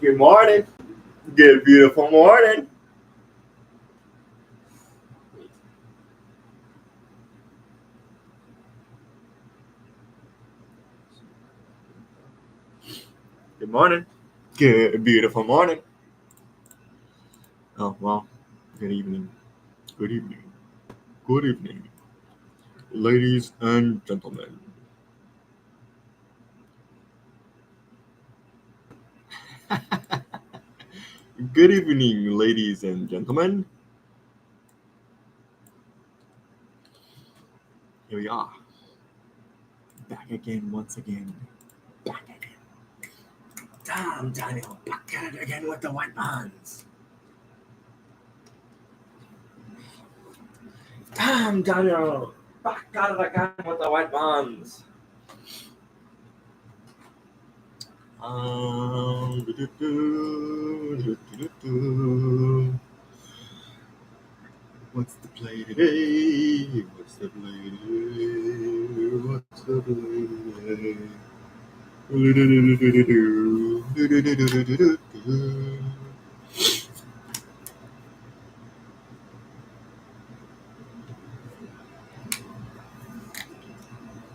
Good morning. Good, beautiful morning. Good morning. Good, beautiful morning. Oh, well, good evening. Good evening. Good evening, ladies and gentlemen. Good evening, ladies and gentlemen. Here we are. Back again, once again. Back again. Damn, Daniel, back at it again with the white buns. Damn, Daniel, back at it again with the white buns. What's the play today? What's the play today? What's the play today?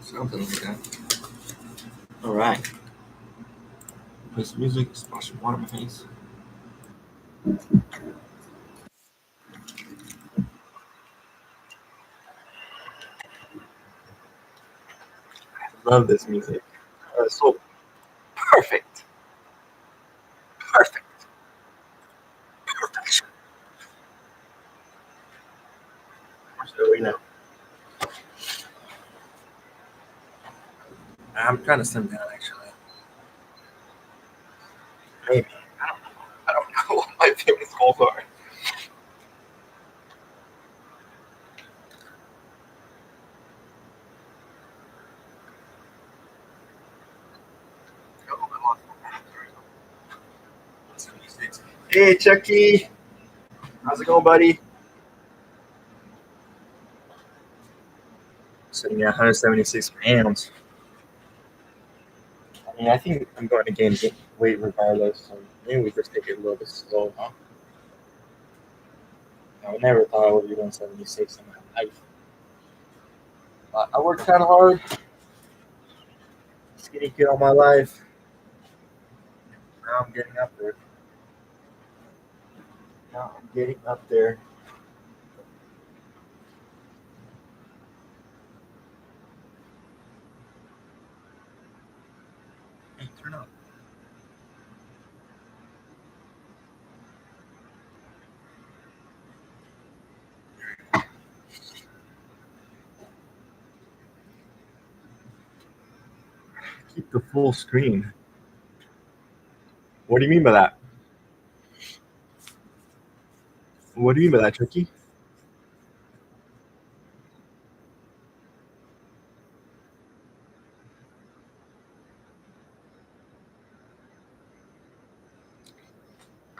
Something like that. All right. Play some music. Splash some water in my face. Love this music. So perfect. Perfect. Perfection. So we know. I'm trying to slim down actually. Maybe. I don't know what my fitness goals are. Hey Chucky. How's it going, buddy? Sitting at 176 pounds. I mean, I think I'm going to gain weight regardless. So maybe we just take it a little bit slow, huh? I never thought I would be 176 in my life. But I worked kind of hard. Skinny kid all my life. Now I'm getting up there. Now I'm getting up there. Hey, turn up. Keep the full screen. What do you mean by that? What do you mean by that, Chucky?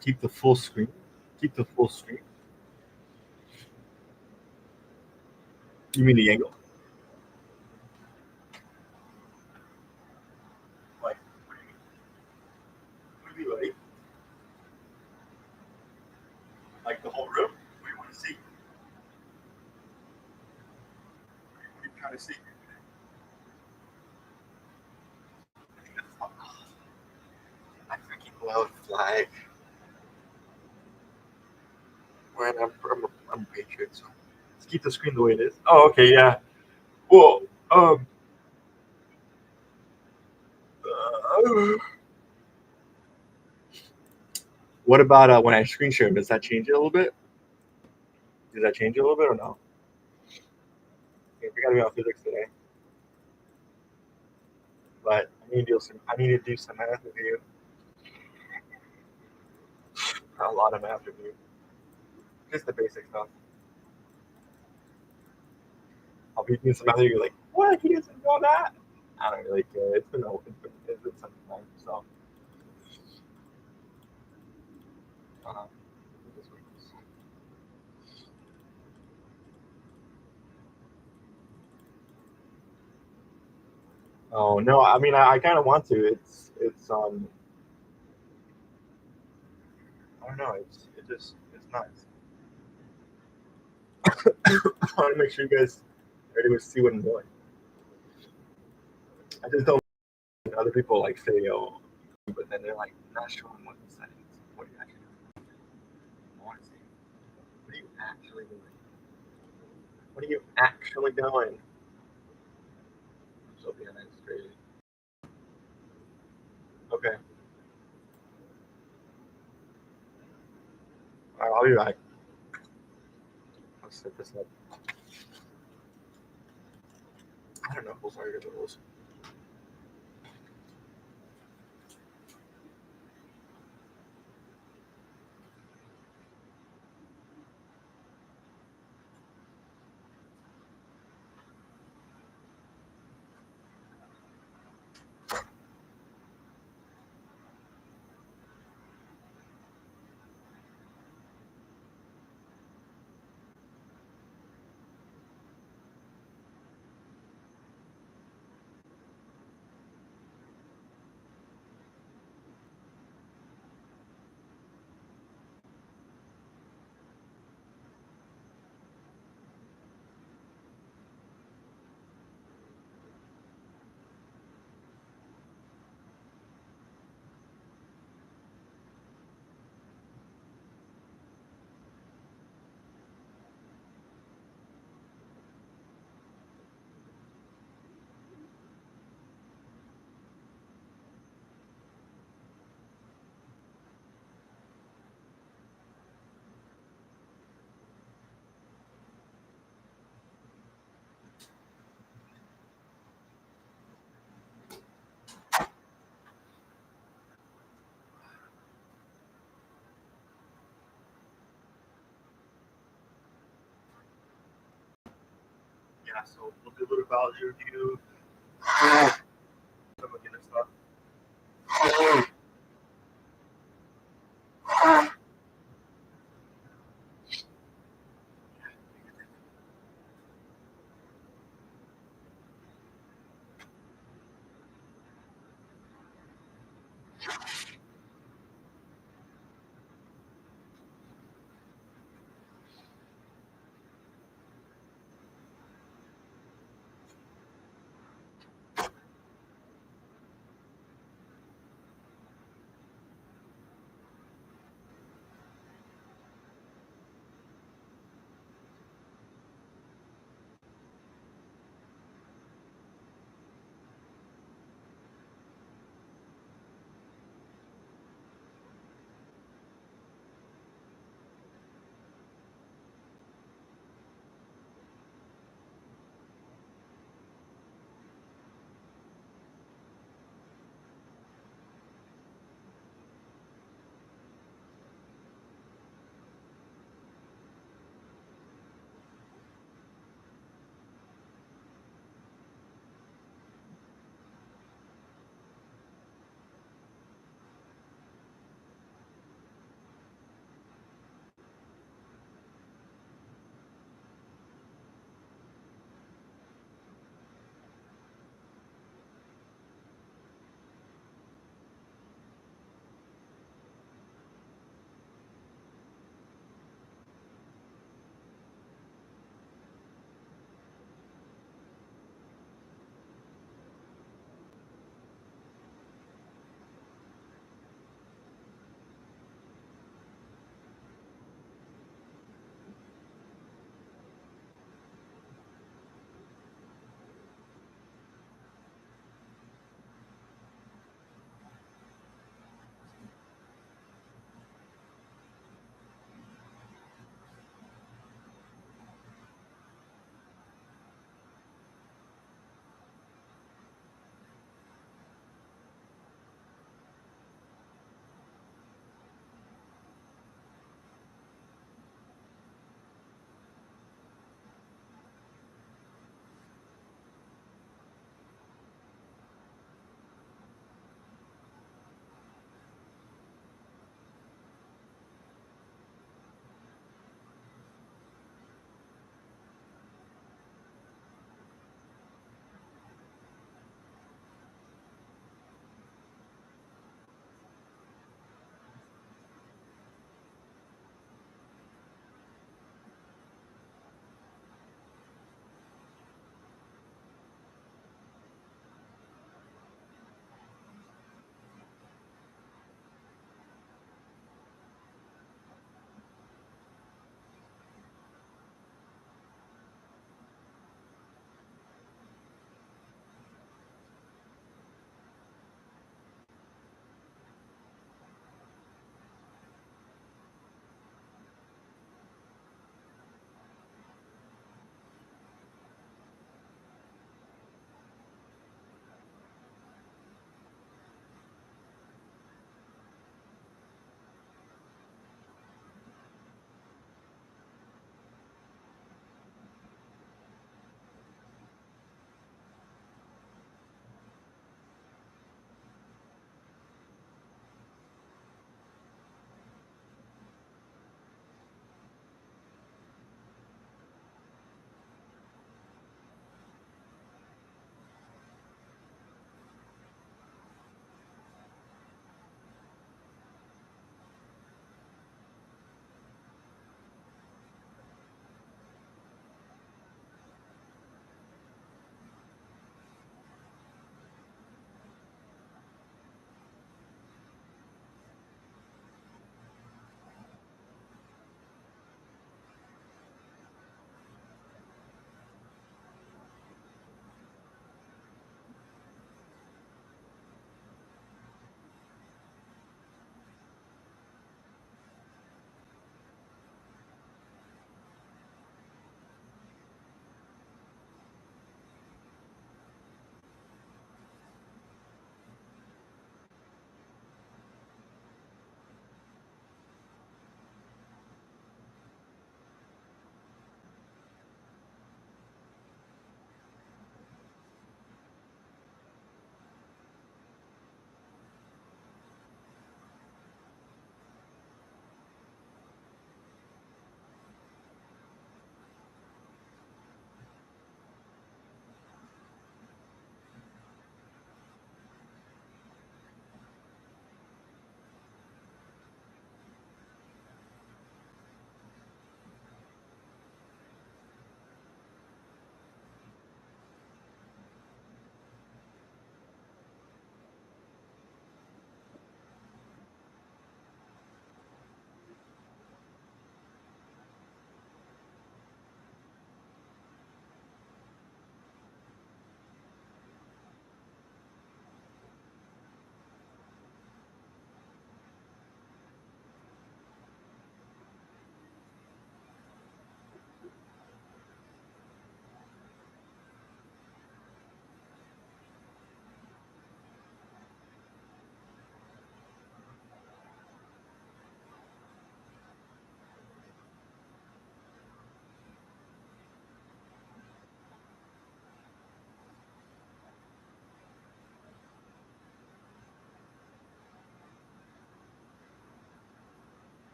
Keep the full screen. Keep the full screen. You mean the angle? Like, what do you mean, buddy? Like the whole room? What do you want to see? What are you trying to see? I freaking love flag. When I'm a Patriot, so let's keep the screen the way it is. Oh, okay, yeah. Well, uh, what about when I screen share? Does that change it a little bit? Does that change it a little bit or no? Okay, we gotta be on physics today, but I need to do some. I need to do some math with you. A lot of math with you. Just the basic stuff. I'll be doing some math. You're like, what? He doesn't know that. I don't really care. It's been some time. So. Uh, oh no! I mean, I kind of want to. It's I don't know. It's nice. I want to make sure you guys are able to see what I'm doing. I just don't. Other people like say, "Oh," but then they're like not showing what the settings. What are you actually doing? I want to see. What are you actually doing? What are you actually doing? So being it's crazy. Okay. All right, I'll be back. I'll set this up. I don't know if we'll start the rules. Yeah, so we'll do a little biology review. Some beginner stuff.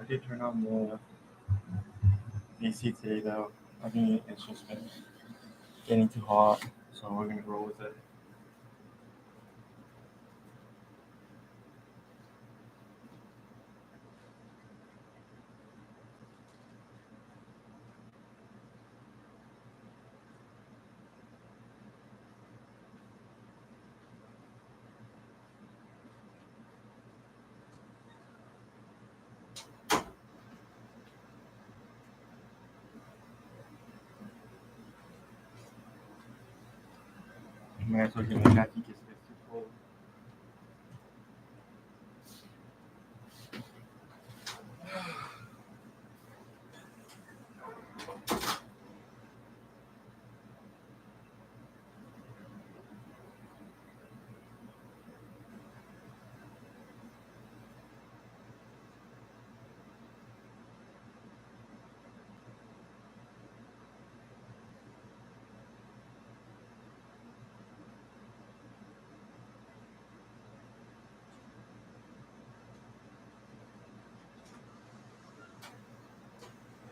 I did turn on the AC today though. I think it's just been getting too hot, so we're gonna roll with it. Might as well get my jacket because it gets too cold.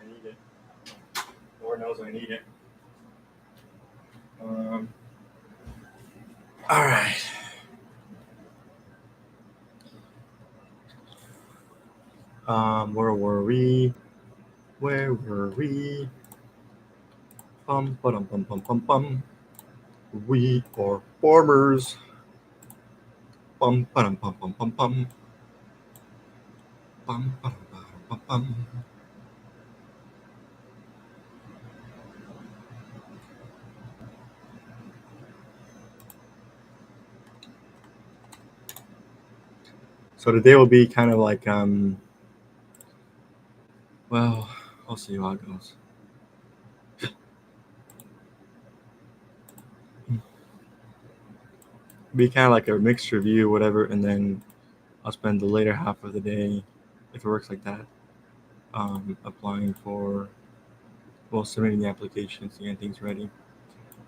I need it. Lord knows I need it. All right. Where were we? Where were we? Bum bum bum bum bum bum. We are farmers. Bum bum bum bum bum bum. Bum bum bum bum. So today will be kind of like well, I'll see how it goes. Be kind of like a mixed review, whatever, and then I'll spend the later half of the day, if it works like that, applying for, well, submitting the applications, getting things ready.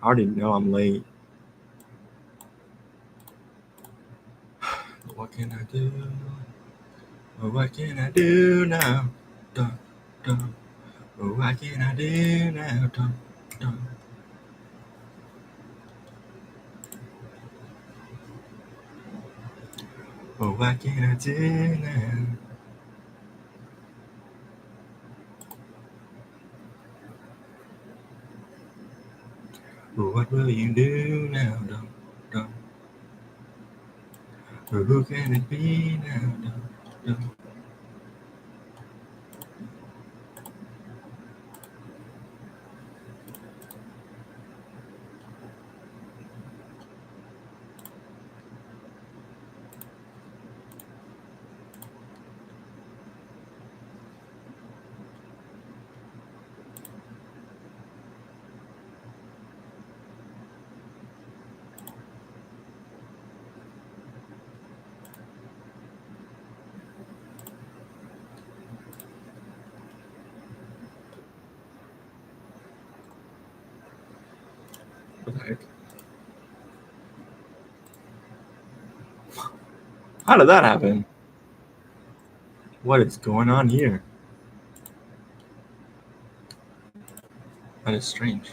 I already know I'm late. What can I do? What can I do now? Dun, dun. What can I do now? Dun, dun. What can I do now? What will you do now? Dun, dun. Who can it be now? Dun, dun. What the heck? How did that happen? What is going on here? That is strange.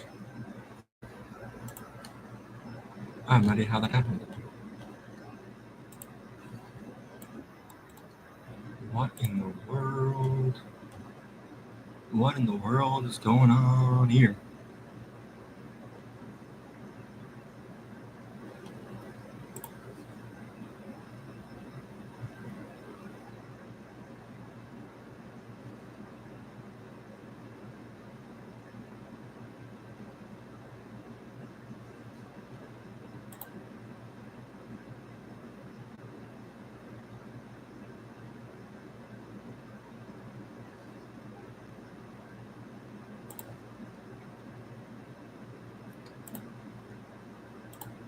I have no idea how that happened. What in the world? What in the world is going on here?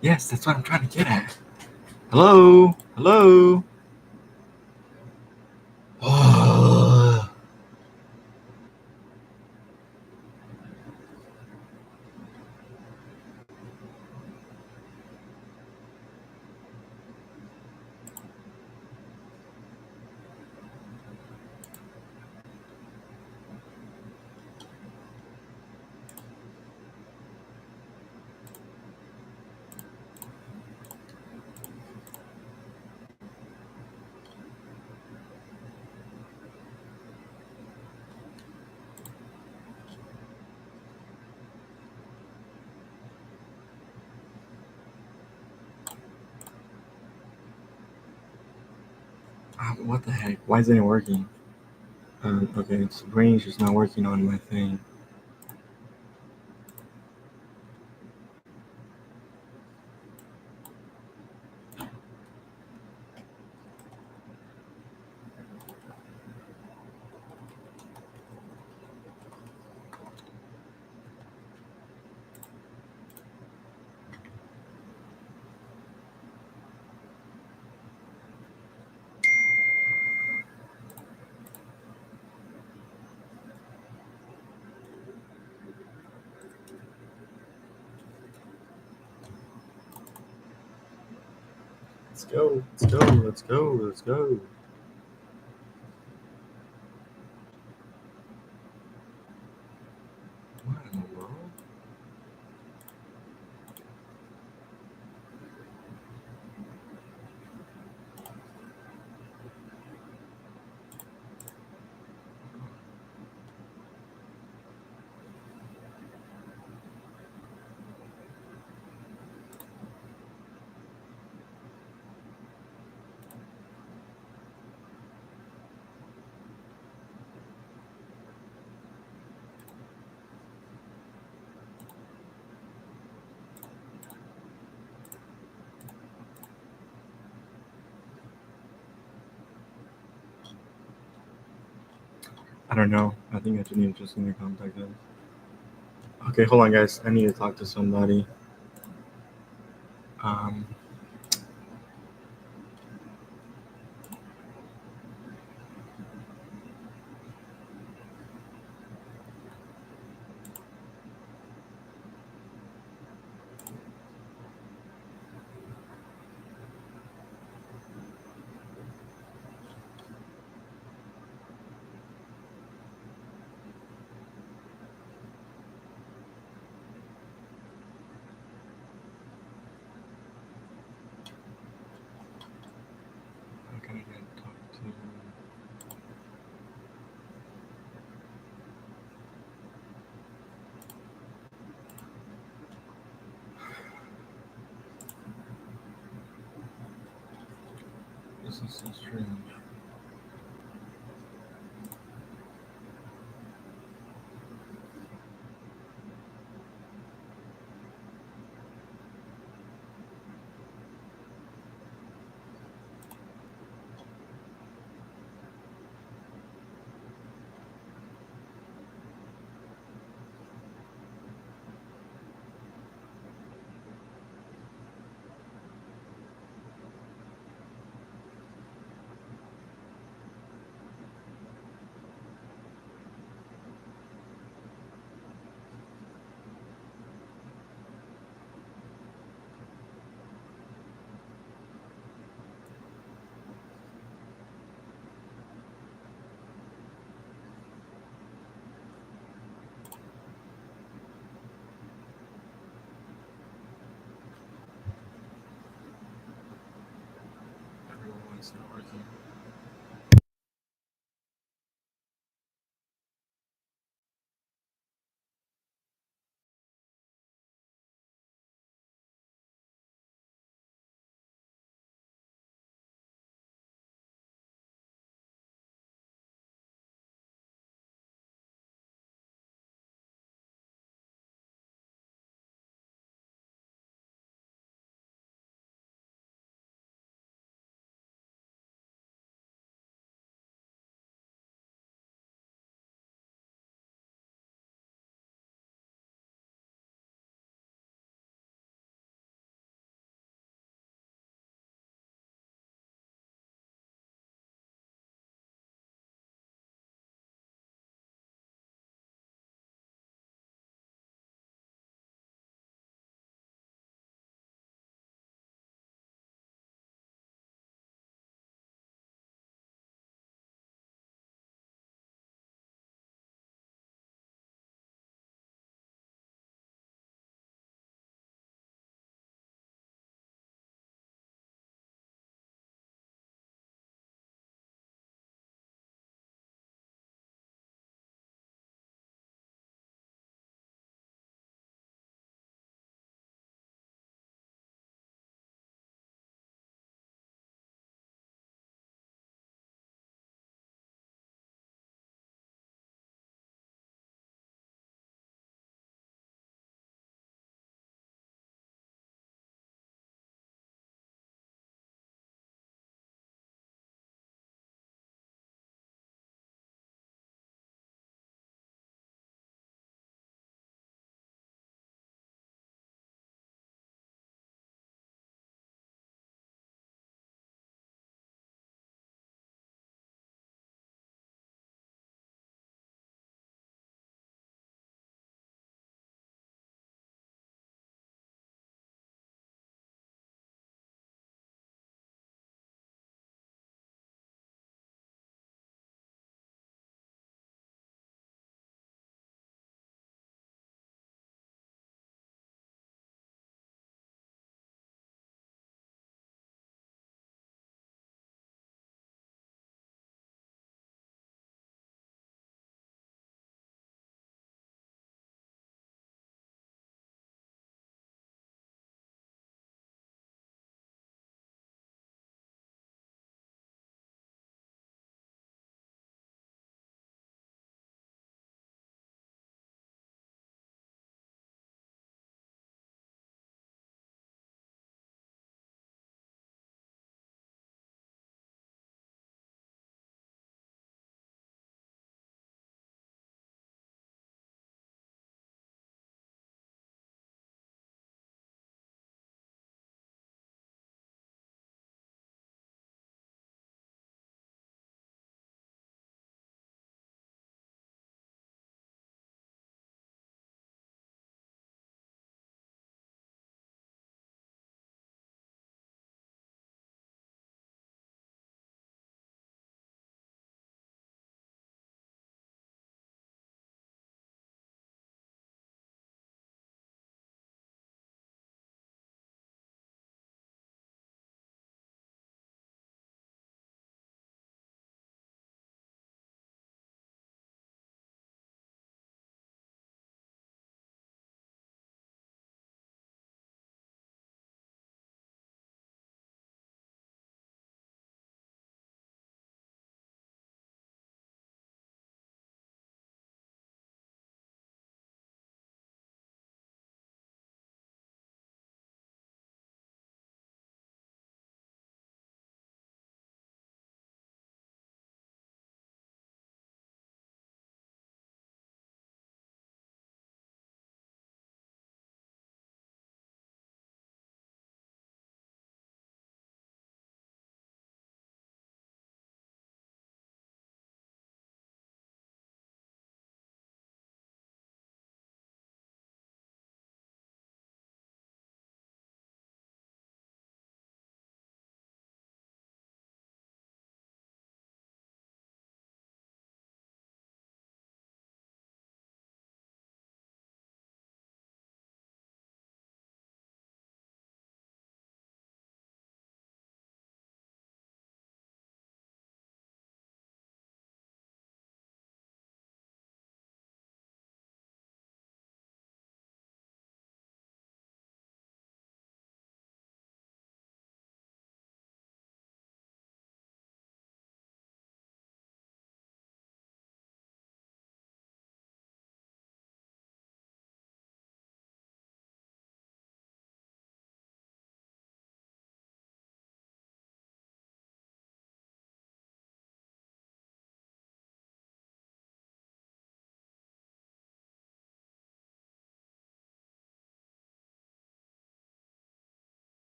Yes, that's what I'm trying to get at. Hello? Hello? What the heck? Why isn't it working? Okay, it's brain's just not working on my thing. Let's go, let's go, let's go, let's go. What in the world? I don't know. I think I just need to contact us. Okay, hold on, guys. I need to talk to somebody. Um, how can I get talk to? This is so strange.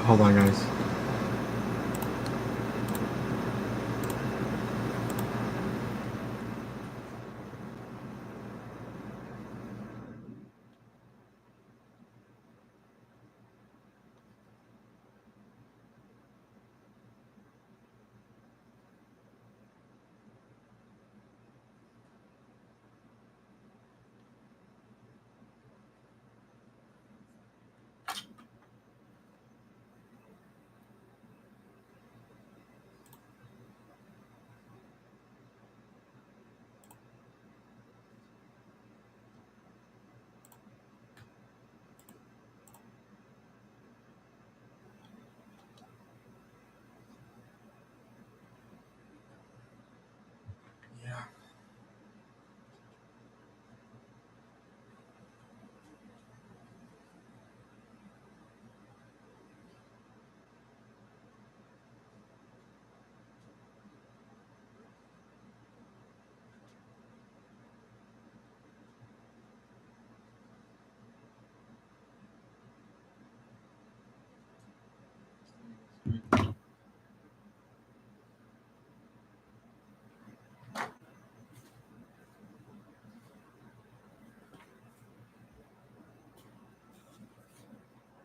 Hold on, guys. Yeah.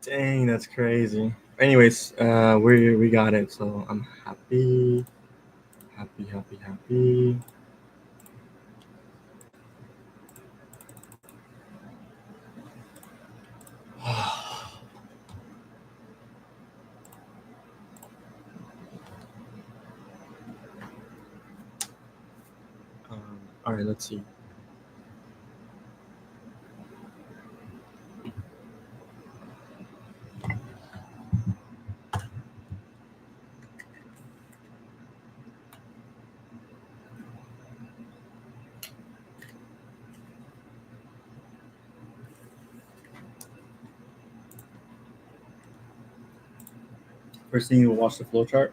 Dang, that's crazy. Anyways, we got it, so I'm happy. Happy. All right, let's see. First thing, you'll watch the flowchart,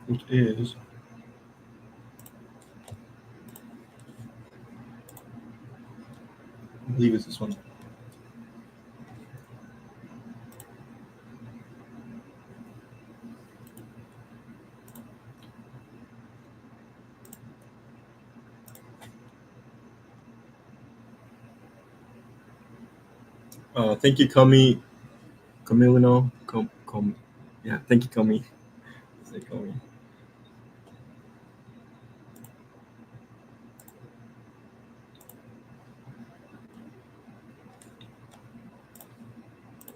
which is I believe it's this one. Thank you, Camilino. Yeah, thank you, Kami. Say Kami.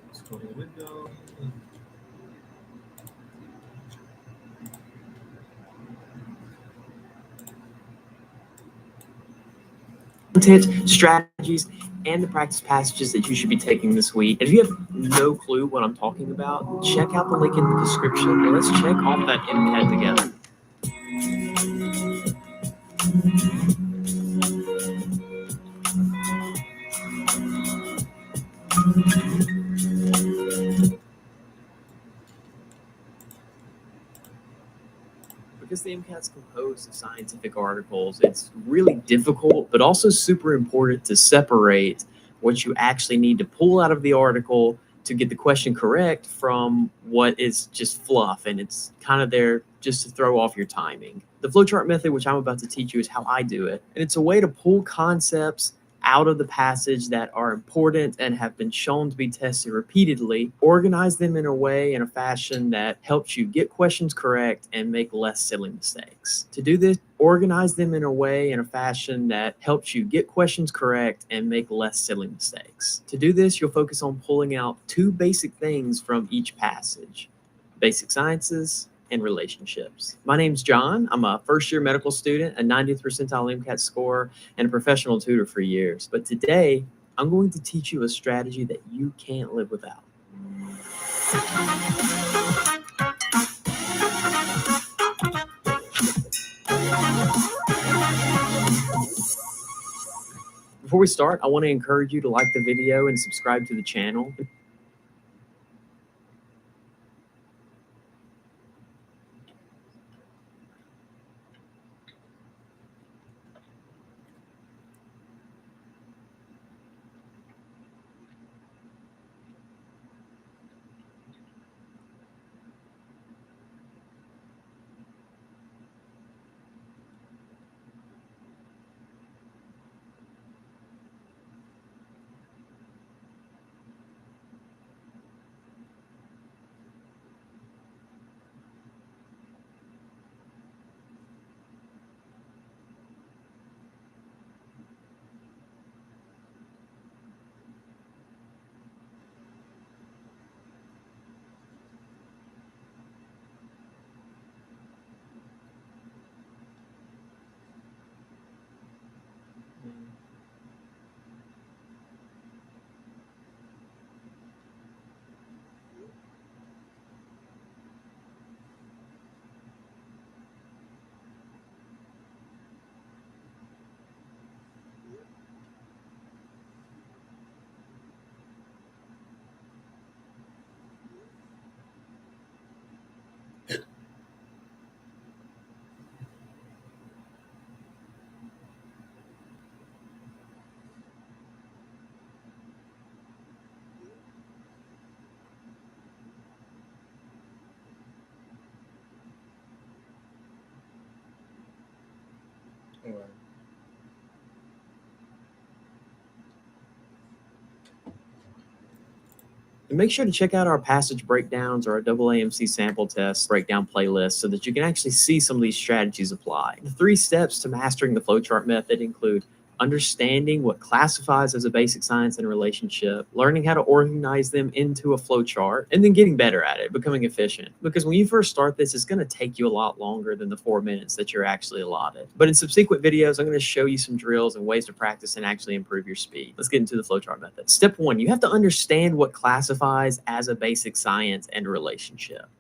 Let's go to the window. Content, strategies, and the practice passages that you should be taking this week. And if you have no clue what I'm talking about, check out the link in the description and let's check off that MCAT together. Because the MCAT's composed of scientific articles, it's really difficult, but also super important to separate what you actually need to pull out of the article to get the question correct from what is just fluff and it's kind of there just to throw off your timing. The flowchart method, which I'm about to teach you, is how I do it. And it's a way to pull concepts out of the passage that are important and have been shown to be tested repeatedly, organize them in a way, in a fashion that helps you get questions correct and make less silly mistakes. To do this, organize them in a way, in a fashion that helps you get questions correct and make less silly mistakes. To do this, you'll focus on pulling out two basic things from each passage: basic sciences and relationships. My name's John. I'm a first-year medical student, a 90th percentile MCAT score, and a professional tutor for years. But today, I'm going to teach you a strategy that you can't live without. Before we start, I want to encourage you to like the video and subscribe to the channel. And make sure to check out our passage breakdowns or our AAMC sample test breakdown playlist so that you can actually see some of these strategies apply. The 3 steps to mastering the flowchart method include understanding what classifies as a basic science and a relationship, learning how to organize them into a flowchart, and then getting better at it, becoming efficient. Because when you first start this, it's going to take you a lot longer than the 4 minutes that you're actually allotted. But in subsequent videos, I'm going to show you some drills and ways to practice and actually improve your speed. Let's get into the flowchart method. Step 1, you have to understand what classifies as a basic science and a relationship.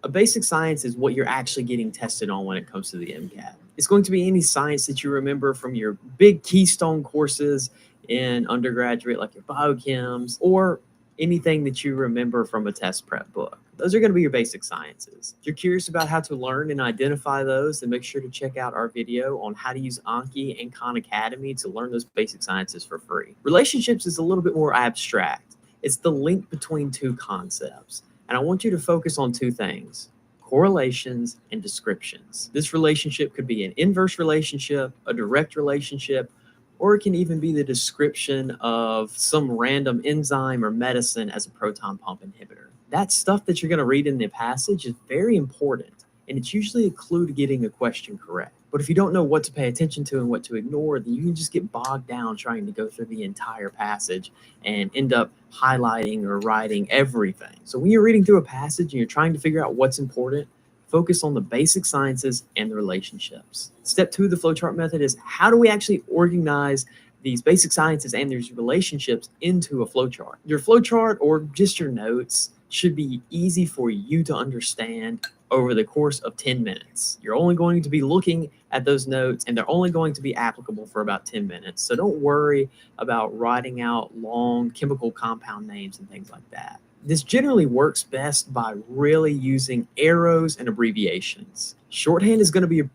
A basic science is what you're actually getting tested on when it comes to the MCAT. It's going to be any science that you remember from your big keystone courses in undergraduate, like your biochems, or anything that you remember from a test prep book. Those are going to be your basic sciences. If you're curious about how to learn and identify those, then make sure to check out our video on how to use Anki and Khan Academy to learn those basic sciences for free. Relationships is a little bit more abstract. It's the link between 2 concepts. And I want you to focus on 2 things: correlations and descriptions. This relationship could be an inverse relationship, a direct relationship, or it can even be the description of some random enzyme or medicine as a proton pump inhibitor. That stuff that you're going to read in the passage is very important, and it's usually a clue to getting a question correct. But if you don't know what to pay attention to and what to ignore, then you can just get bogged down trying to go through the entire passage and end up highlighting or writing everything. So when you're reading through a passage and you're trying to figure out what's important, focus on the basic sciences and the relationships. Step 2 of the flowchart method is how do we actually organize these basic sciences and these relationships into a flowchart. Your flowchart or just your notes should be easy for you to understand over the course of 10 minutes. You're only going to be looking at those notes and they're only going to be applicable for about 10 minutes. So don't worry about writing out long chemical compound names and things like that. This generally works best by really using arrows and abbreviations. Shorthand is going to be your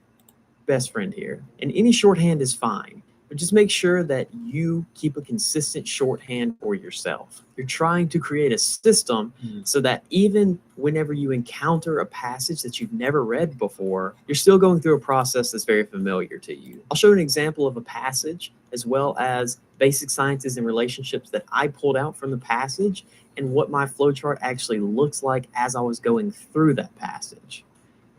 best friend here, and any shorthand is fine. But just make sure that you keep a consistent shorthand for yourself. You're trying to create a system so that even whenever you encounter a passage that you've never read before, you're still going through a process that's very familiar to you. I'll show an example of a passage as well as basic sciences and relationships that I pulled out from the passage and what my flowchart actually looks like as I was going through that passage.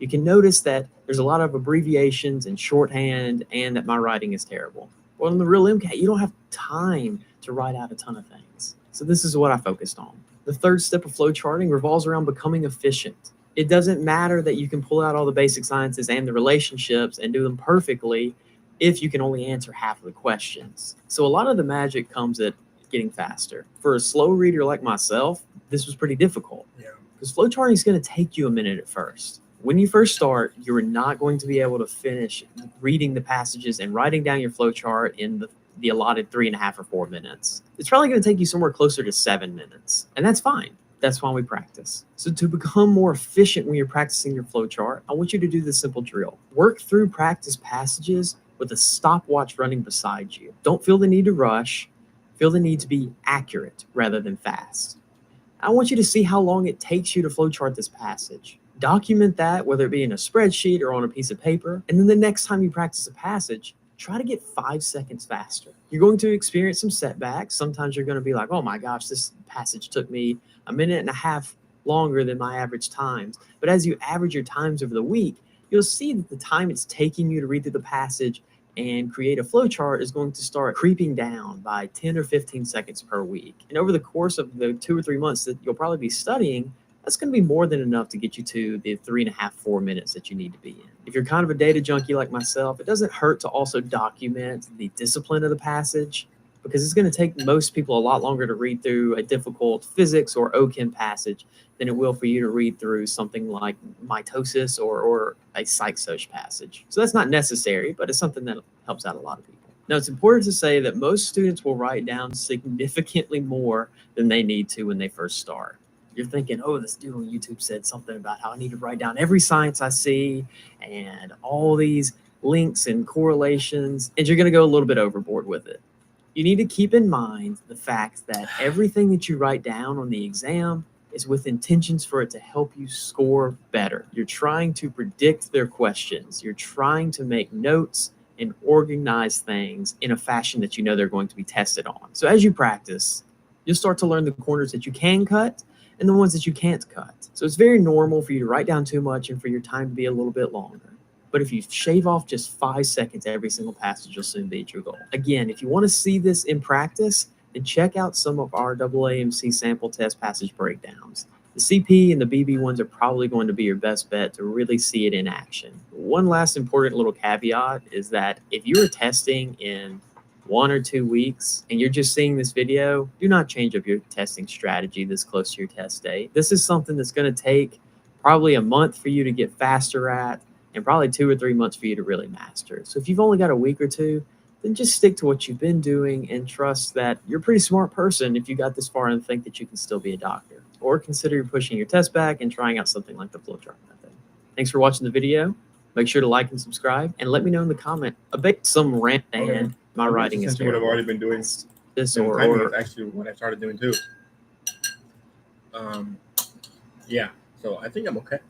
You can notice that there's a lot of abbreviations and shorthand and that my writing is terrible. Well, in the real MCAT, you don't have time to write out a ton of things. So this is what I focused on. The 3rd step of flowcharting revolves around becoming efficient. It doesn't matter that you can pull out all the basic sciences and the relationships and do them perfectly if you can only answer half of the questions. So a lot of the magic comes at getting faster. For a slow reader like myself, this was pretty difficult. Because flowcharting is going to take you a minute at first. When you first start, you're not going to be able to finish reading the passages and writing down your flowchart in the allotted 3.5 or 4 minutes. It's probably going to take you somewhere closer to 7 minutes, and that's fine. That's why we practice. So to become more efficient when you're practicing your flowchart, I want you to do this simple drill. Work through practice passages with a stopwatch running beside you. Don't feel the need to rush. Feel the need to be accurate rather than fast. I want you to see how long it takes you to flowchart this passage. Document that, whether it be in a spreadsheet or on a piece of paper, and then the next time you practice a passage, try to get 5 seconds faster. You're going to experience some setbacks. Sometimes you're going to be like, oh my gosh, this passage took me 1.5 minutes longer than my average times. But as you average your times over the week, you'll see that the time it's taking you to read through the passage and create a flowchart is going to start creeping down by 10 or 15 seconds per week. And over the course of the 2 or 3 months that you'll probably be studying, that's going to be more than enough to get you to the 3.5, 4 minutes that you need to be in. If you're kind of a data junkie like myself, it doesn't hurt to also document the discipline of the passage. because it's going to take most people a lot longer to read through a difficult physics or OChem passage than it will for you to read through something like mitosis or a psych-soc passage. So that's not necessary, but it's something that helps out a lot of people. Now, it's important to say that most students will write down significantly more than they need to when they first start. You're thinking, oh, this dude on YouTube said something about how I need to write down every science I see and all these links and correlations, and you're going to go a little bit overboard with it. You need to keep in mind the fact that everything that you write down on the exam is with intentions for it to help you score better. You're trying to predict their questions. You're trying to make notes and organize things in a fashion that you know they're going to be tested on. So as you practice, you'll start to learn the corners that you can cut and the ones that you can't cut. So it's very normal for you to write down too much and for your time to be a little bit longer. But if you shave off just 5 seconds every single passage, you'll soon be at your goal. Again, if you want to see this in practice, then check out some of our AAMC sample test passage breakdowns. The CP and the BB ones are probably going to be your best bet to really see it in action. One last important little caveat is that if you're testing in 1 or 2 weeks and you're just seeing this video, do not change up your testing strategy this close to your test date. This is something that's going to take probably a month for you to get faster at and probably 2 or 3 months for you to really master. So if you've only got a week or two, then just stick to what you've been doing and trust that you're a pretty smart person if you got this far and think that you can still be a doctor. Or consider pushing your test back and trying out something like the flowchart method. Thanks for watching the video. Make sure to like and subscribe, and let me know in the comment about some rant and my writing is essentially what I've already been doing. This And timing is or actually what I started doing too. Yeah, so I think I'm okay.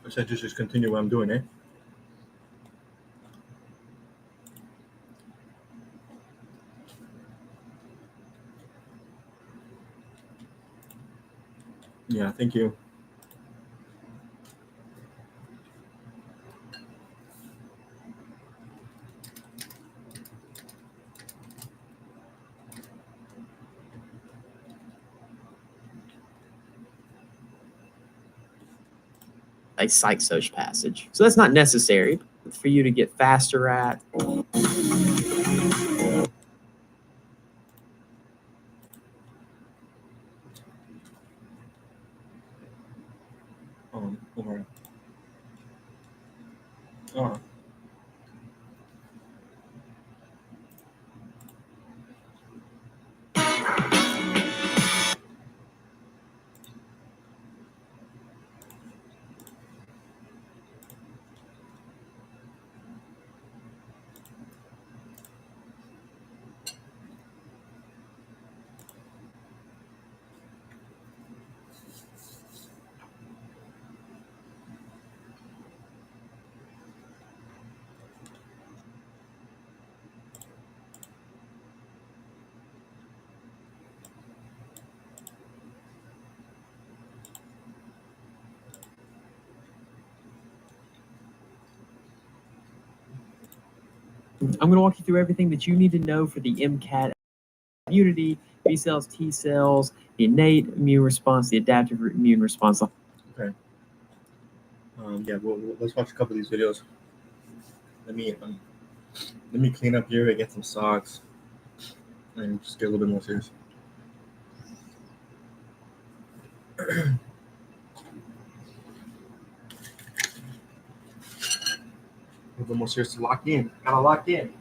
Essentially just continue what I'm doing, eh? Yeah, thank you. a psych-soc passage. So that's not necessary for you to get faster at. Over. I'm going to walk you through everything that you need to know for the MCAT immunity, B cells, T cells, the innate immune response, the adaptive immune response. Okay. Yeah, well, let's watch a couple of these videos. Let me clean up here, get some socks, and just get a little bit more serious. A little bit more serious to lock in. Gotta lock in.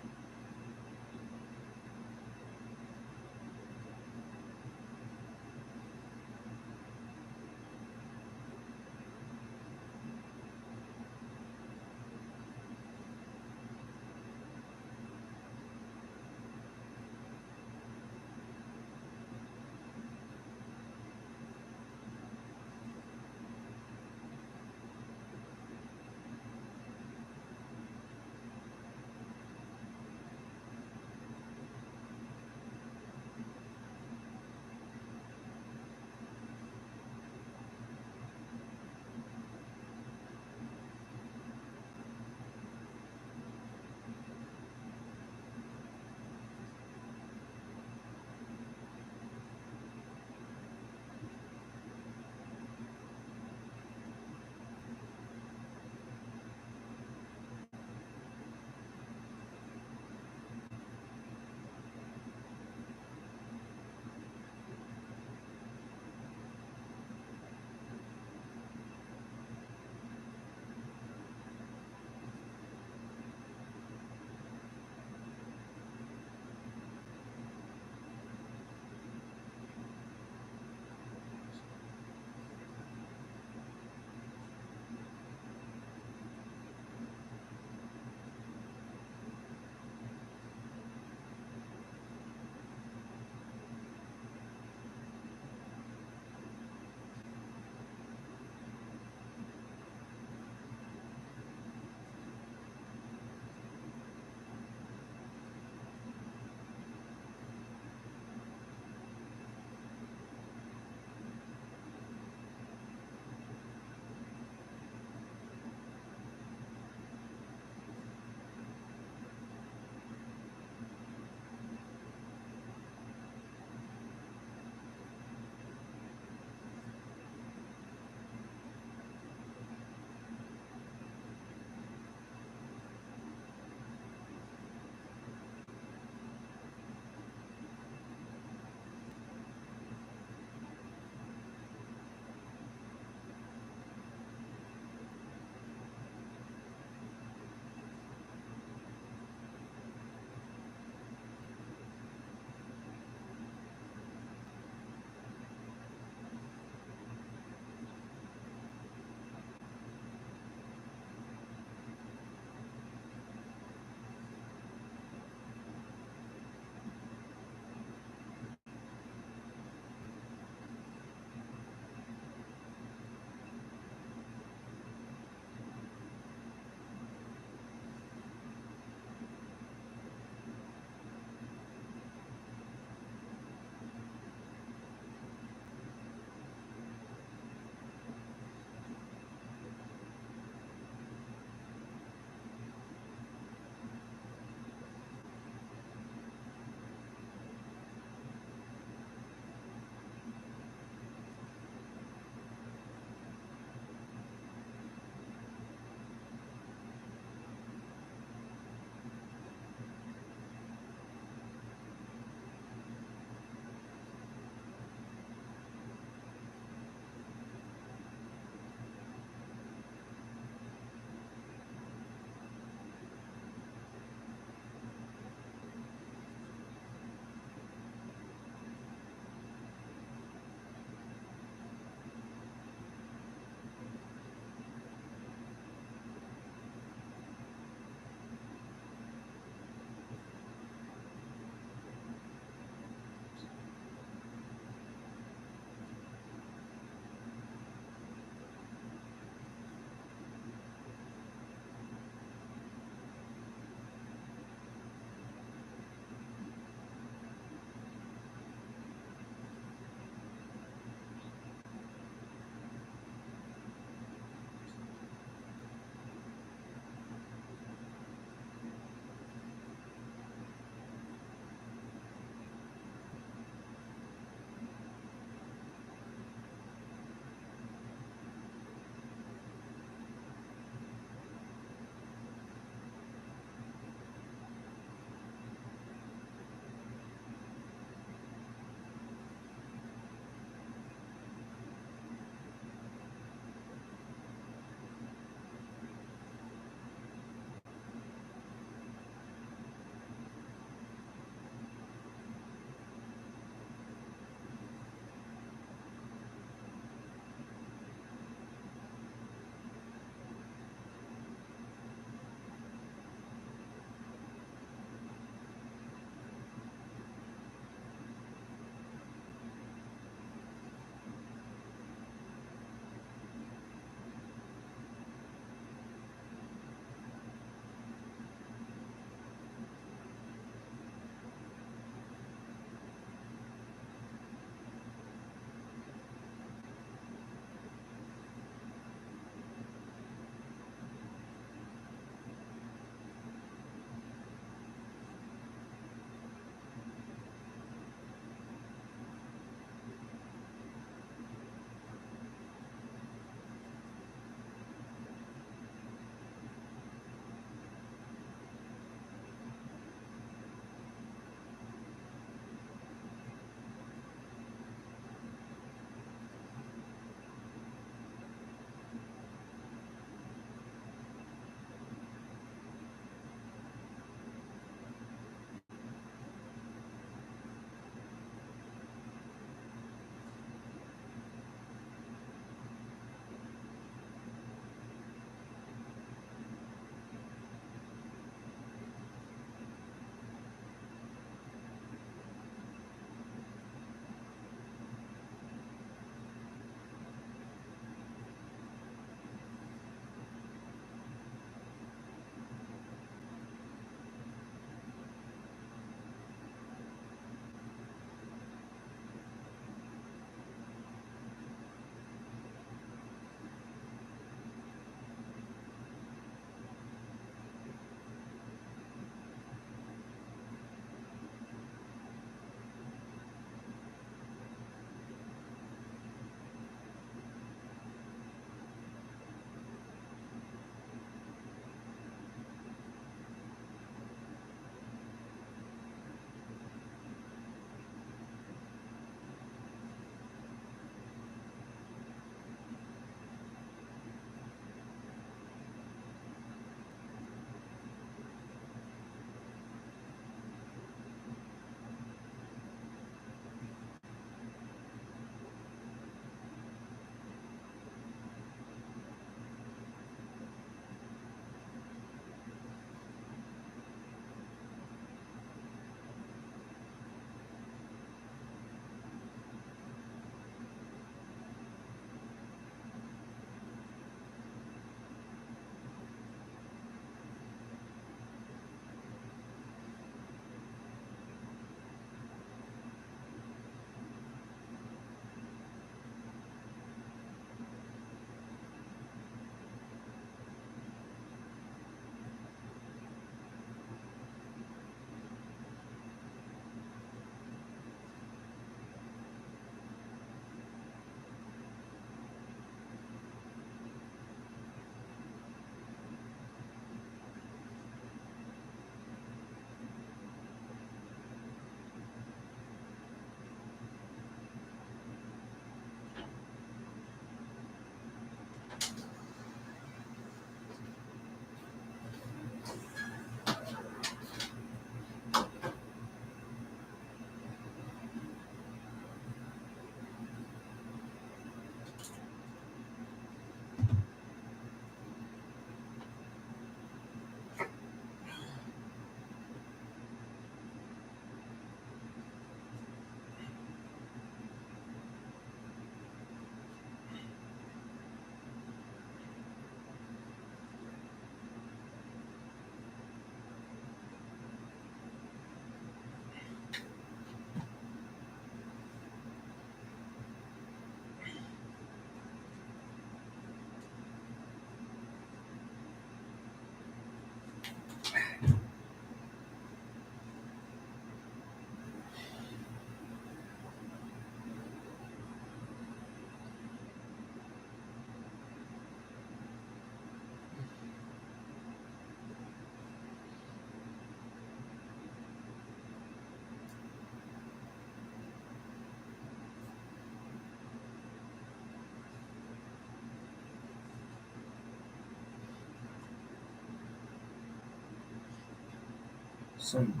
some.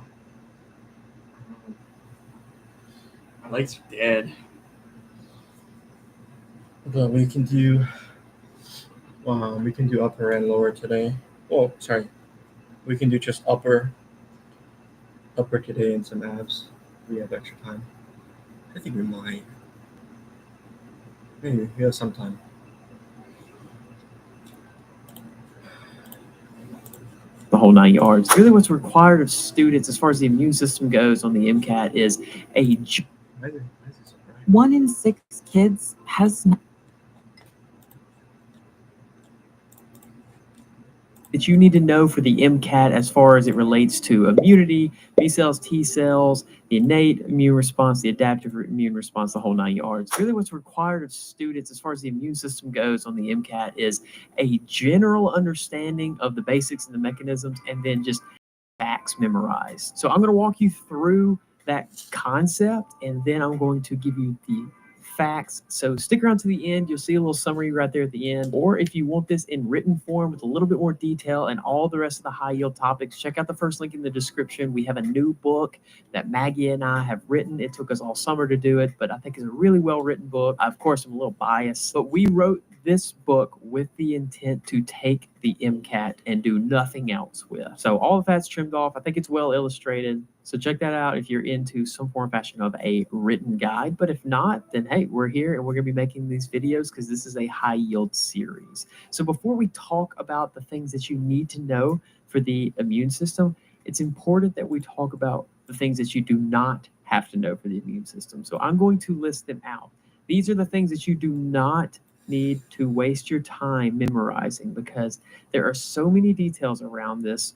My legs are dead. But we can do upper and lower today. Oh, sorry. We can do just upper today and some abs. We have extra time. I think we might. Maybe we have some time. The whole 9 yards. Really, what's required of students as far as the immune system goes on the MCAT is Why is it so bright? 1 in 6 kids has that you need to know for the MCAT as far as it relates to immunity, B cells, T cells, the innate immune response, the adaptive immune response, the whole 9 yards. Really, what's required of students as far as the immune system goes on the MCAT is a general understanding of the basics and the mechanisms, and then just facts memorized. So I'm going to walk you through that concept, and then I'm going to give you the facts. So stick around to the end. You'll see a little summary right there at the end. Or if you want this in written form with a little bit more detail and all the rest of the high yield topics, check out the first link in the description. We have a new book that Maggie and I have written. It took us all summer to do it, but I think it's a really well written book. I, of course, I'm a little biased, but we wrote this book with the intent to take the MCAT and do nothing else with. So all of that's trimmed off. I think it's well illustrated. So check that out if you're into some form or fashion of a written guide. But if not, then hey, we're here and we're going to be making these videos because this is a high yield series. So before we talk about the things that you need to know for the immune system, it's important that we talk about the things that you do not have to know for the immune system. So I'm going to list them out. These are the things that you do not need to waste your time memorizing because there are so many details around this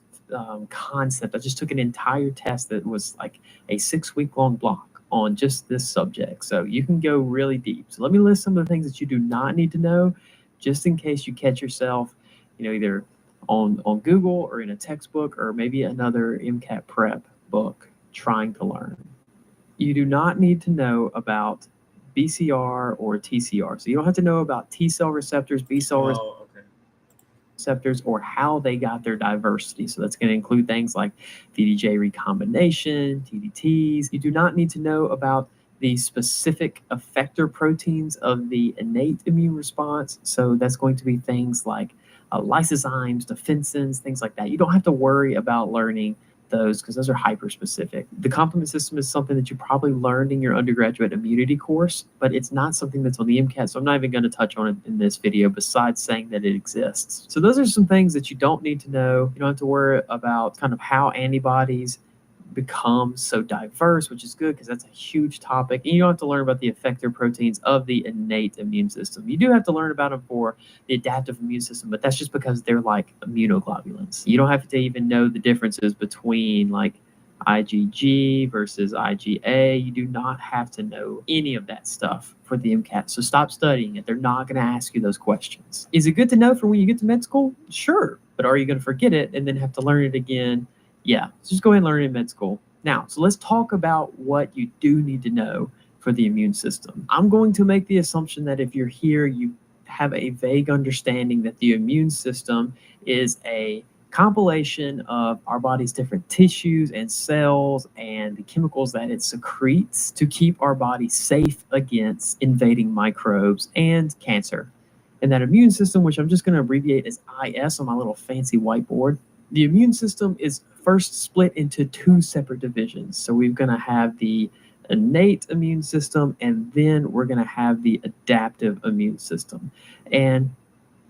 concept. I just took an entire test that was like a 6-week-long block on just this subject. So you can go really deep. So let me list some of the things that you do not need to know just in case you catch yourself, either on Google or in a textbook or maybe another MCAT prep book trying to learn. You do not need to know about BCR or TCR. So you don't have to know about T cell receptors, B cell receptors, or how they got their diversity. So that's going to include things like VDJ recombination, TDTs. You do not need to know about the specific effector proteins of the innate immune response. So that's going to be things like lysozymes, defensins, things like that. You don't have to worry about learning those because those are hyper specific. The complement system is something that you probably learned in your undergraduate immunity course, but it's not something that's on the MCAT, so I'm not even going to touch on it in this video besides saying that it exists. So those are some things that you don't need to know. You don't have to worry about kind of how antibodies become so diverse, which is good because that's a huge topic. And you don't have to learn about the effector proteins of the innate immune system. You do have to learn about them for the adaptive immune system, but that's just because they're like immunoglobulins. You don't have to even know the differences between like IgG versus IgA. You do not have to know any of that stuff for the MCAT. So stop studying it. They're not going to ask you those questions. Is it good to know for when you get to med school? Sure. But are you going to forget it and then have to learn it again? Yeah, so just go ahead and learn it in med school. Now, so let's talk about what you do need to know for the immune system. I'm going to make the assumption that if you're here, you have a vague understanding that the immune system is a compilation of our body's different tissues and cells and the chemicals that it secretes to keep our body safe against invading microbes and cancer. And that immune system, which I'm just going to abbreviate as IS on my little fancy whiteboard, the immune system is first split into 2 separate divisions. So we're going to have the innate immune system, and then we're going to have the adaptive immune system. And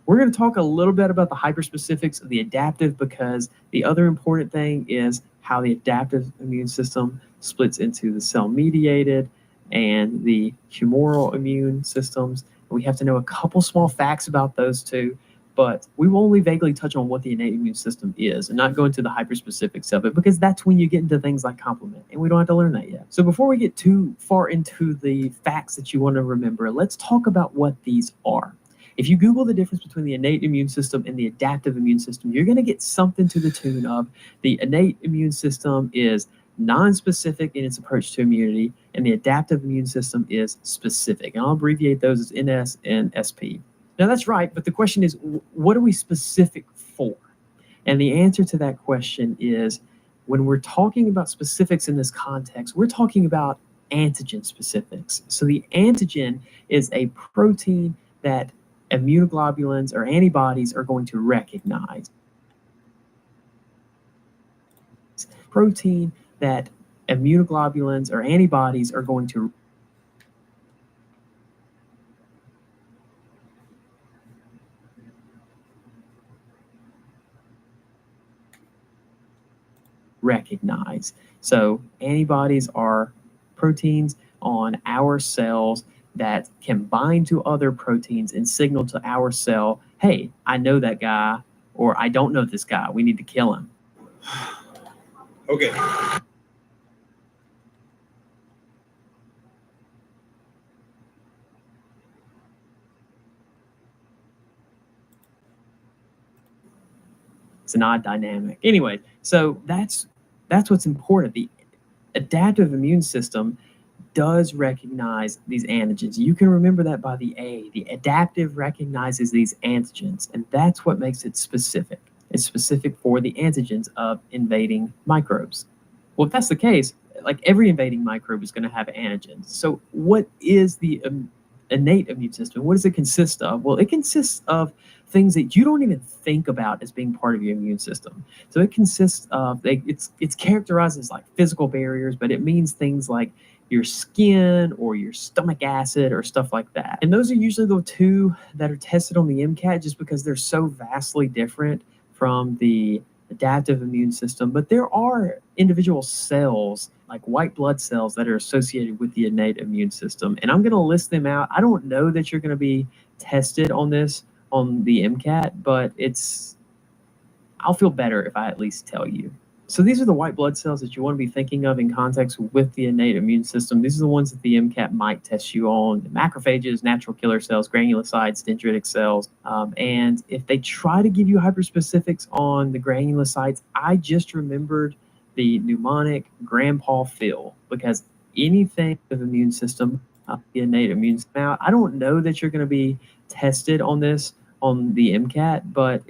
we're going to talk a little bit about the hyperspecifics of the adaptive because the other important thing is how the adaptive immune system splits into the cell-mediated and the humoral immune systems. We have to know a couple small facts about those two, but we will only vaguely touch on what the innate immune system is and not go into the hyperspecifics of it because that's when you get into things like complement, and we don't have to learn that yet. So before we get too far into the facts that you want to remember, let's talk about what these are. If you Google the difference between the innate immune system and the adaptive immune system, you're going to get something to the tune of the innate immune system is non-specific in its approach to immunity, and the adaptive immune system is specific. And I'll abbreviate those as NS and SP. Now that's right, but the question is, what are we specific for? And the answer to that question is when we're talking about specifics in this context, we're talking about antigen specifics. So the antigen is a protein that immunoglobulins or antibodies are going to recognize. Protein that immunoglobulins or antibodies are going to recognize. So antibodies are proteins on our cells that can bind to other proteins and signal to our cell, hey, I know that guy, or I don't know this guy. We need to kill him. Okay. It's an odd dynamic. Anyway, so that's what's important. The adaptive immune system does recognize these antigens. You can remember that by the A. The adaptive recognizes these antigens, and that's what makes it specific. It's specific for the antigens of invading microbes. Well, if that's the case, like every invading microbe is going to have antigens. So what is the innate immune system? What does it consist of? Well, it consists of things that you don't even think about as being part of your immune system. So it consists of, it's characterized as like physical barriers, but it means things like your skin or your stomach acid or stuff like that. And those are usually the two that are tested on the MCAT just because they're so vastly different from the adaptive immune system. But there are individual cells, like white blood cells, that are associated with the innate immune system. And I'm going to list them out. I don't know that you're going to be tested on this on the MCAT, but I'll feel better if I at least tell you. So these are the white blood cells that you want to be thinking of in context with the innate immune system. These are the ones that the MCAT might test you on: the macrophages, natural killer cells, granulocytes, dendritic cells. And if they try to give you hyperspecifics on the granulocytes, I just remembered the mnemonic Grandpa Phil, because anything of immune system, the innate immune system. Now, I don't know that you're going to be tested on this on the MCAT, but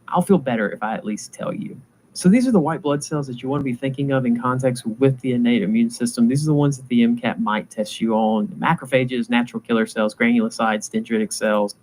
I'll feel better if I at least tell you. So these are the white blood cells that you want to be thinking of in context with the innate immune system. These are the ones that the MCAT might test you on: the macrophages, natural killer cells, granulocytes, dendritic cells.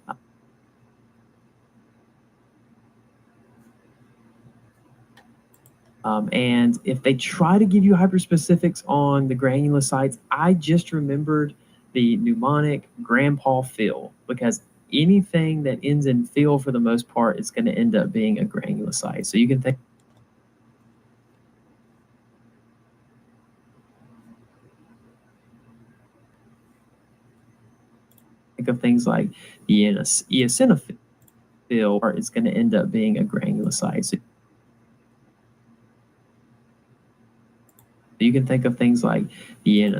And if they try to give you hyperspecifics on the granulocytes, I just remembered the mnemonic Grandpa Phil, because anything that ends in Phil for the most part is going to end up being a granulocyte. So you can think of things like the eosinophil is going to end up being a granulocyte. So you can think of things like the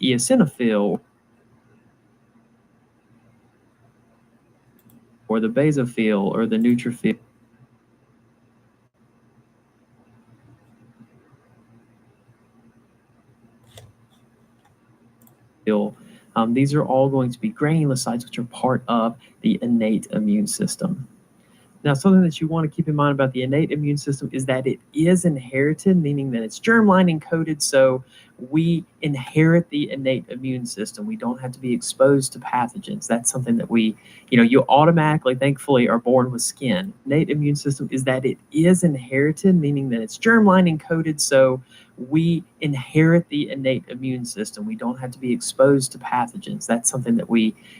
eosinophil or the basophil or the neutrophil. These are all going to be granulocytes, which are part of the innate immune system. Now, something that you want to keep in mind about the innate immune system is that it is inherited, meaning that it's germline encoded. So we inherit the innate immune system. We don't have to be exposed to pathogens. That's something that you automatically, thankfully, are born with skin. Innate immune system is that it is inherited, meaning that it's germline encoded. So we inherit the innate immune system. We don't have to be exposed to pathogens. That's something that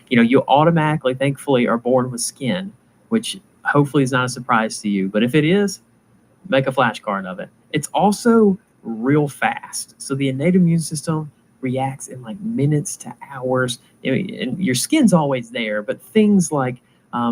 you automatically, thankfully, are born with skin, which hopefully is not a surprise to you. But if it is, make a flashcard of it. It's also real fast. So the innate immune system reacts in like minutes to hours. And your skin's always there, but things like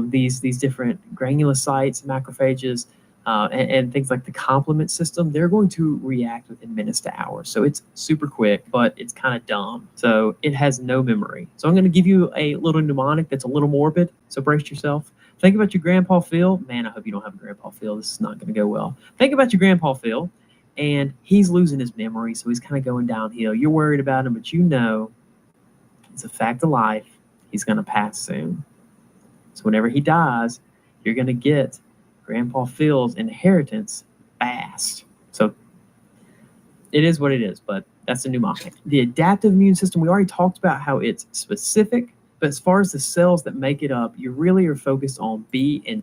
these different granulocytes, macrophages, and things like the complement system, they're going to react within minutes to hours. So it's super quick, but it's kind of dumb. So it has no memory. So I'm going to give you a little mnemonic that's a little morbid. So brace yourself. Think about your grandpa Phil. Man, I hope you don't have a grandpa Phil. This is not going to go well. Think about your grandpa Phil, and he's losing his memory, so he's kind of going downhill. You're worried about him, but you know it's a fact of life. He's going to pass soon. So whenever he dies, you're going to get Grandpa Phil's inheritance fast. So it is what it is, but that's the mnemonic. The adaptive immune system, we already talked about how it's specific, but as far as the cells that make it up, you really are focused on B and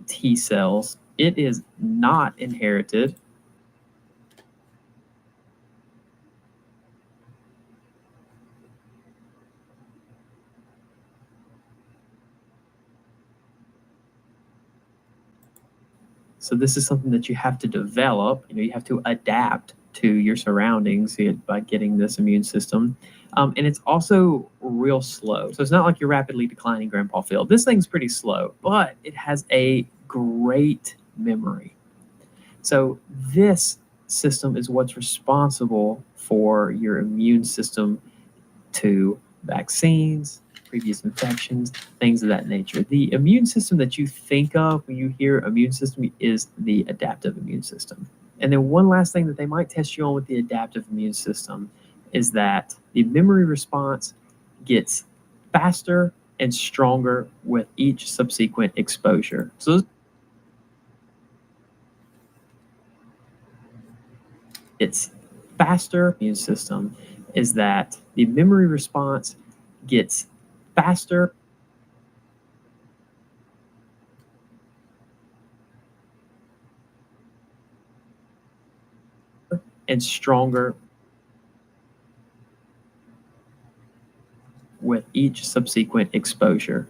T cells. It is not inherited. So this is something that you have to develop. You have to adapt to your surroundings by getting this immune system. And it's also real slow. So it's not like you're rapidly declining Grandpa Phil. This thing's pretty slow, but it has a great memory. So this system is what's responsible for your immune system to vaccines, previous infections, things of that nature. The immune system that you think of when you hear immune system is the adaptive immune system. And then one last thing that they might test you on with the adaptive immune system is that the memory response gets faster and stronger with each subsequent exposure. So it's faster immune system is that the memory response gets faster and stronger with each subsequent exposure.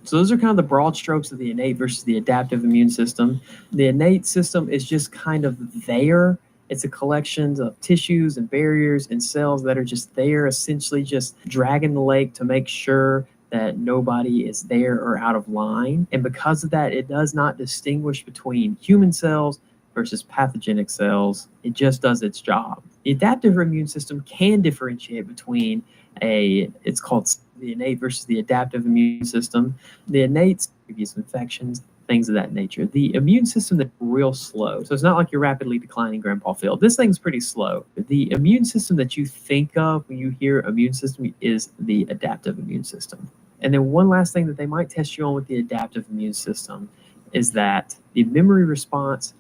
So those are kind of the broad strokes of the innate versus the adaptive immune system. The innate system is just kind of there. It's a collection of tissues and barriers and cells that are just there, essentially just dragging the lake to make sure that nobody is there or out of line. And because of that, it does not distinguish between human cells versus pathogenic cells. It just does its job. The adaptive immune system can differentiate between it's called the innate versus the adaptive immune system. The innate, previous infections, things of that nature. The immune system that's real slow. So it's not like you're rapidly declining Grandpa Phil. This thing's pretty slow. The immune system that you think of when you hear immune system is the adaptive immune system. And then one last thing that they might test you on with the adaptive immune system is that the memory response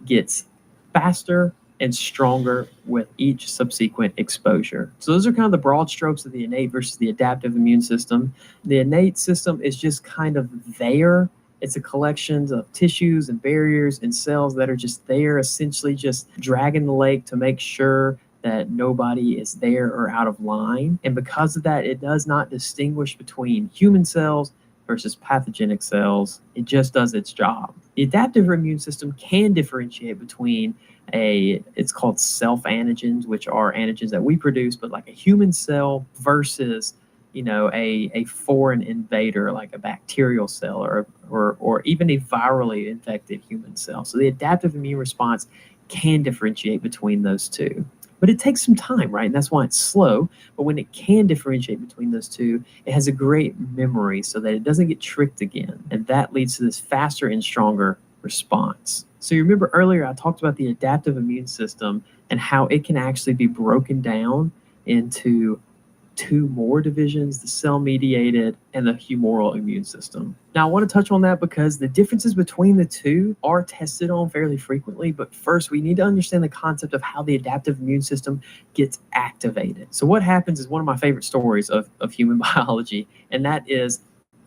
gets faster and stronger with each subsequent exposure. So those are kind of the broad strokes of the innate versus the adaptive immune system. The innate system is just kind of there. It's a collection of tissues and barriers and cells that are just there, essentially just dragging the lake to make sure that nobody is there or out of line. And because of that, it does not distinguish between human cells versus pathogenic cells. It just does its job. The adaptive immune system can differentiate between it's called self-antigens, which are antigens that we produce, but like a human cell versus, a foreign invader, like a bacterial cell or even a virally infected human cell. So the adaptive immune response can differentiate between those two. But it takes some time, right? And that's why it's slow. But when it can differentiate between those two, it has a great memory so that it doesn't get tricked again. And that leads to this faster and stronger response. So you remember earlier I talked about the adaptive immune system and how it can actually be broken down into two more divisions, the cell-mediated and the humoral immune system. Now, I want to touch on that because the differences between the two are tested on fairly frequently, but first we need to understand the concept of how the adaptive immune system gets activated. So what happens is one of my favorite stories of human biology, and that is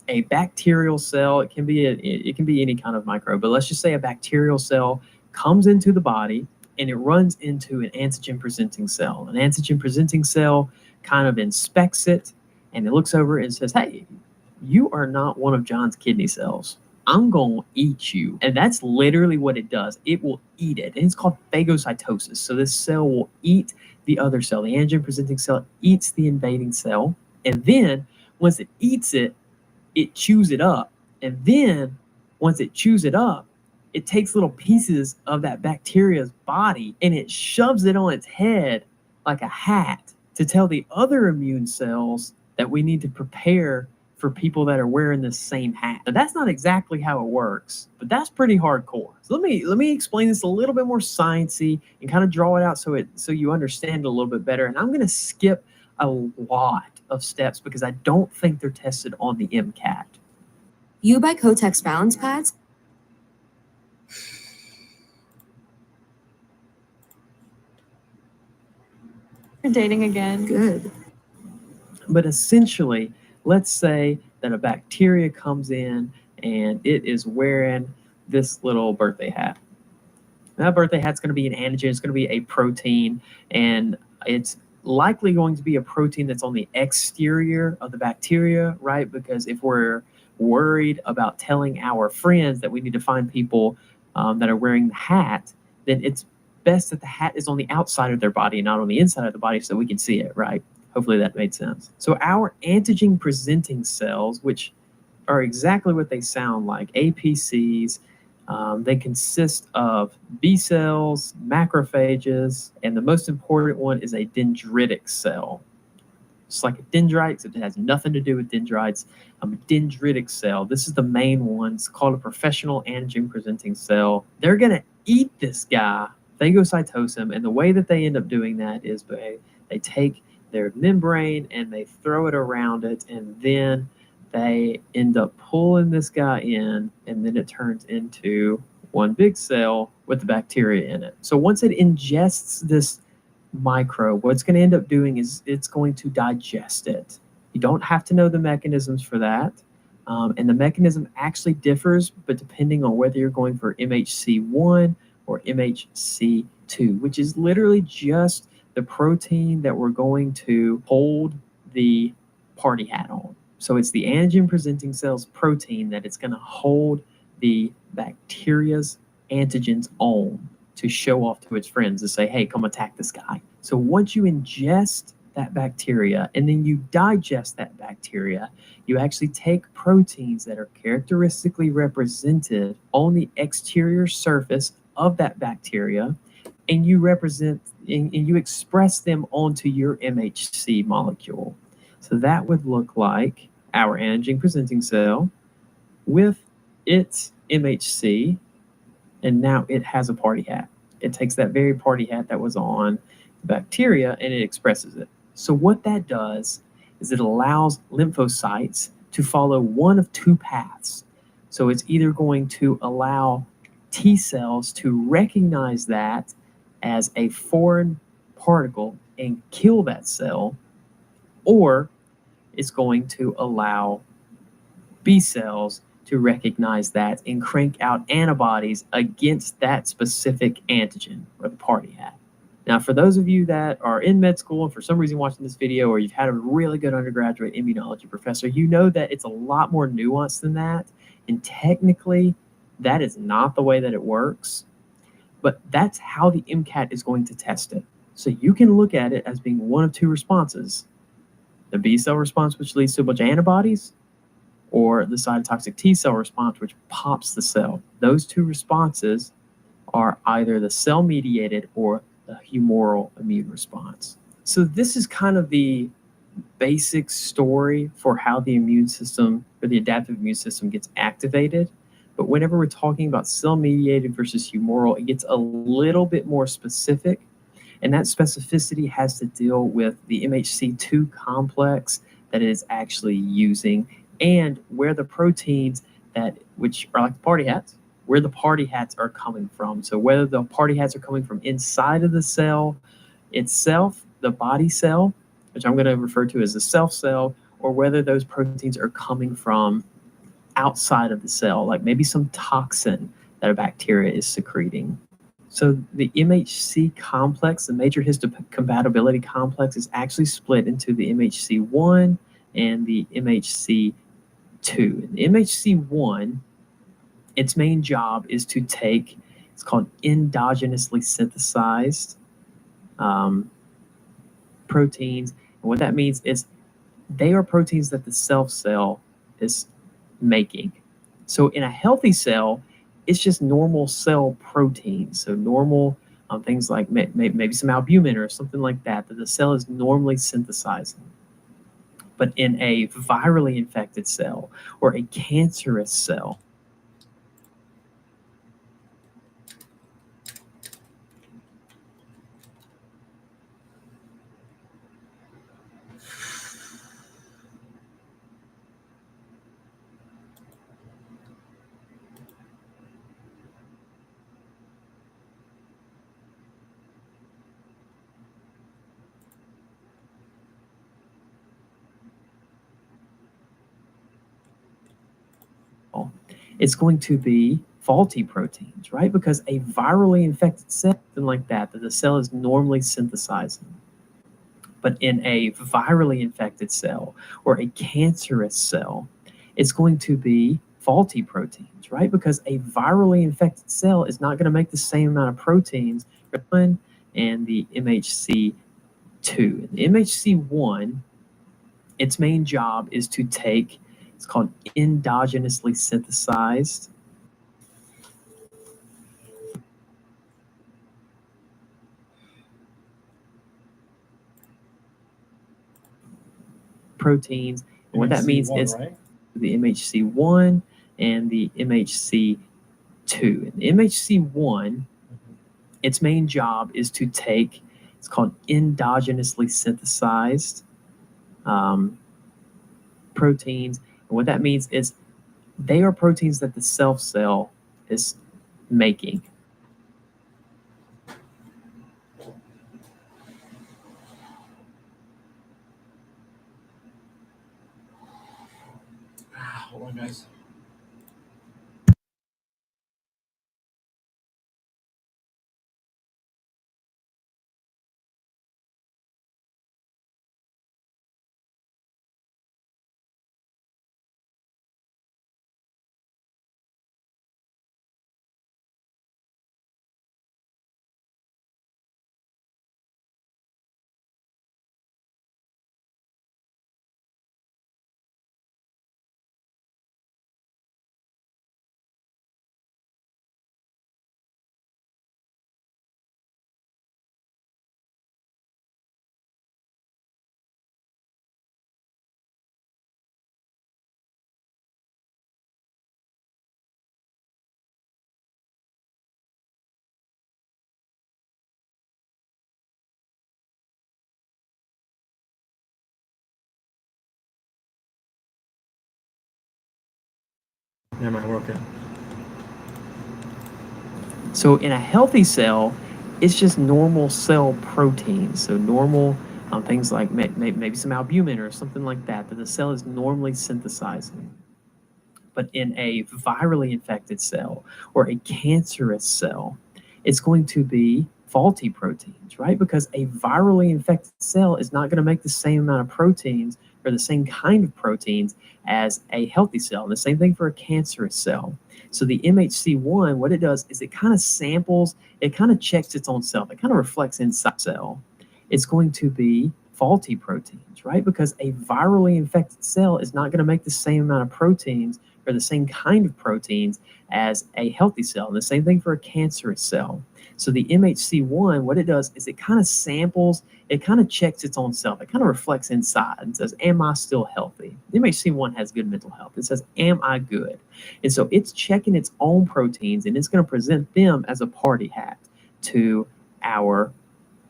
a bacterial cell. It can be any kind of microbe, but let's just say a bacterial cell comes into the body and it runs into an antigen-presenting cell. An antigen-presenting cell kind of inspects it and it looks over and says, hey, you are not one of John's kidney cells. I'm going to eat you. And that's literally what it does. It will eat it. And it's called phagocytosis. So this cell will eat the other cell. The antigen-presenting cell eats the invading cell. And then once it eats it, it chews it up. And then once it chews it up, it takes little pieces of that bacteria's body and it shoves it on its head like a hat to tell the other immune cells that we need to prepare for people that are wearing this same hat. Now, that's not exactly how it works, but that's pretty hardcore. So let me explain this a little bit more sciencey and kind of draw it out so you understand it a little bit better. And I'm going to skip a lot of steps because I don't think they're tested on the MCAT. You buy Kotex balance pads? You're dating again. Good. But essentially, let's say that a bacteria comes in and it is wearing this little birthday hat. That birthday hat's going to be an antigen. It's going to be a protein, and it's likely going to be a protein that's on the exterior of the bacteria, right? Because if we're worried about telling our friends that we need to find people that are wearing the hat, then it's best that the hat is on the outside of their body and not on the inside of the body so we can see it, right? Hopefully that made sense. So our antigen presenting cells, which are exactly what they sound like, APCs, they consist of B cells, macrophages, and the most important one is a dendritic cell. It's like a dendrite, except it has nothing to do with dendrites. A dendritic cell, this is the main one. It's called a professional antigen presenting cell. They're going to eat this guy, phagocytose him, and the way that they end up doing that is they take their membrane and they throw it around it, and then they end up pulling this guy in, and then it turns into one big cell with the bacteria in it. So once it ingests this microbe, what it's going to end up doing is it's going to digest it. You don't have to know the mechanisms for that. And the mechanism actually differs, but depending on whether you're going for MHC1 or MHC2, which is literally just the protein that we're going to hold the party hat on. So it's the antigen presenting cells protein that it's going to hold the bacteria's antigens on to show off to its friends to say, hey, come attack this guy. So once you ingest that bacteria and then you digest that bacteria, you actually take proteins that are characteristically represented on the exterior surface of that bacteria, and you you express them onto your MHC molecule. So that would look like our antigen presenting cell with its MHC, and now it has a party hat. It takes that very party hat that was on the bacteria and it expresses it. So what that does is it allows lymphocytes to follow one of two paths. So it's either going to allow T cells to recognize that as a foreign particle and kill that cell, or it's going to allow B cells to recognize that and crank out antibodies against that specific antigen or the party hat. Now, for those of you that are in med school and for some reason watching this video, or you've had a really good undergraduate immunology professor, you know that it's a lot more nuanced than that. And technically, that is not the way that it works. But that's how the MCAT is going to test it. So you can look at it as being one of two responses: the B cell response, which leads to a bunch of antibodies, or the cytotoxic T cell response, which pops the cell. Those two responses are either the cell-mediated or the humoral immune response. So this is kind of the basic story for how the immune system, or the adaptive immune system, gets activated. But whenever we're talking about cell-mediated versus humoral, it gets a little bit more specific. And that specificity has to deal with the MHC2 complex that it is actually using, and where the proteins which are like the party hats, where the party hats are coming from. So whether the party hats are coming from inside of the cell itself, the body cell, which I'm going to refer to as the self cell, or whether those proteins are coming from outside of the cell, like maybe some toxin that a bacteria is secreting. So the MHC complex, the major histocompatibility complex, is actually split into the MHC1 and the MHC2. And the MHC1, its main job is to take, it's called endogenously synthesized proteins. And what that means is they are proteins that the self cell is making. So in a healthy cell, it's just normal cell proteins. So normal things like maybe some albumin or something like that the cell is normally synthesizing. But in a virally infected cell or a cancerous cell, it's going to be faulty proteins, right? Because a virally infected cell, something like that the cell is normally synthesizing. But in a virally infected cell or a cancerous cell, it's going to be faulty proteins, right? Because a virally infected cell is not going to make the same amount of proteins and the MHC2. And the MHC1, its main job is to take, it's called endogenously synthesized proteins. And what that means is right? the MHC1 and the MHC2. And the MHC1, its main job is to take, it's called endogenously synthesized proteins. And what that means is they are proteins that the cell is making. Hold on, guys. Am I working? So in a healthy cell, it's just normal cell proteins. So normal things like maybe some albumin or something like that the cell is normally synthesizing. But in a virally infected cell or a cancerous cell, it's going to be faulty proteins, right? Because a virally infected cell is not going to make the same amount of proteins or the same kind of proteins as a healthy cell. And the same thing for a cancerous cell. So the MHC1, what it does is it kind of samples, it kind of checks its own self. It kind of reflects inside the cell. It's going to be faulty proteins, right? Because a virally infected cell is not going to make the same amount of proteins or the same kind of proteins as a healthy cell. And the same thing for a cancerous cell. So the MHC1, what it does is it kind of samples, it kind of checks its own self. It kind of reflects inside and says, am I still healthy? The MHC1 has good mental health. It says, am I good? And so it's checking its own proteins and it's going to present them as a party hat to our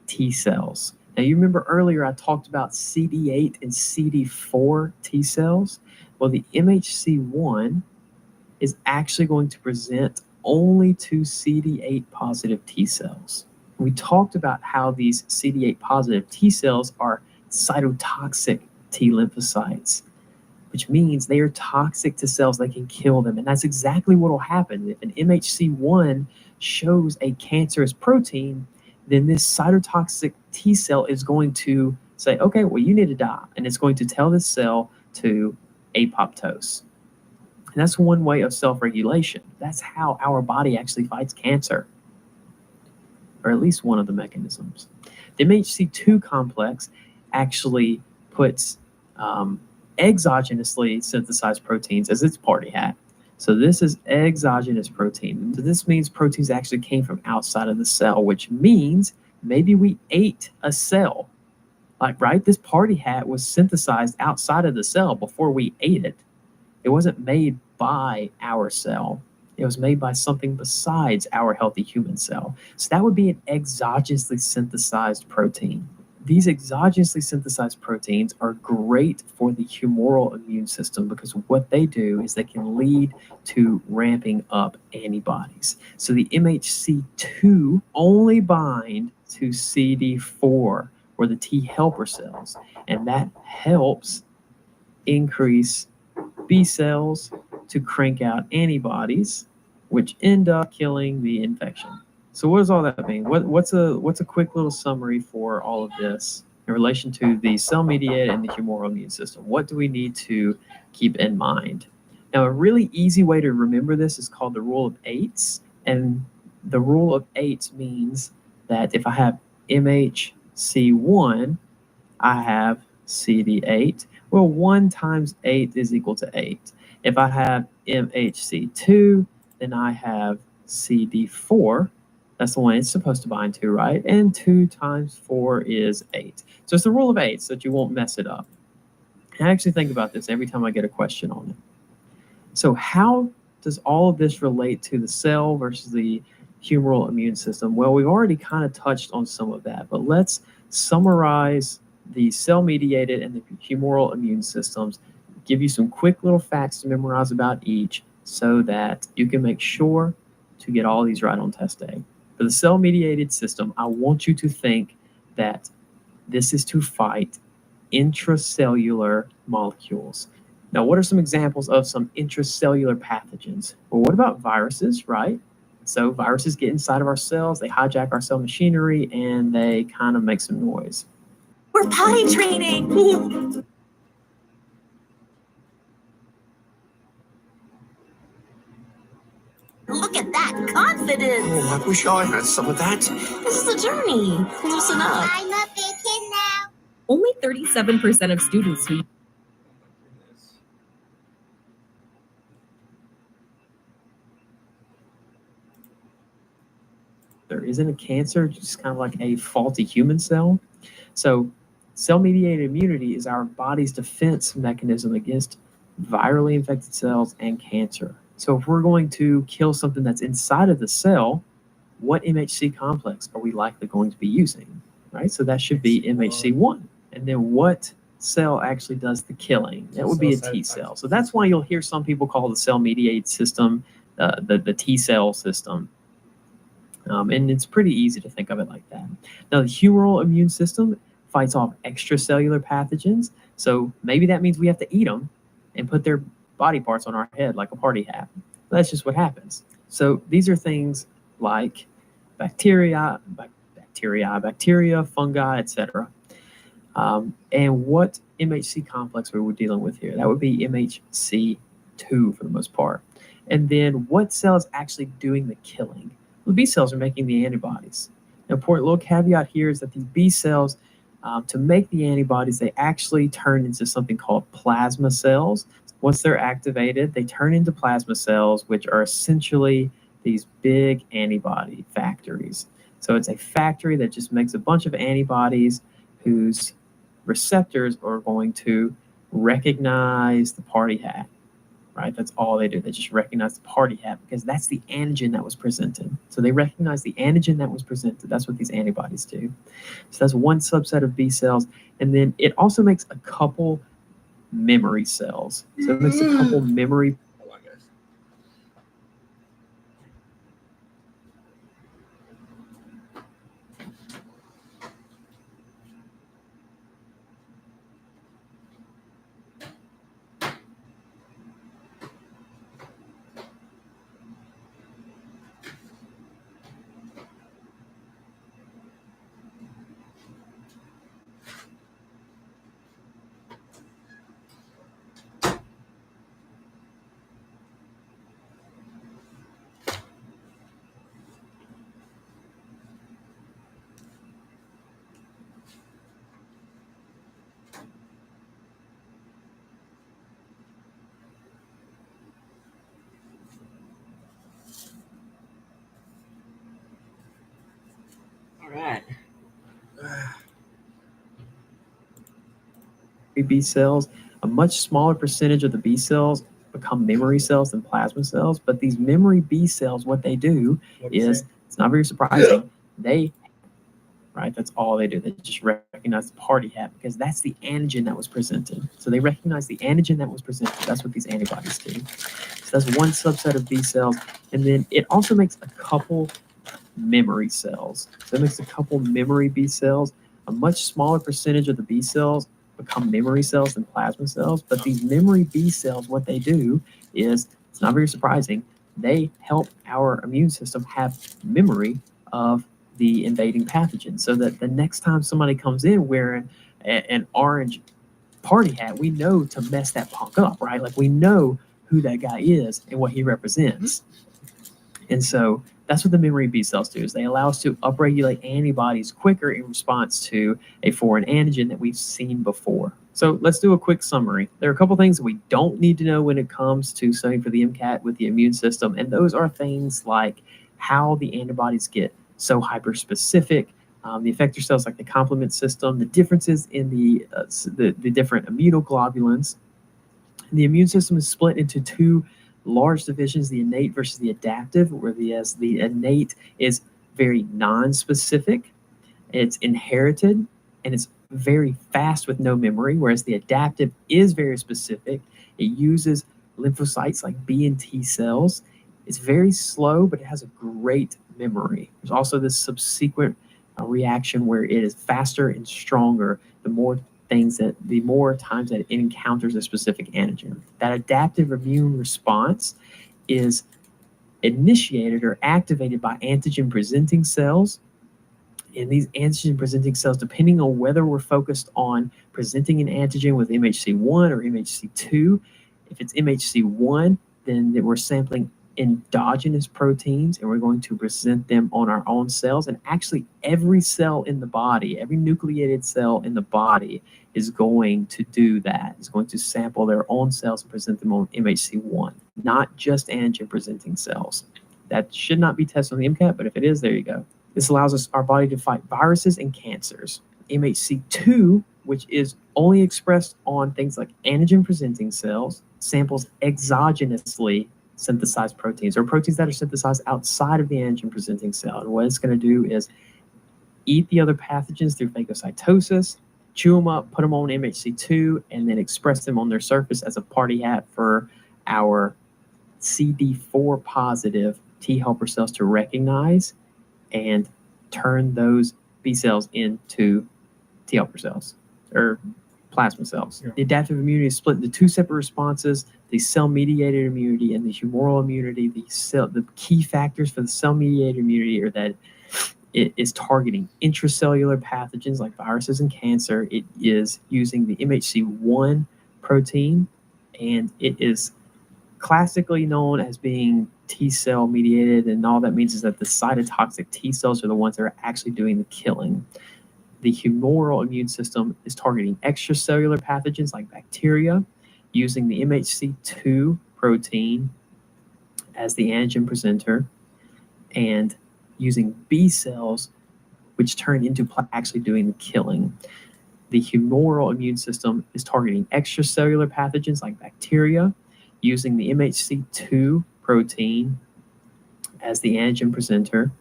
T cells. Now, you remember earlier I talked about CD8 and CD4 T cells? Well, the MHC1 is actually going to present only to CD8 positive T cells. We talked about how these CD8 positive T cells are cytotoxic T lymphocytes, which means they are toxic to cells. They can kill them. And that's exactly what will happen. If an MHC1 shows a cancerous protein, then this cytotoxic T cell is going to say, okay, well, you need to die. And it's going to tell this cell to apoptose. And that's one way of self-regulation. That's how our body actually fights cancer, or at least one of the mechanisms. The MHC2 complex actually puts exogenously synthesized proteins as its party hat. So this is exogenous protein. So this means proteins actually came from outside of the cell, which means maybe we ate a cell. Like, right, this party hat was synthesized outside of the cell before we ate it. It wasn't made by our cell. It was made by something besides our healthy human cell. So that would be an exogenously synthesized protein. These exogenously synthesized proteins are great for the humoral immune system because what they do is they can lead to ramping up antibodies. So the MHC2 only bind to CD4 or the T helper cells, and that helps increase B cells to crank out antibodies, which end up killing the infection. So what does all that mean? What's a quick little summary for all of this in relation to the cell-mediated and the humoral immune system? What do we need to keep in mind? Now, a really easy way to remember this is called the rule of eights. And the rule of eights means that if I have MHC1, I have CD8. Well, 1 times 8 is equal to 8. If I have MHC2, then I have CD4. That's the one it's supposed to bind to, right? And 2 times 4 is 8. So it's the rule of 8 so that you won't mess it up. I actually think about this every time I get a question on it. So how does all of this relate to the cell versus the humoral immune system? Well, we've already kind of touched on some of that, but let's summarize the cell-mediated and the humoral immune systems, give you some quick little facts to memorize about each so that you can make sure to get all these right on test day. For the cell-mediated system, I want you to think that this is to fight intracellular molecules. Now, what are some examples of some intracellular pathogens? Well, what about viruses, right? So viruses get inside of our cells, they hijack our cell machinery, and they kind of make some noise. We're potty training. Look at that confidence. Oh, I wish I had some of that. This is a journey. Loosen up. I'm a big kid now. Only 37% of students who There isn't a cancer, just kind of like a faulty human cell. So cell-mediated immunity is our body's defense mechanism against virally infected cells and cancer. So if we're going to kill something that's inside of the cell, what MHC complex are we likely going to be using, right? So that should be MHC1. And then what cell actually does the killing? That would be a T cell. So that's why you'll hear some people call the cell-mediated system the T cell system. And it's pretty easy to think of it like that. Now, the humoral immune system fights off extracellular pathogens. So maybe that means we have to eat them and put their body parts on our head like a party hat. That's just what happens. So these are things like bacteria, fungi, etc. And what MHC complex we were dealing with here? That would be MHC2 for the most part. And then what cell is actually doing the killing? The B cells are making the antibodies. An important little caveat here is that these B cells, to make the antibodies, they actually turn into something called plasma cells. Once they're activated, they turn into plasma cells, which are essentially these big antibody factories. So it's a factory that just makes a bunch of antibodies whose receptors are going to recognize the party hat. Right? That's all they do. They just recognize the party hat because that's the antigen that was presented. So they recognize the antigen that was presented. That's what these antibodies do. So that's one subset of B cells. And then it also makes a couple memory cells. So it makes a couple memory. Hold on, guys. right. B cells, a much smaller percentage of the B cells become memory cells than plasma cells. But these memory B cells, what they do is, it's not very surprising, that's all they do. They just recognize the party hat because that's the antigen that was presented. So they recognize the antigen that was presented. That's what these antibodies do. So that's one subset of B cells. And then it also makes a couple memory cells. So it makes a couple memory B cells. A much smaller percentage of the B cells become memory cells than plasma cells. But these memory B cells, what they do is, it's not very surprising, they help our immune system have memory of the invading pathogen, so that the next time somebody comes in wearing an orange party hat, we know to mess that punk up, right? Like, we know who that guy is and what he represents. And so that's what the memory B cells do, is they allow us to upregulate antibodies quicker in response to a foreign antigen that we've seen before. So let's do a quick summary. There are a couple things that we don't need to know when it comes to studying for the MCAT with the immune system, and those are things like how the antibodies get so hyperspecific, the effector cells like the complement system, the differences in the different immunoglobulins. The immune system is split into two large divisions, the innate versus the adaptive, where the innate is very non-specific, it's inherited, and it's very fast with no memory, whereas the adaptive is very specific. It uses lymphocytes like B and T cells. It's very slow, but it has a great memory. There's also this subsequent reaction where it is faster and stronger the more times that it encounters a specific antigen. That adaptive immune response is initiated or activated by antigen presenting cells. And these antigen presenting cells, depending on whether we're focused on presenting an antigen with MHC1 or MHC2, if it's MHC1, then we're sampling endogenous proteins and we're going to present them on our own cells. And actually every cell in the body, every nucleated cell in the body is going to do that. It's going to sample their own cells and present them on MHC1, not just antigen presenting cells. That should not be tested on the MCAT, but if it is, there you go. This allows our body to fight viruses and cancers. MHC2, which is only expressed on things like antigen presenting cells, samples exogenously synthesized proteins, or proteins that are synthesized outside of the antigen presenting cell. And what it's going to do is eat the other pathogens through phagocytosis, chew them up, put them on MHC2, and then express them on their surface as a party hat for our CD4 positive T helper cells to recognize and turn those B cells into T helper cells or plasma cells. Yeah. The adaptive immunity is split into two separate responses: the cell-mediated immunity and the humoral immunity. The key factors for the cell-mediated immunity are that it is targeting intracellular pathogens like viruses and cancer. It is using the MHC1 protein, and it is classically known as being T cell mediated, and all that means is that the cytotoxic T cells are the ones that are actually doing the killing. The humoral immune system is targeting extracellular pathogens like bacteria, using the MHC2 protein as the antigen presenter, and using B cells, which turn into actually doing the killing. The humoral immune system is targeting extracellular pathogens like bacteria, using the MHC2 protein as the antigen presenter,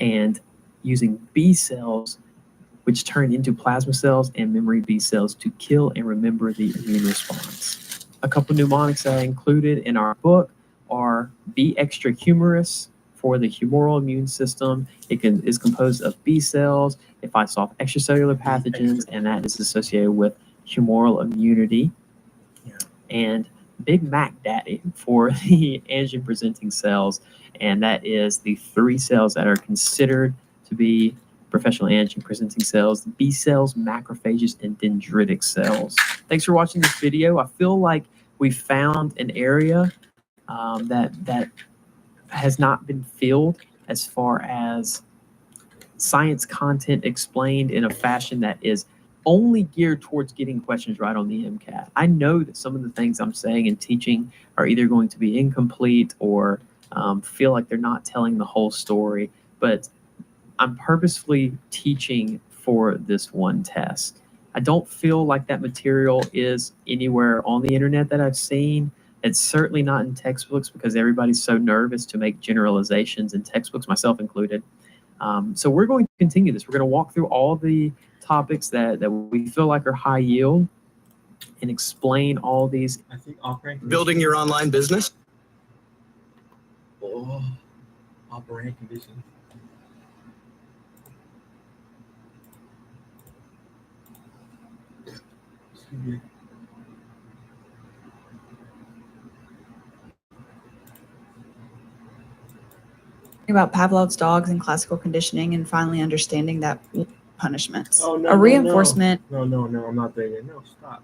and using B cells, which turn into plasma cells and memory B cells to kill and remember the immune response. A couple mnemonics that I included in our book are B extra humerus for the humoral immune system. It is composed of B cells. It fights off extracellular pathogens, and that is associated with humoral immunity. Yeah. And Big Mac Daddy for the antigen presenting cells, and that is the 3 cells that are considered to be professional antigen presenting cells: B cells, macrophages, and dendritic cells. Thanks for watching this video. I feel like we found an area that has not been filled as far as science content explained in a fashion that is only geared towards getting questions right on the MCAT. I know that some of the things I'm saying and teaching are either going to be incomplete or feel like they're not telling the whole story, but I'm purposefully teaching for this one test. I don't feel like that material is anywhere on the internet that I've seen. It's certainly not in textbooks because everybody's so nervous to make generalizations in textbooks, myself included. So we're going to continue this. We're going to walk through all the topics that we feel like are high yield and explain all these. I think operating Building your online business? operating conditions. Excuse me. About Pavlov's dogs and classical conditioning, and finally understanding that punishments. Oh, no, A reinforcement. No, I'm not there yet. No, stop.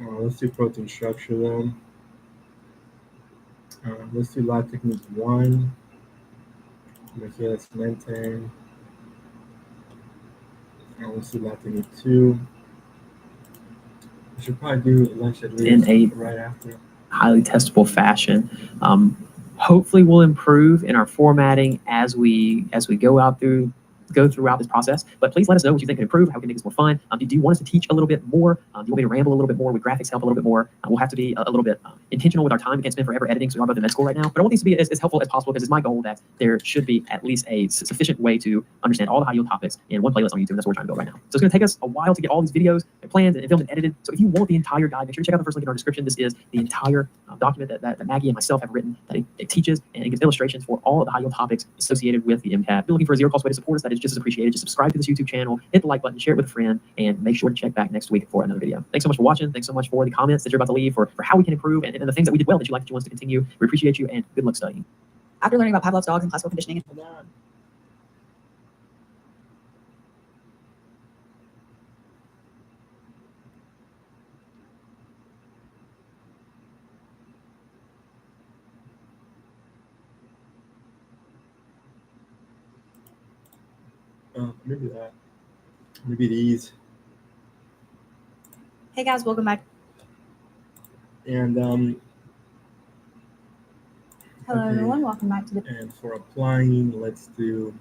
Let's do protein structure then. Let's do lab technique 1. Michaelis Mente. Let's do lab technique 2. We should probably do lunch at least 8 right after. Highly testable fashion. Hopefully we'll improve in our formatting as we go throughout this process. But please let us know what you think can improve, how we can make this more fun. Do you want us to teach a little bit more? Do you want me to ramble a little bit more? Would graphics help a little bit more? We'll have to be a little bit intentional with our time. We can't spend forever editing, so we are both in med school right now. But I want these to be as helpful as possible because it's my goal that there should be at least a sufficient way to understand all the high yield topics in one playlist on YouTube. And that's what we're trying to build right now. So it's going to take us a while to get all these videos and planned and filmed and edited. So if you want the entire guide, make sure to check out the first link in our description. This is the entire document that Maggie and myself have written that it teaches and it gives illustrations for all of the high yield topics associated with the MCAT. If you're looking for a zero cost way to support us, that is just as appreciated. Just subscribe to this YouTube channel, hit the like button, share it with a friend, and make sure to check back next week for another video. Thanks so much for watching. Thanks so much for the comments that you're about to leave for how we can improve and the things that we did well that you like, that you want us to continue. We appreciate you, and good luck studying. After learning about Pavlov's dogs and classical conditioning, Maybe that. Maybe these. hey guys, welcome back. And Hello okay. everyone, welcome back to the And for applying, let's do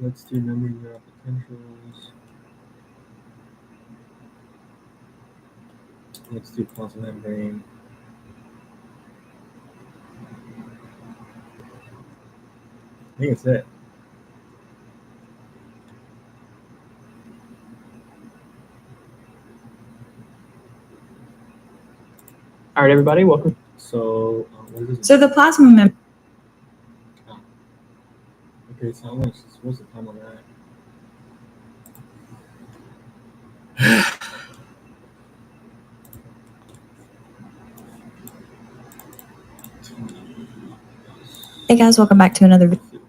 let's do memory neural potentials. Let's do plasma membrane. I think that's it. All right, everybody, welcome. So what is this? So the plasma membrane. Okay, so what's the time on that? Hey guys, welcome back to another video. 15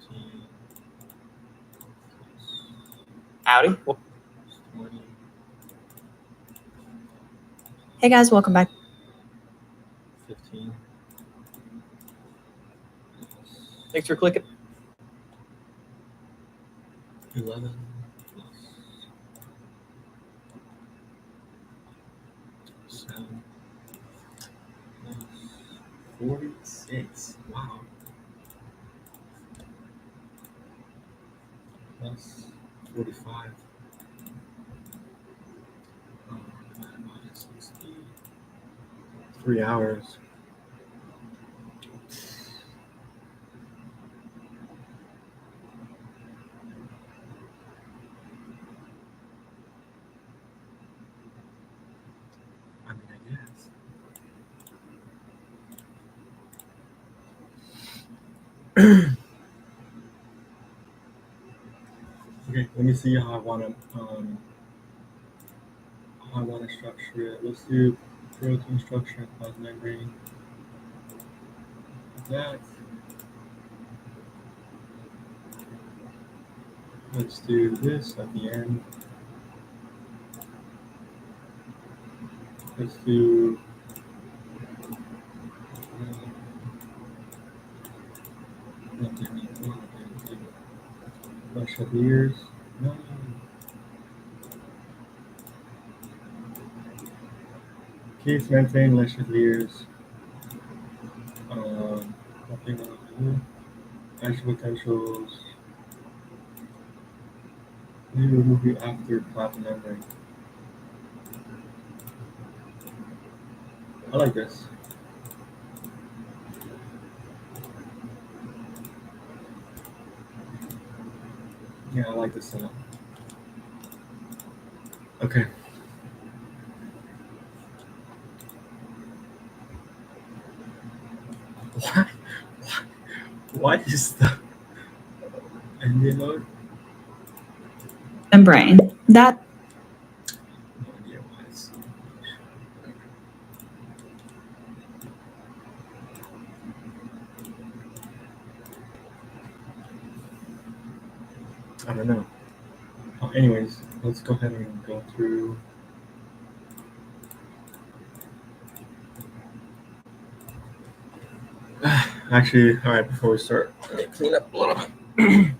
Howdy. 20. Hey guys, welcome back. 15. Thanks for clicking. 11 plus 7 plus 46. Wow. Plus 45. Minus 60. 3 hours. I mean, I guess. Okay, let me see how I want to structure it. Let's do protein structure and plasma membrane. That. Let's do this at the end. Let's do brush up ears. No. Kids maintain Lears. Nothing actual potentials. Maybe a movie after Platinum Memory. I like this. Yeah, I like this a lot. Okay. Why is the Indian mode? Membrane. That No idea why it's so much. I don't know. Anyways, let's go ahead and go through. Actually, all right, before we start, let me clean up a little bit.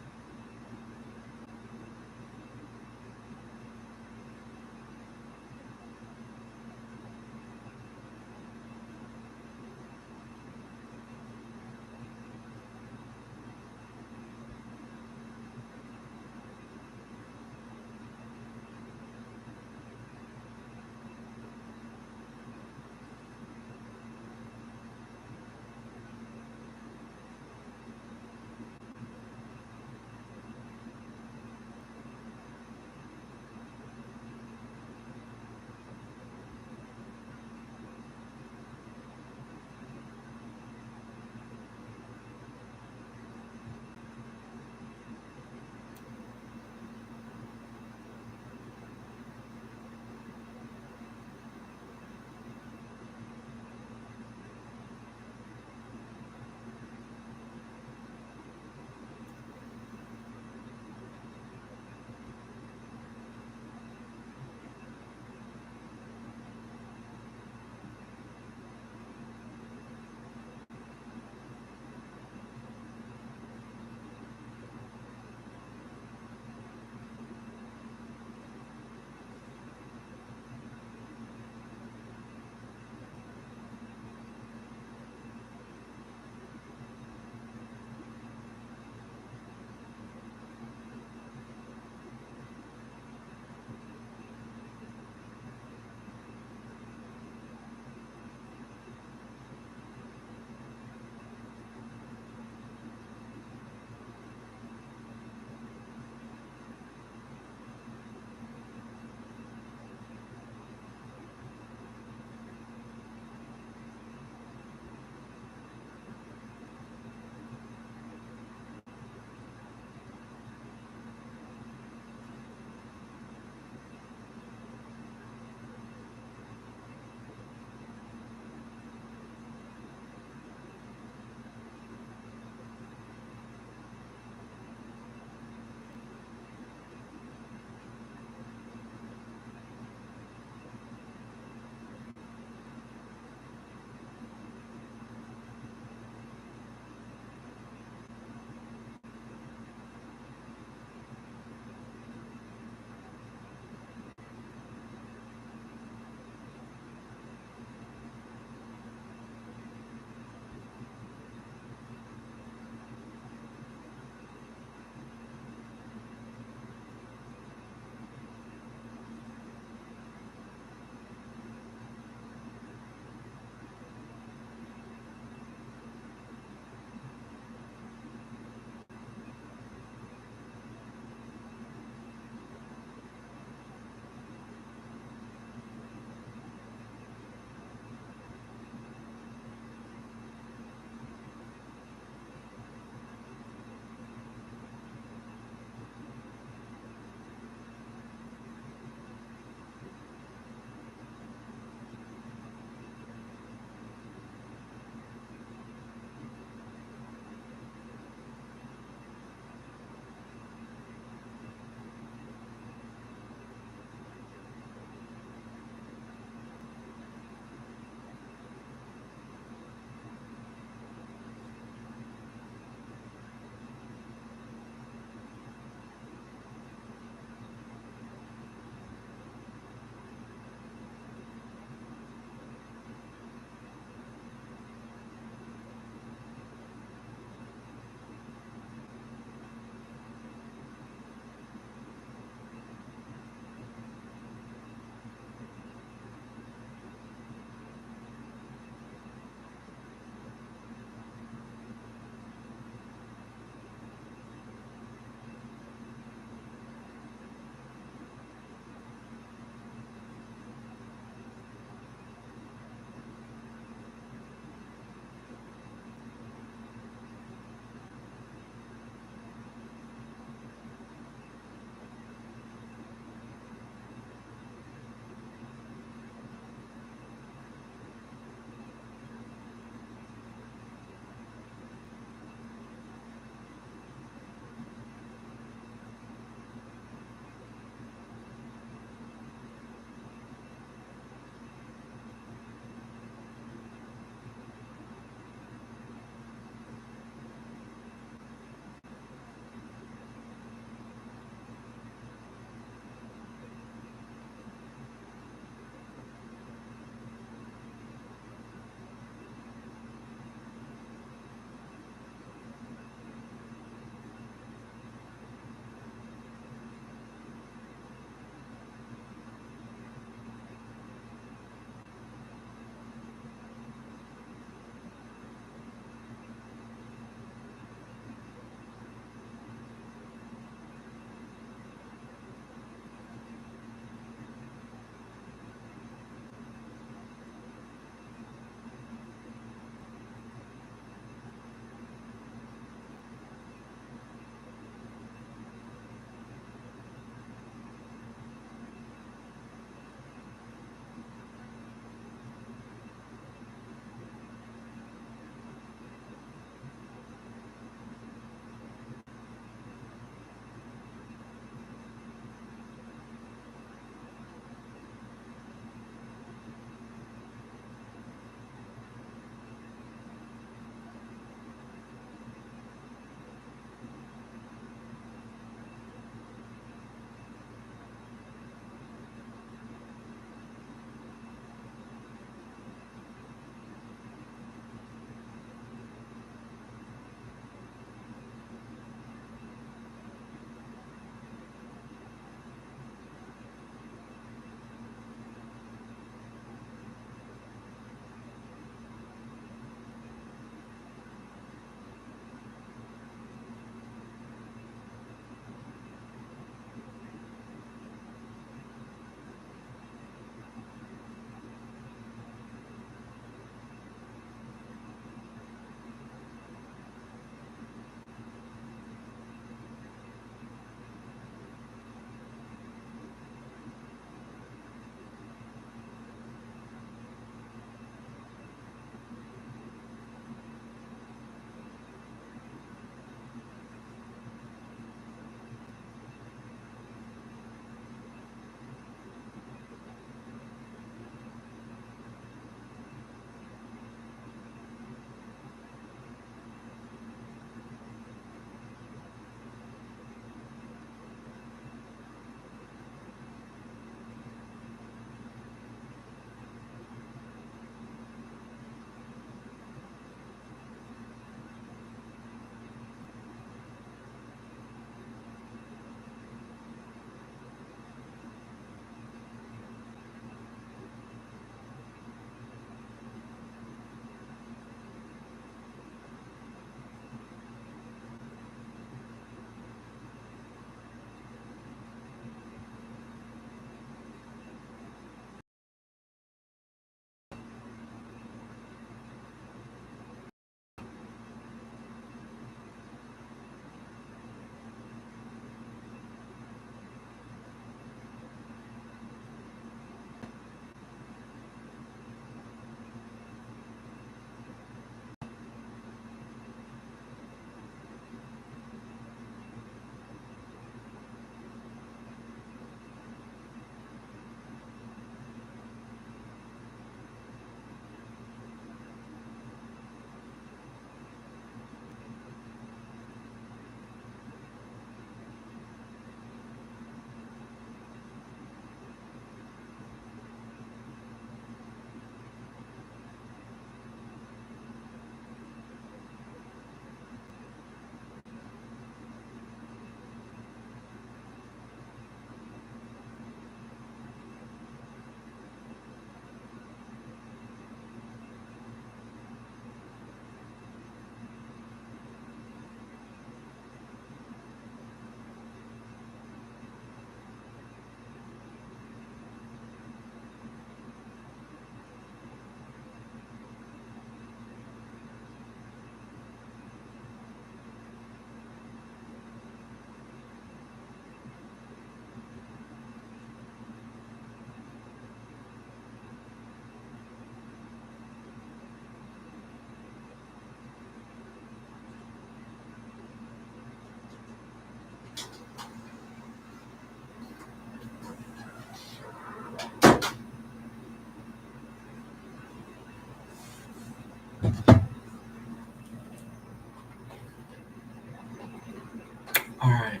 All right.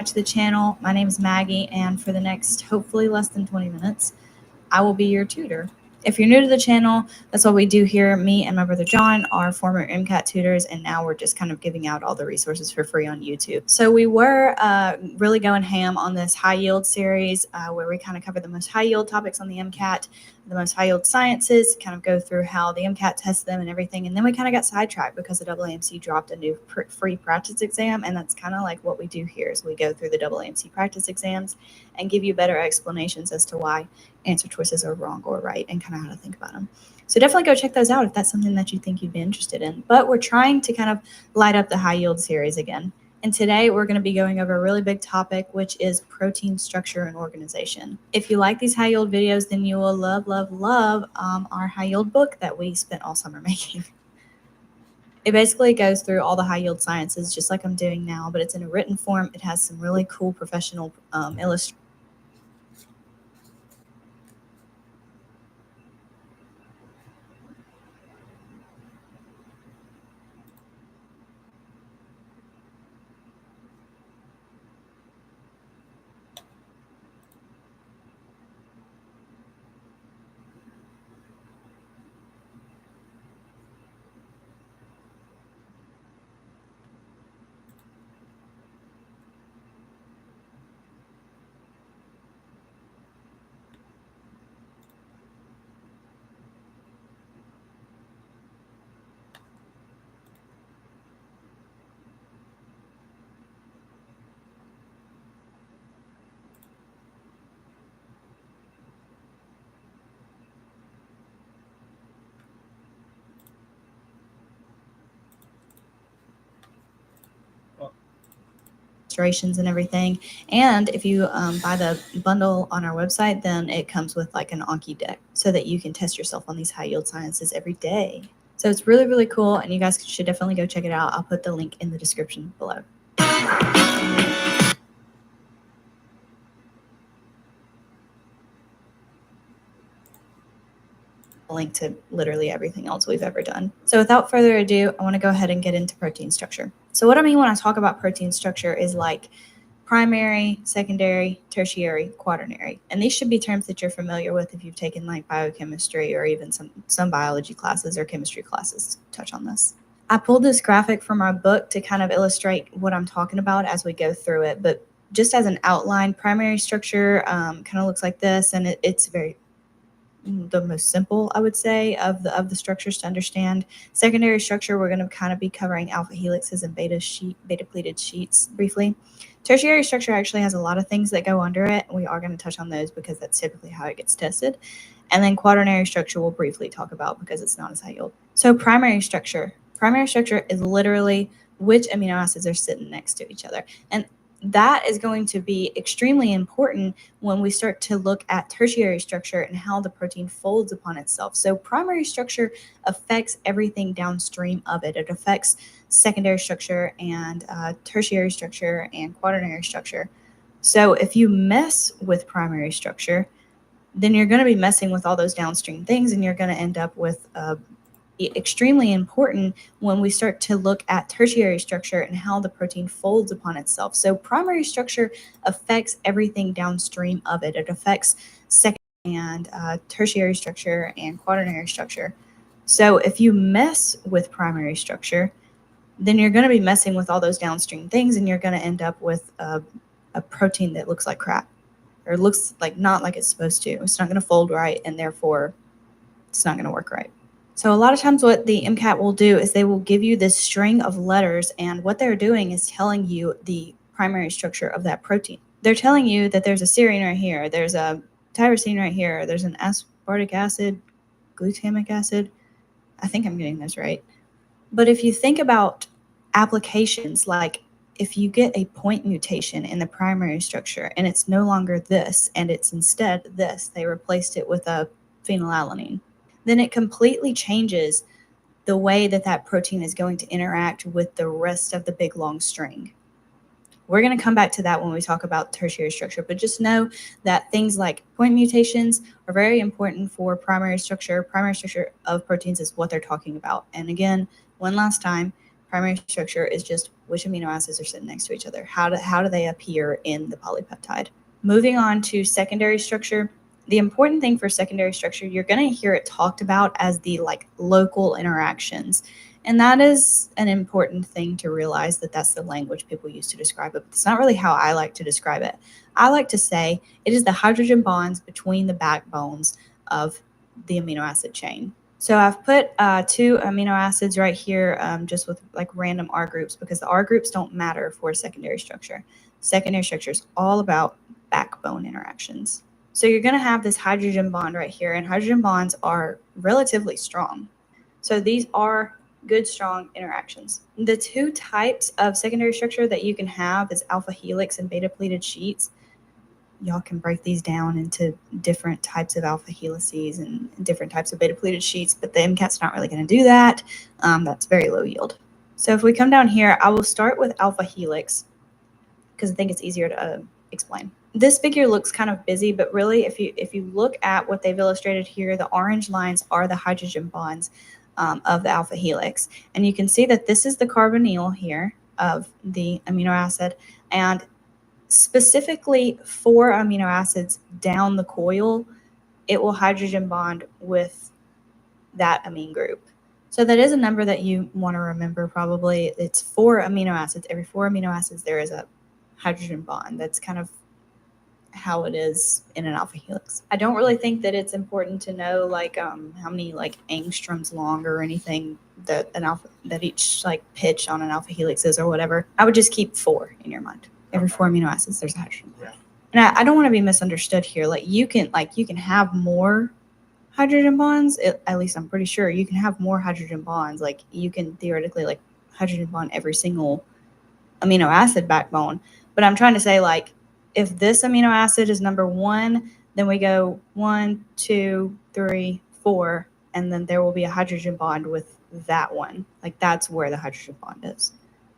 To the channel. My name is Maggie, and for the next hopefully less than 20 minutes, I will be your tutor. If you're new to the channel, that's what we do here. Me and my brother John are former MCAT tutors, and now we're just kind of giving out all the resources for free on YouTube. So we were really going ham on this high yield series where we kind of cover the most high yield topics on the MCAT, the most high yield sciences, kind of go through how the MCAT tests them and everything. And then we kind of got sidetracked because the AAMC dropped a new free practice exam. And that's kind of like what we do here is we go through the AAMC practice exams and give you better explanations as to why answer choices are wrong or right and kind of how to think about them. So definitely go check those out if that's something that you think you'd be interested in. But we're trying to kind of light up the high yield series again. And today we're going to be going over a really big topic, which is protein structure and organization. If you like these high yield videos, then you will love our high yield book that we spent all summer making. It basically goes through all the high yield sciences, just like I'm doing now, but it's in a written form. It has some really cool professional illustrations. And everything. And if you buy the bundle on our website, then it comes with like an Anki deck so that you can test yourself on these high yield sciences every day. So it's really, really cool. And you guys should definitely go check it out. I'll put the link in the description below. Link to literally everything else we've ever done. So without further ado, I want to go ahead and get into protein structure. So what I mean when I talk about protein structure is like primary, secondary, tertiary, quaternary. And these should be terms that you're familiar with if you've taken like biochemistry or even some biology classes or chemistry classes touch on this. I pulled this graphic from our book to kind of illustrate what I'm talking about as we go through it. But just as an outline, primary structure kind of looks like this, and it's very the most simple, I would say, of the structures to understand. Secondary structure, we're going to kind of be covering alpha helixes and beta pleated sheets briefly. Tertiary structure actually has a lot of things that go under it. We are going to touch on those because that's typically how it gets tested. And then quaternary structure we'll briefly talk about because it's not as high yield. So primary structure is literally which amino acids are sitting next to each other. And that is going to be extremely important when we start to look at tertiary structure and how the protein folds upon itself. So primary structure affects everything downstream of it. It affects secondary structure and tertiary structure and quaternary structure. So if you mess with primary structure, then you're going to be messing with all those downstream things, and you're going to end up with extremely important when we start to look at tertiary structure and how the protein folds upon itself. So primary structure affects everything downstream of it. It affects secondary and tertiary structure and quaternary structure. So if you mess with primary structure, then you're going to be messing with all those downstream things, and you're going to end up with a protein that looks like crap, or looks like not like it's supposed to. It's not going to fold right, and therefore it's not going to work right. So a lot of times what the MCAT will do is they will give you this string of letters, and what they're doing is telling you the primary structure of that protein. They're telling you that there's a serine right here, there's a tyrosine right here, there's an aspartic acid, glutamic acid. I think I'm getting this right. But if you think about applications, like if you get a point mutation in the primary structure and it's no longer this and it's instead this, they replaced it with a phenylalanine, then it completely changes the way that that protein is going to interact with the rest of the big long string. We're going to come back to that when we talk about tertiary structure, but just know that things like point mutations are very important for primary structure. Primary structure of proteins is what they're talking about. And again, one last time, Primary structure is just which amino acids are sitting next to each other. How do they appear in the polypeptide? Moving on to secondary structure. The important thing for secondary structure, you're going to hear it talked about as the like local interactions. And that is an important thing to realize, that that's the language people use to describe it. But it's not really how I like to describe it. I like to say it is the hydrogen bonds between the backbones of the amino acid chain. So I've put 2 amino acids right here just with like random R groups, because the R groups don't matter for secondary structure. Secondary structure is all about backbone interactions. So you're going to have this hydrogen bond right here, and hydrogen bonds are relatively strong. So these are good, strong interactions. The 2 types of secondary structure that you can have is alpha helix and beta pleated sheets. Y'all can break these down into different types of alpha helices and different types of beta pleated sheets, but the MCAT's not really going to do that. That's very low yield. So if we come down here, I will start with alpha helix because I think it's easier to explain. This figure looks kind of busy, but really if you look at what they've illustrated here, the orange lines are the hydrogen bonds of the alpha helix. And you can see that this is the carbonyl here of the amino acid, and specifically 4 amino acids down the coil, it will hydrogen bond with that amine group. So that is a number that you want to remember probably. It's 4 amino acids. Every 4 amino acids, there is a hydrogen bond. That's kind of how it is in an alpha helix. I don't really think that it's important to know like how many like angstroms long or anything that each like pitch on an alpha helix is or whatever. I would just keep 4 in your mind. Every 4 amino acids, there's a hydrogen bond. Yeah. And I don't want to be misunderstood here. Like you can have more hydrogen bonds. At least I'm pretty sure you can have more hydrogen bonds. Like you can theoretically like hydrogen bond every single amino acid backbone. But I'm trying to say, like, if this amino acid is number 1, then we go 1, 2, 3, 4, and then there will be a hydrogen bond with that one. Like that's where the hydrogen bond is.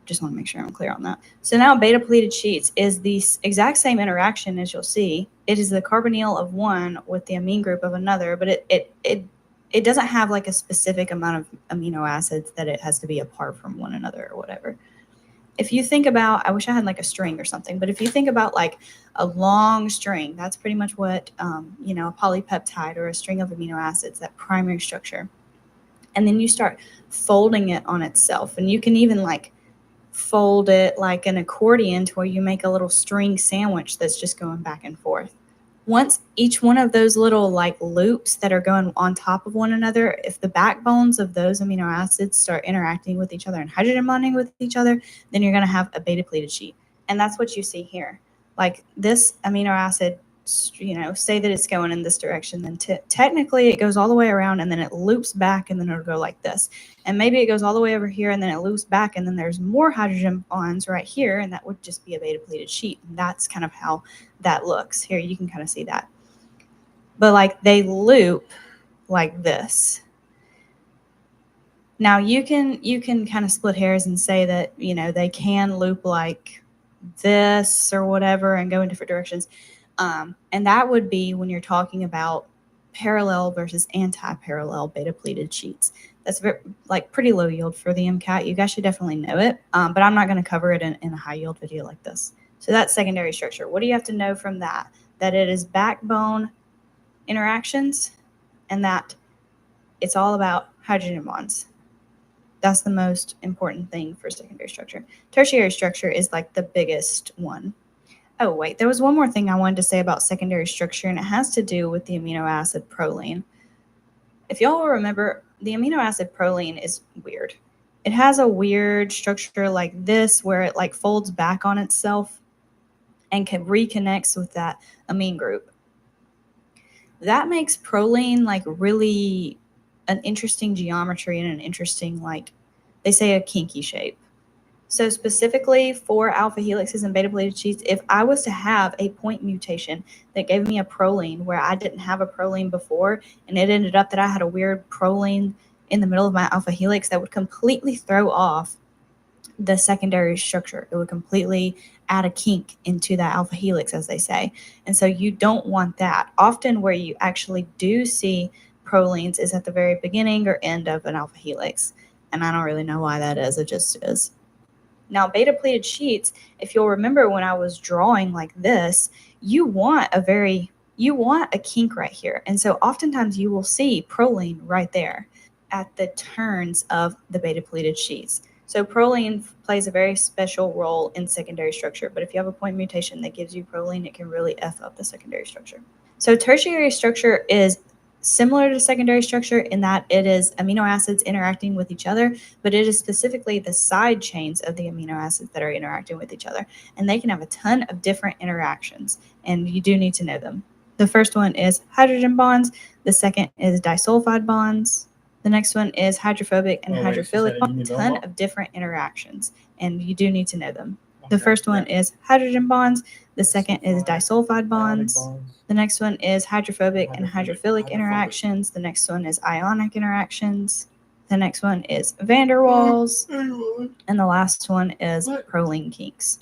Just want to make sure I'm clear on that. So now beta pleated sheets is the exact same interaction as you'll see. It is the carbonyl of one with the amine group of another, but it doesn't have like a specific amount of amino acids that it has to be apart from one another or whatever. If you think about, I wish I had like a string or something, but if you think about like a long string, that's pretty much what, a polypeptide or a string of amino acids, that primary structure. And then you start folding it on itself, and you can even like fold it like an accordion to where you make a little string sandwich that's just going back and forth. Once each one of those little like loops that are going on top of one another, if the backbones of those amino acids start interacting with each other and hydrogen bonding with each other, then you're going to have a beta pleated sheet. And that's what you see here. Like this amino acid, say that it's going in this direction, then technically it goes all the way around and then it loops back and then it'll go like this. And maybe it goes all the way over here and then it loops back and then there's more hydrogen bonds right here, and that would just be a beta pleated sheet. And that's kind of how that looks. Here you can kind of see that. But like they loop like this. Now you can kind of split hairs and say that, they can loop like this or whatever and go in different directions. And that would be when you're talking about parallel versus anti-parallel beta pleated sheets. That's pretty low yield for the MCAT. You guys should definitely know it, but I'm not going to cover it in a high yield video like this. So that's secondary structure. What do you have to know from that? That it is backbone interactions and that it's all about hydrogen bonds. That's the most important thing for secondary structure. Tertiary structure is like the biggest one. Oh, wait, there was one more thing I wanted to say about secondary structure, and it has to do with the amino acid proline. If y'all remember, the amino acid proline is weird. It has a weird structure like this where it like folds back on itself and reconnects with that amine group. That makes proline like really an interesting geometry and an interesting, like they say, a kinky shape. So specifically for alpha helixes and beta pleated sheets, if I was to have a point mutation that gave me a proline where I didn't have a proline before, and it ended up that I had a weird proline in the middle of my alpha helix, that would completely throw off the secondary structure. It would completely add a kink into that alpha helix, as they say. And so you don't want that. Often where you actually do see prolines is at the very beginning or end of an alpha helix. And I don't really know why that is. It just is. Now, beta pleated sheets, if you'll remember when I was drawing like this, you want a kink right here. And so oftentimes you will see proline right there at the turns of the beta pleated sheets. So proline plays a very special role in secondary structure, but if you have a point mutation that gives you proline, it can really F up the secondary structure. So tertiary structure is similar to secondary structure in that it is amino acids interacting with each other, but it is specifically the side chains of the amino acids that are interacting with each other. And they can have a ton of different interactions, and you do need to know them. The first one is hydrogen bonds. The second is disulfide bonds. The next one is hydrophobic and hydrophilic. A ton of different interactions, and you do need to know them. The first one is hydrogen bonds. The second is disulfide bonds. The next one is hydrophobic and hydrophilic interactions. The next one is ionic interactions. The next one is van der Waals. And the last one is proline kinks.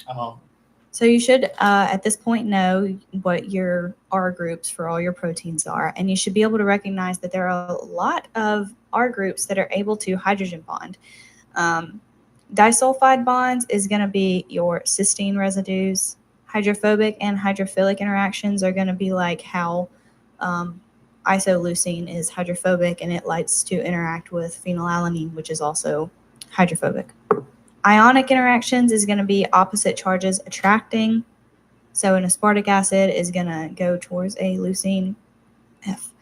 So you should, at this point, know what your R groups for all your proteins are. And you should be able to recognize that there are a lot of R groups that are able to hydrogen bond. Disulfide bonds is going to be your cysteine residues. Hydrophobic and hydrophilic interactions are going to be like how isoleucine is hydrophobic and it likes to interact with phenylalanine, which is also hydrophobic. Ionic interactions is going to be opposite charges attracting. So an aspartic acid is going to go towards a leucine, F.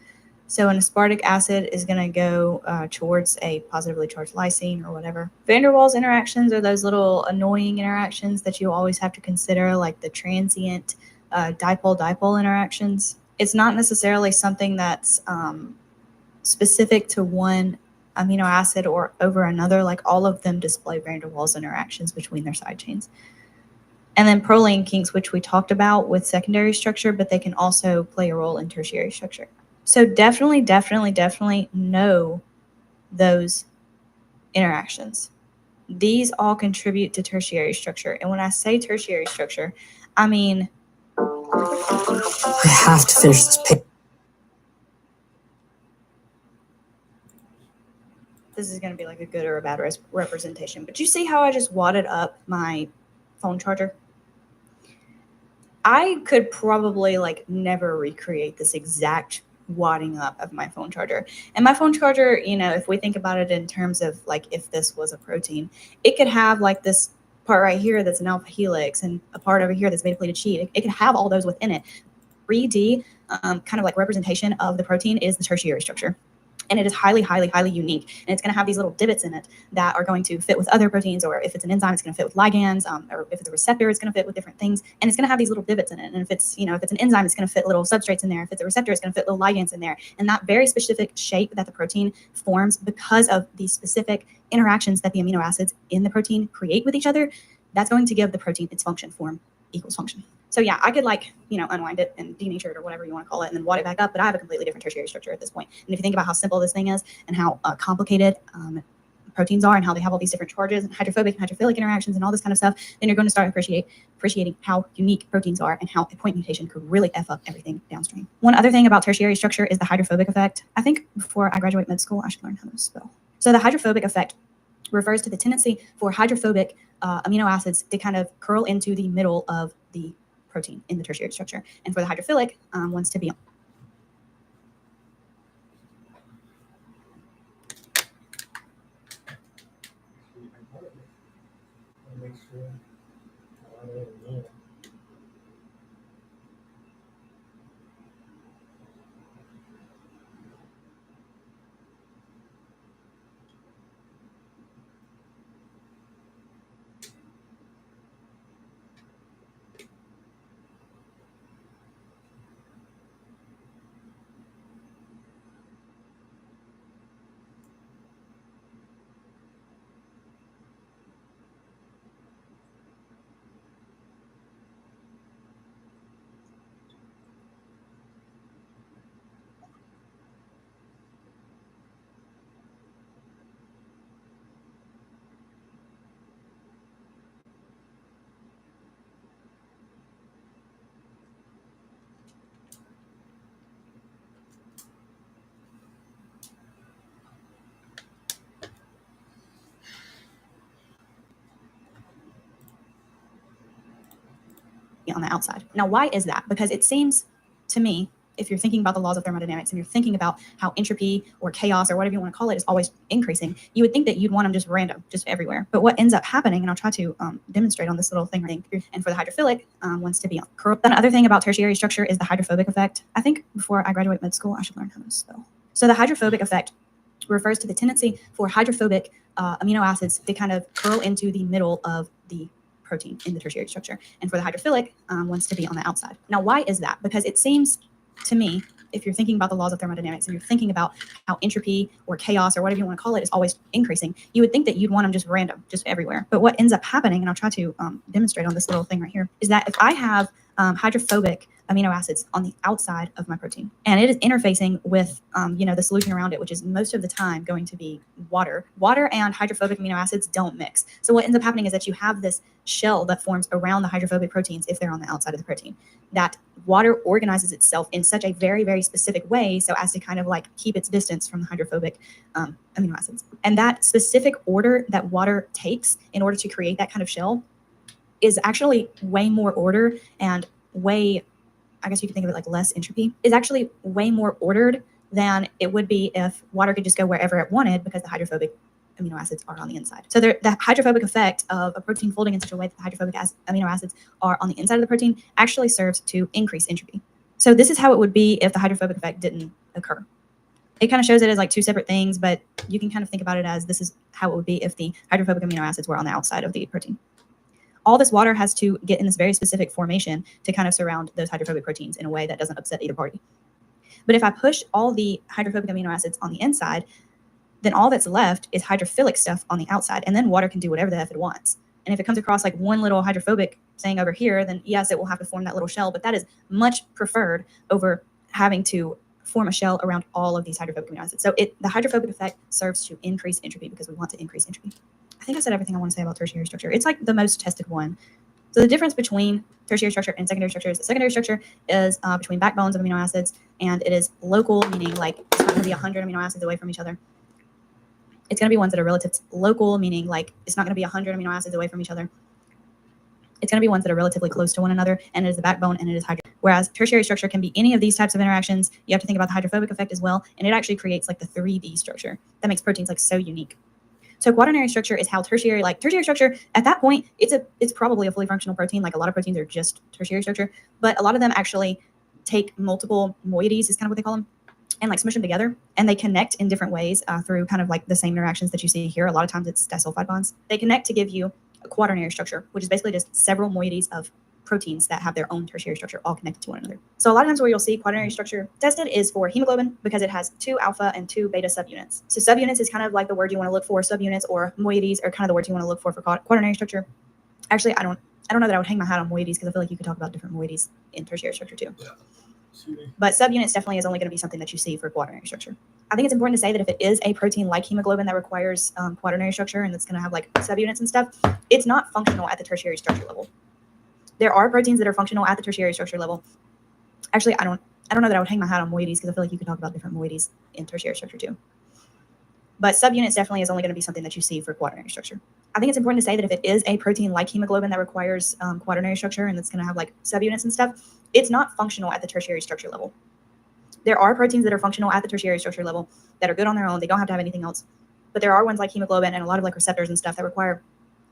So an aspartic acid is going to go towards a positively charged lysine or whatever. Van der Waals interactions are those little annoying interactions that you always have to consider, like the transient dipole-dipole interactions. It's not necessarily something that's specific to one amino acid or over another. Like all of them display van der Waals interactions between their side chains. And then proline kinks, which we talked about with secondary structure, but they can also play a role in tertiary structure. So definitely know those interactions. These all contribute to tertiary structure. And when I say tertiary structure, I mean, I have to finish this paper. this is going to be like a good or a bad representation. But you see how I just wadded up my phone charger? I could probably like never recreate this exact wadding up of my phone charger. And my phone charger, you know, if we think about it in terms of like if this was a protein, it could have like this part right here that's an alpha helix and a part over here that's beta pleated sheet. It could have all those within it. 3D kind of like representation of the protein is the tertiary structure. And it is highly unique. And it's going to have these little divots in it that are going to fit with other proteins, or if it's an enzyme, it's going to fit with ligands, or if it's a receptor, it's going to fit with different things. And it's going to have these little divots in it. And if it's, you know, if it's an enzyme, it's going to fit little substrates in there. If it's a receptor, it's going to fit little ligands in there. And that very specific shape that the protein forms because of these specific interactions that the amino acids in the protein create with each other, that's going to give the protein its function. Form equals function. So yeah, I could like, you know, unwind it and denature it or whatever you want to call it and then wad it back up, but I have a completely different tertiary structure at this point. And if you think about how simple this thing is and how complicated proteins are and how they have all these different charges and hydrophobic and hydrophilic interactions and all this kind of stuff, then you're going to start appreciating how unique proteins are and how a point mutation could really F up everything downstream. One other thing about tertiary structure is the hydrophobic effect. I think before I graduate med school, I should learn how to spell. So the hydrophobic effect refers to the tendency for hydrophobic amino acids to kind of curl into the middle of the protein in the tertiary structure, and for the hydrophilic ones to be on the outside. Now, why is that? Because it seems to me, if you're thinking about the laws of thermodynamics and you're thinking about how entropy or chaos or whatever you want to call it is always increasing, you would think that you'd want them just random, just everywhere. But what ends up happening, and I'll try to demonstrate on this little thing right here, and for the hydrophilic wants to be on curl. The other thing about tertiary structure is the hydrophobic effect. I think before I graduate med school, I should learn how to spell. So the hydrophobic effect refers to the tendency for hydrophobic amino acids to kind of curl into the middle of the protein in the tertiary structure. And for the hydrophilic wants to be on the outside. Now, why is that? Because it seems to me, if you're thinking about the laws of thermodynamics and you're thinking about how entropy or chaos or whatever you want to call it is always increasing, you would think that you'd want them just random, just everywhere. But what ends up happening, and I'll try to demonstrate on this little thing right here, is that if I have hydrophobic amino acids on the outside of my protein, and it is interfacing with, the solution around it, which is most of the time going to be water. Water and hydrophobic amino acids don't mix. So what ends up happening is that you have this shell that forms around the hydrophobic proteins if they're on the outside of the protein. That water organizes itself in such a very, very specific way so as to kind of like keep its distance from the hydrophobic amino acids. And that specific order that water takes in order to create that kind of shell is actually way more order and way, I guess you could think of it like less entropy, is actually way more ordered than it would be if water could just go wherever it wanted because the hydrophobic amino acids are on the inside. So the hydrophobic effect of a protein folding in such a way that the hydrophobic amino acids are on the inside of the protein actually serves to increase entropy. So this is how it would be if the hydrophobic effect didn't occur. It kind of shows it as like two separate things, but you can kind of think about it as this is how it would be if the hydrophobic amino acids were on the outside of the protein. All this water has to get in this very specific formation to kind of surround those hydrophobic proteins in a way that doesn't upset either party. But if I push all the hydrophobic amino acids on the inside, then all that's left is hydrophilic stuff on the outside, and then water can do whatever the F it wants. And if it comes across like one little hydrophobic thing over here, then yes, it will have to form that little shell, but that is much preferred over having to form a shell around all of these hydrophobic amino acids. So the hydrophobic effect serves to increase entropy because we want to increase entropy. I think I said everything I want to say about tertiary structure. It's like the most tested one. So the difference between tertiary structure and secondary structure is the secondary structure is between backbones of amino acids, and it is local, meaning like it's not going to be 100 amino acids away from each other. It's going to be ones that are relative local, meaning like it's not going to be 100 amino acids away from each other. It's going to be ones that are relatively close to one another, and it is the backbone and it is hydrogen. Whereas tertiary structure can be any of these types of interactions. You have to think about the hydrophobic effect as well, and it actually creates like the 3D structure that makes proteins like so unique. So quaternary structure is how tertiary structure at that point, it's probably a fully functional protein. Like a lot of proteins are just tertiary structure, but a lot of them actually take multiple moieties is kind of what they call them, and like smush them together, and they connect in different ways through kind of like the same interactions that you see here. A lot of times it's disulfide bonds. They connect to give you a quaternary structure, which is basically just several moieties of proteins that have their own tertiary structure all connected to one another. So a lot of times where you'll see quaternary structure tested is for hemoglobin because it has 2 alpha and 2 beta subunits. So subunits is kind of like the word you want to look for. Subunits or moieties are kind of the words you want to look for quaternary structure. Actually, I don't know that I would hang my hat on moieties because I feel like you could talk about different moieties in tertiary structure too. Yeah. But subunits definitely is only going to be something that you see for quaternary structure. I think it's important to say that if it is a protein like hemoglobin that requires quaternary structure and that's going to have like subunits and stuff, it's not functional at the tertiary structure level. There are proteins that are functional at the tertiary structure level. Actually, I don't know that I would hang my hat on moieties because I feel like you could talk about different moieties in tertiary structure too. But subunits definitely is only going to be something that you see for quaternary structure. I think it's important to say that if it is a protein like hemoglobin that requires quaternary structure and that's going to have like subunits and stuff, it's not functional at the tertiary structure level. There are proteins that are functional at the tertiary structure level that are good on their own. They don't have to have anything else. But there are ones like hemoglobin and a lot of like receptors and stuff that require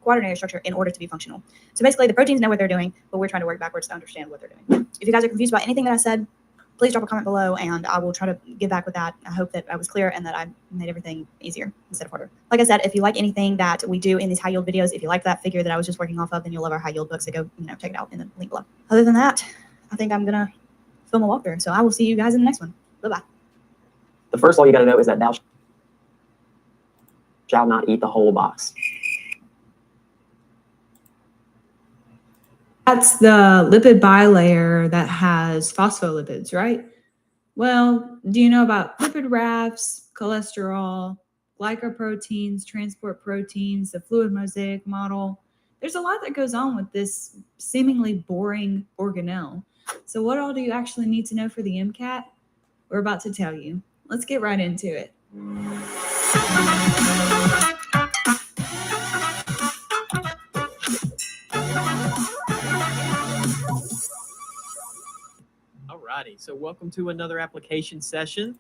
quaternary structure in order to be functional. So basically the proteins know what they're doing, but we're trying to work backwards to understand what they're doing. If you guys are confused about anything that I said, please drop a comment below and I will try to get back with that. I hope that I was clear and that I made everything easier instead of harder. Like I said, if you like anything that we do in these high yield videos, if you like that figure that I was just working off of, then you'll love our high yield books. So go, check it out in the link below. Other than that, I think I'm gonna film a walkthrough. So I will see you guys in the next one. Bye-bye. The first law you got to know is that thou shalt not eat the whole box. That's the lipid bilayer that has phospholipids, right? Well, do you know about lipid rafts, cholesterol, glycoproteins, transport proteins, the fluid mosaic model? There's a lot that goes on with this seemingly boring organelle. So what all do you actually need to know for the MCAT? We're about to tell you. Let's get right into it. right, so welcome to another application session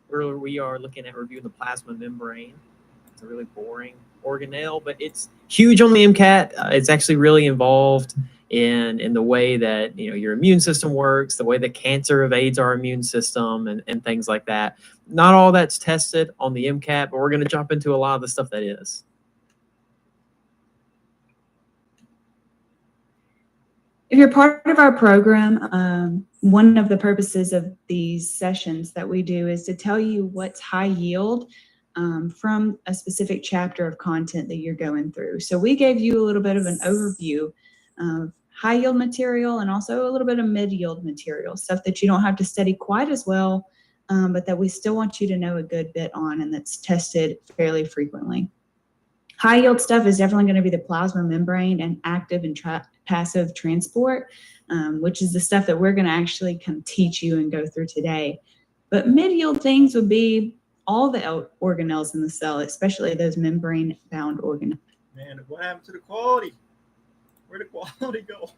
where we are looking at reviewing the plasma membrane. It's a really boring organelle, but it's huge on the MCAT. It's actually really involved in the way that your immune system works, the way that cancer evades our immune system, and things like that. Not all that's tested on the MCAT, but we're going to jump into a lot of the stuff that is. If you're part of our program, one of the purposes of these sessions that we do is to tell you what's high yield from a specific chapter of content that you're going through. So we gave you a little bit of an overview of high yield material and also a little bit of mid yield material, stuff that you don't have to study quite as well, but that we still want you to know a good bit on and that's tested fairly frequently. High yield stuff is definitely going to be the plasma membrane and active and passive transport, which is the stuff that we're going to actually come teach you and go through today. But mid yield things would be all the organelles in the cell, especially those membrane bound organelles. Man, what happened to the quality? Where'd the quality go?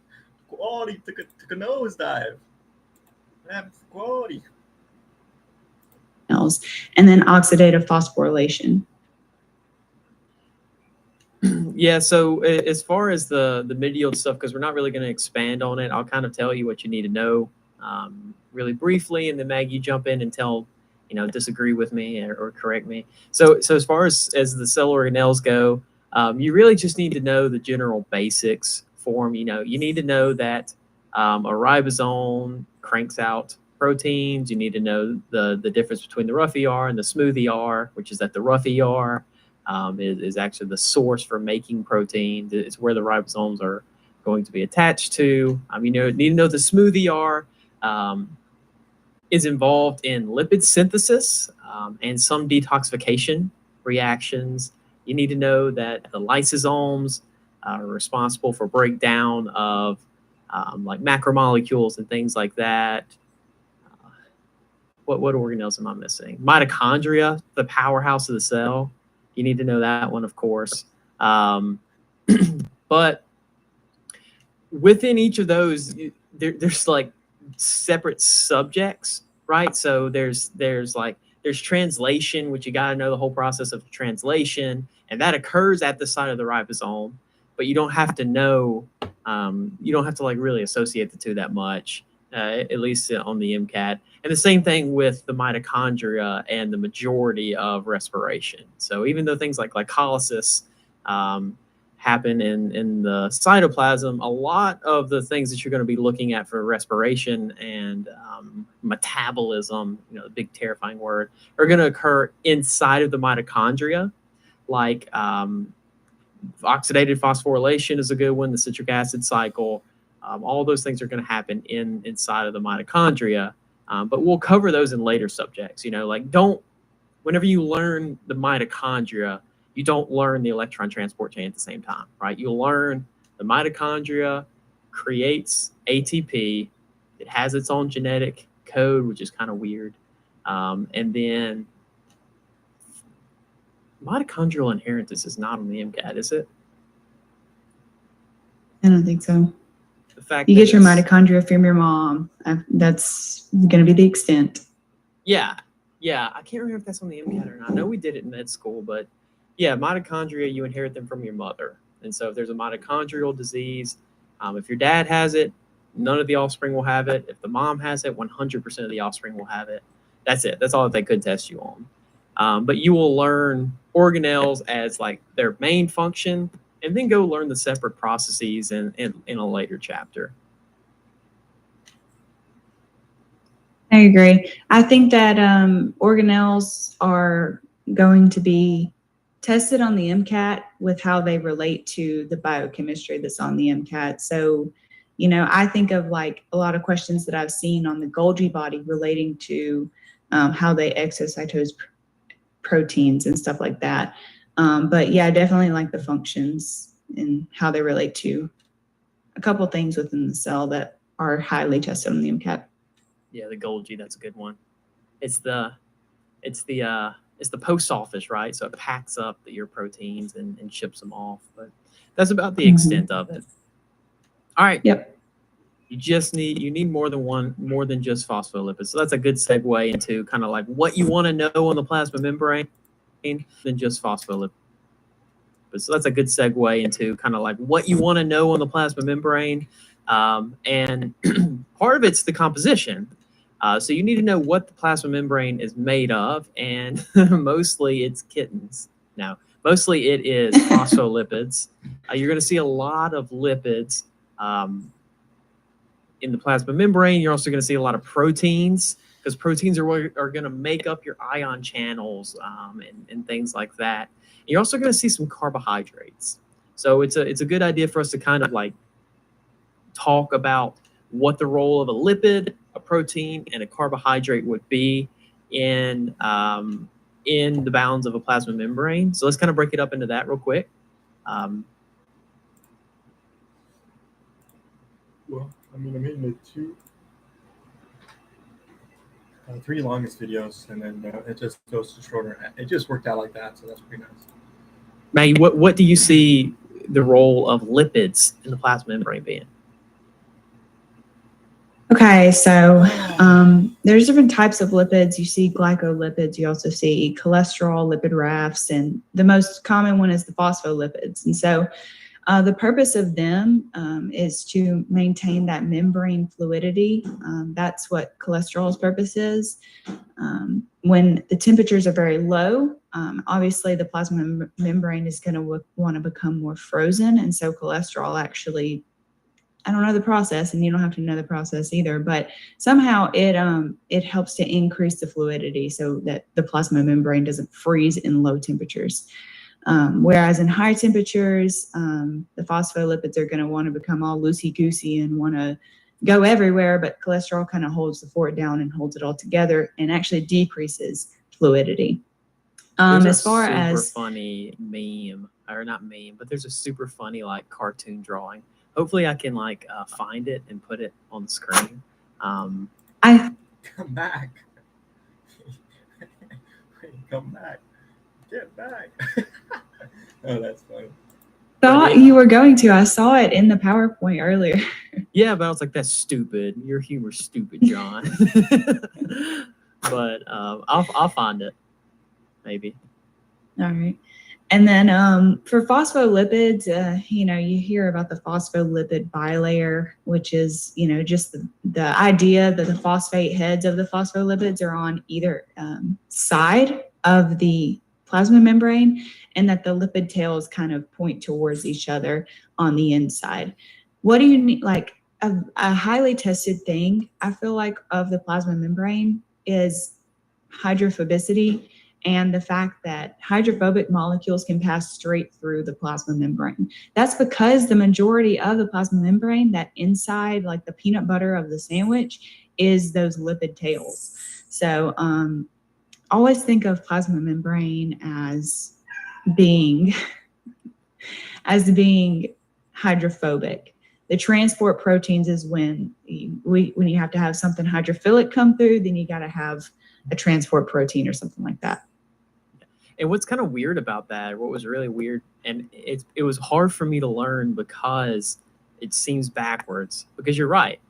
The quality took a nosedive. What happened to the quality? And then oxidative phosphorylation. Yeah, so as far as the mid-yield stuff, because we're not really going to expand on it, I'll kind of tell you what you need to know really briefly, and then Maggie, you jump in and disagree with me or correct me. So as far as the cell organelles go, you really just need to know the general basics for them. You need to know that a ribosome cranks out proteins. You need to know the difference between the rough ER and the smooth ER, which is that the rough ER is actually the source for making proteins. It's where the ribosomes are going to be attached to. You need to know the smooth ER is involved in lipid synthesis and some detoxification reactions. You need to know that the lysosomes are responsible for breakdown of like macromolecules and things like that. What organelles am I missing? Mitochondria, the powerhouse of the cell. You need to know that one, of course. But within each of those, there's like separate subjects, right? So there's translation, which you got to know the whole process of translation, and that occurs at the site of the ribosome. But you don't have to know, you don't have to like really associate the two that much, at least on the MCAT. And the same thing with the mitochondria and the majority of respiration. So even though things like glycolysis happen in the cytoplasm, a lot of the things that you're going to be looking at for respiration and metabolism, the big terrifying word, are going to occur inside of the mitochondria. Like oxidative phosphorylation is a good one, the citric acid cycle. All those things are going to happen inside of the mitochondria. But we'll cover those in later subjects. Whenever you learn the mitochondria, you don't learn the electron transport chain at the same time, right? You'll learn the mitochondria creates ATP. It has its own genetic code, which is kind of weird. And then mitochondrial inheritance is not on the MCAT, is it? I don't think so. The fact you get your mitochondria from your mom. That's going to be the extent. Yeah. I can't remember if that's on the MCAT or not. I know we did it in med school, but yeah, mitochondria, you inherit them from your mother. And so if there's a mitochondrial disease, if your dad has it, none of the offspring will have it. If the mom has it, 100% of the offspring will have it. That's it. That's all that they could test you on. But you will learn organelles as like their main function, and then go learn the separate processes in a later chapter. I agree. I think that organelles are going to be tested on the MCAT with how they relate to the biochemistry that's on the MCAT. So, I think of like a lot of questions that I've seen on the Golgi body relating to how they exocytose proteins and stuff like that. But yeah, definitely like the functions and how they relate to a couple things within the cell that are highly tested on the MCAT. Yeah, the Golgi, that's a good one. It's the post office, right? So it packs up your proteins and ships them off. But that's about the extent of it. All right. Yep. you need more than just phospholipids. So that's a good segue into kind of like what you want to know on the plasma membrane than just phospholipids. So that's a good segue into kind of like what you want to know on the plasma membrane. And part of it's the composition. So you need to know what the plasma membrane is made of, and mostly it's kittens. No, mostly it is phospholipids. You're going to see a lot of lipids in the plasma membrane. You're also going to see a lot of proteins, because proteins are going to make up your ion channels and things like that. And you're also going to see some carbohydrates. So it's a good idea for us to kind of like talk about what the role of a lipid, a protein, and a carbohydrate would be in the bounds of a plasma membrane. So let's kind of break it up into that real quick. Well, I mean, I made the three longest videos, and then it just goes to shorter. It just worked out like that, so that's pretty nice. Maggie, what do you see the role of lipids in the plasma membrane being? Okay, so there's different types of lipids. You see glycolipids, you also see cholesterol, lipid rafts, and the most common one is the phospholipids. And so the purpose of them is to maintain that membrane fluidity. That's what cholesterol's purpose is. When the temperatures are very low, obviously the plasma membrane is going to want to become more frozen. And so cholesterol actually, I don't know the process, and you don't have to know the process either, but somehow it helps to increase the fluidity so that the plasma membrane doesn't freeze in low temperatures. Whereas in high temperatures, the phospholipids are going to want to become all loosey-goosey and want to go everywhere, but cholesterol kind of holds the fort down and holds it all together and actually decreases fluidity. As far as super funny meme, or not meme, but there's a super funny like cartoon drawing. Hopefully I can like find it and put it on the screen. Come back. Come back. Get back. Oh, that's funny. Thought you were going to. I saw it in the PowerPoint earlier. Yeah, but I was like, that's stupid. Your humor's stupid, John. But I'll find it. Maybe. All right. And then for phospholipids, you hear about the phospholipid bilayer, which is, just the idea that the phosphate heads of the phospholipids are on either side of the plasma membrane, and that the lipid tails kind of point towards each other on the inside. What do you need? Like a highly tested thing, I feel like, of the plasma membrane is hydrophobicity, and the fact that hydrophobic molecules can pass straight through the plasma membrane. That's because the majority of the plasma membrane, that inside, like the peanut butter of the sandwich, is those lipid tails. So always think of plasma membrane as being hydrophobic. The transport proteins is when you have to have something hydrophilic come through, then you got to have a transport protein or something like that. And what's kind of weird about that, what was really weird, and it was hard for me to learn because it seems backwards, because you're right.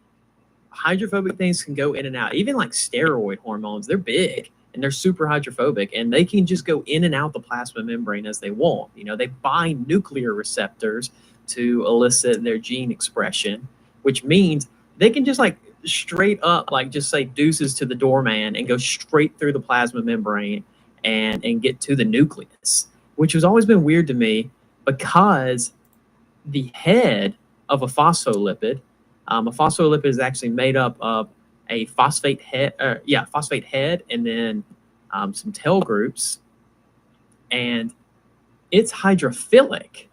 Hydrophobic things can go in and out. Even like steroid hormones, they're big and they're super hydrophobic, and they can just go in and out the plasma membrane as they want. They bind nuclear receptors to elicit their gene expression, which means they can just like straight up, like just say deuces to the doorman and go straight through the plasma membrane and get to the nucleus, which has always been weird to me, because the head of a phospholipid is actually made up of a phosphate head, and then some tail groups, and it's hydrophilic.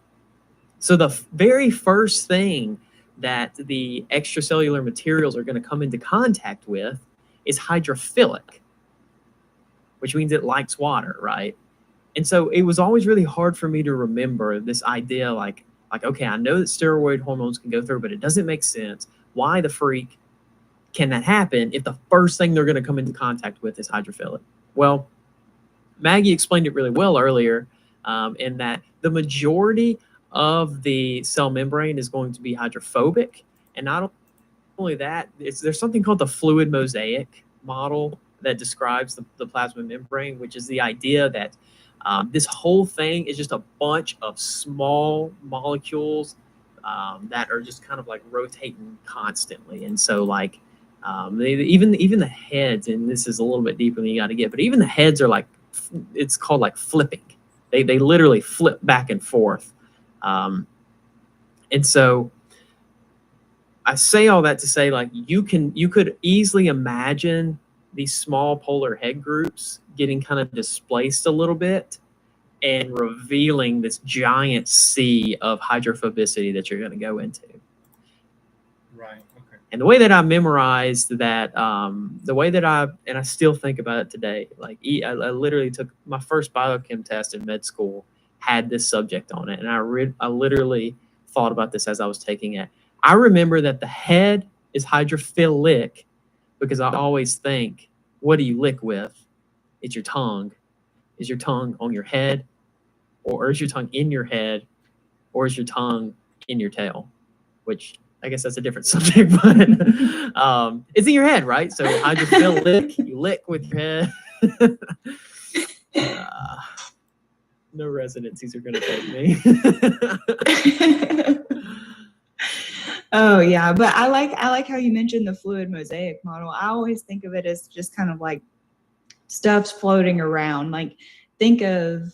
So the very first thing that the extracellular materials are going to come into contact with is hydrophilic, which means it likes water, right? And so it was always really hard for me to remember this idea, like, okay, I know that steroid hormones can go through, but it doesn't make sense. Why the freak can that happen if the first thing they're going to come into contact with is hydrophilic? Well, Maggie explained it really well earlier, in that the majority of the cell membrane is going to be hydrophobic, and only that, there's something called the fluid mosaic model that describes the plasma membrane, which is the idea that this whole thing is just a bunch of small molecules that are just kind of like rotating constantly. And so like even the heads, and this is a little bit deeper than you got to get, but even the heads are like, it's called like flipping. They literally flip back and forth. And so I say all that to say, like, you could easily imagine these small polar head groups getting kind of displaced a little bit and revealing this giant sea of hydrophobicity that you're going to go into. Right. Okay. And the way that I memorized that, and I still think about it today, like I literally took my first biochem test in med school, had this subject on it. And I literally thought about this as I was taking it. I remember that the head is hydrophilic because I always think, what do you lick with? It's your tongue. Is your tongue on your head? Or is your tongue in your head? Or is your tongue in your tail? Which I guess that's a different subject, but it's in your head, right? So hydrophilic, you lick with your head. No residencies are going to take me. Oh yeah, but I like how you mentioned the fluid mosaic model. I always think of it as just kind of like stuff's floating around. Like think of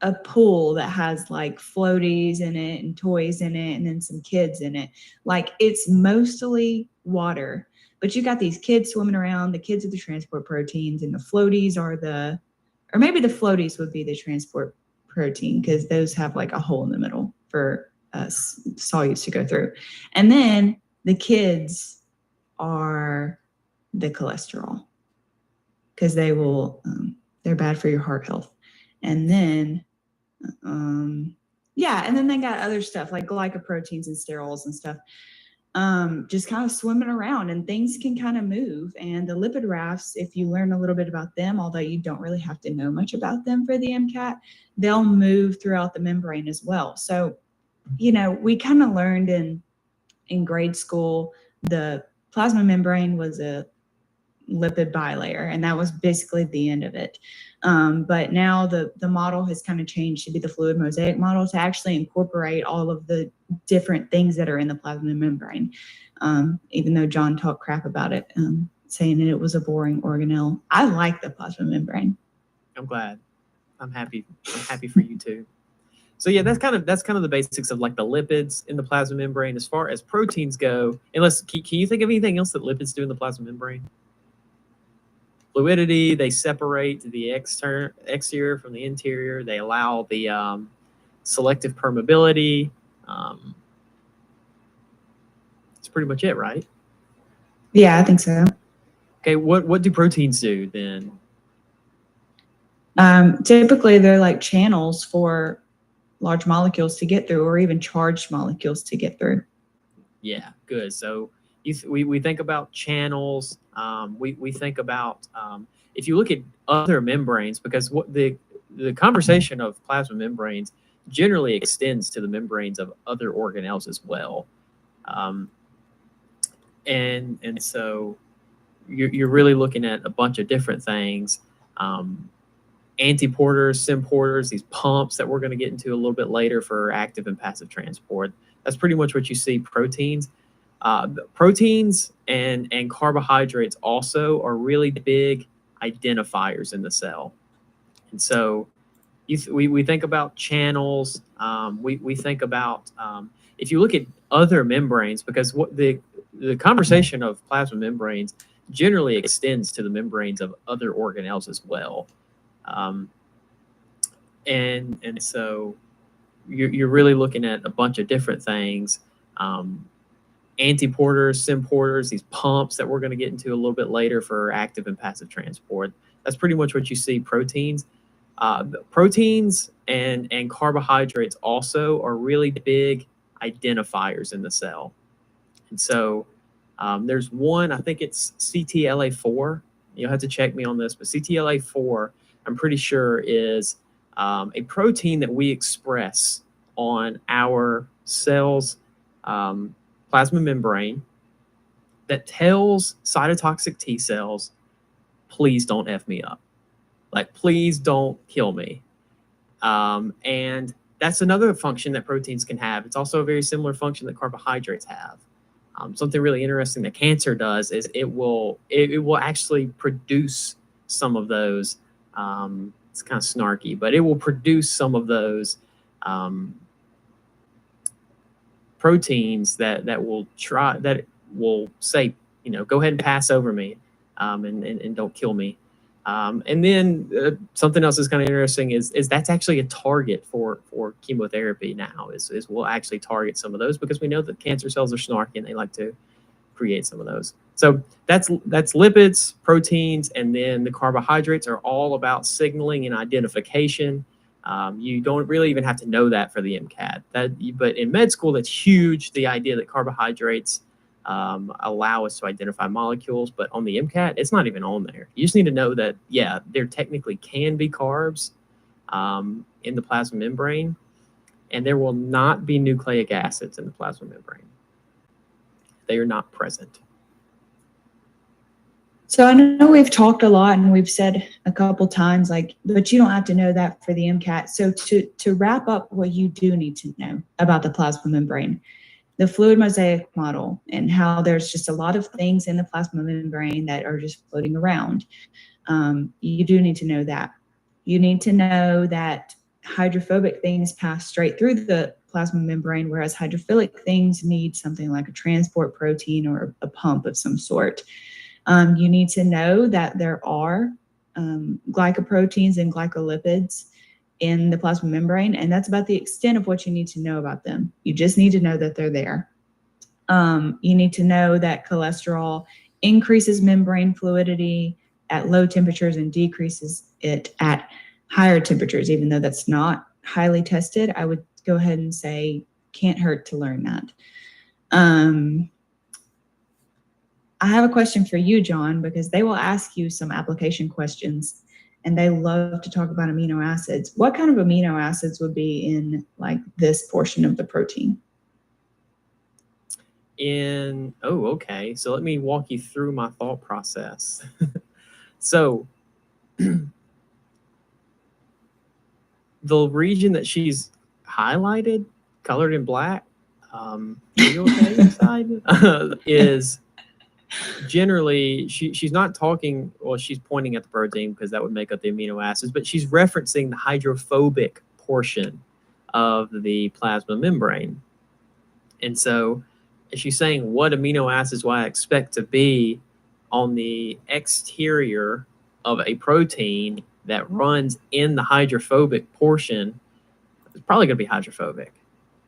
a pool that has like floaties in it and toys in it and then some kids in it. Like it's mostly water, but you got these kids swimming around. The kids are the transport proteins and the floaties are or maybe the floaties would be the transport protein because those have like a hole in the middle for solutes to go through. And then the kids are the cholesterol because they're bad for your heart health. And then and then they got other stuff like glycoproteins and sterols and stuff just kind of swimming around, and things can kind of move. And the lipid rafts, if you learn a little bit about them, although you don't really have to know much about them for the MCAT, they'll move throughout the membrane as well. So we kind of learned in grade school the plasma membrane was a lipid bilayer, and that was basically the end of it. But now the model has kind of changed to be the fluid mosaic model to actually incorporate all of the different things that are in the plasma membrane. Even though John talked crap about it, saying that it was a boring organelle, I like the plasma membrane. I'm glad. I'm happy for you too. So yeah, that's kind of the basics of like the lipids in the plasma membrane. As far as proteins go, can you think of anything else that lipids do in the plasma membrane? Fluidity, they separate the exterior from the interior. They allow the selective permeability. That's pretty much it, right? Yeah, I think so. Okay, what do proteins do then? Typically, they're like channels for large molecules to get through, or even charged molecules to get through. Yeah, good. So we think about channels. We think about if you look at other membranes, because what the conversation of plasma membranes generally extends to the membranes of other organelles as well, and so you're really looking at a bunch of different things. Antiporters, symporters, these pumps that we're going to get into a little bit later for active and passive transport. That's pretty much what you see. Proteins. Proteins and carbohydrates also are really big identifiers in the cell. And so we think about channels. We think about, if you look at other membranes, because what the conversation of plasma membranes generally extends to the membranes of other organelles as well. And so you're really looking at a bunch of different things. Antiporters, symporters, these pumps that we're going to get into a little bit later for active and passive transport. That's pretty much what you see. Proteins. Proteins and carbohydrates also are really big identifiers in the cell. And so there's one, I think it's CTLA4. You'll have to check me on this, but CTLA4, I'm pretty sure, is a protein that we express on our cells. plasma membrane that tells cytotoxic T cells, please don't F me up. Like, please don't kill me. And that's another function that proteins can have. It's also a very similar function that carbohydrates have. Something really interesting that cancer does is it will actually produce some of those. It's kind of snarky, but it will produce some of those proteins that will say, go ahead and pass over me, and don't kill me. And then something else that's kind of interesting is that's actually a target for chemotherapy now. Is we'll actually target some of those because we know that cancer cells are snarky and they like to create some of those. So that's lipids, proteins, and then the carbohydrates are all about signaling and identification. You don't really even have to know that for the MCAT. But in med school, that's huge. The idea that carbohydrates allow us to identify molecules, but on the MCAT, it's not even on there. You just need to know that, yeah, there technically can be carbs in the plasma membrane, and there will not be nucleic acids in the plasma membrane. They are not present. So I know we've talked a lot and we've said a couple times, but you don't have to know that for the MCAT. So to wrap up what you do need to know about the plasma membrane, the fluid mosaic model, and how there's just a lot of things in the plasma membrane that are just floating around. You do need to know that. You need to know that hydrophobic things pass straight through the plasma membrane, whereas hydrophilic things need something like a transport protein or a pump of some sort. You need to know that there are glycoproteins and glycolipids in the plasma membrane, and that's about the extent of what you need to know about them. You just need to know that they're there. You need to know that cholesterol increases membrane fluidity at low temperatures and decreases it at higher temperatures. Even though that's not highly tested, I would go ahead and say can't hurt to learn that. I have a question for you, John, because they will ask you some application questions and they love to talk about amino acids. What kind of amino acids would be in this portion of the protein? Okay. So let me walk you through my thought process. So the region that she's highlighted, colored in black, are you okay inside? Is generally she's not talking, well, she's pointing at the protein because that would make up the amino acids, but she's referencing the hydrophobic portion of the plasma membrane. And so she's saying what amino acids will I expect to be on the exterior of a protein that runs in the hydrophobic portion. It's probably going to be hydrophobic.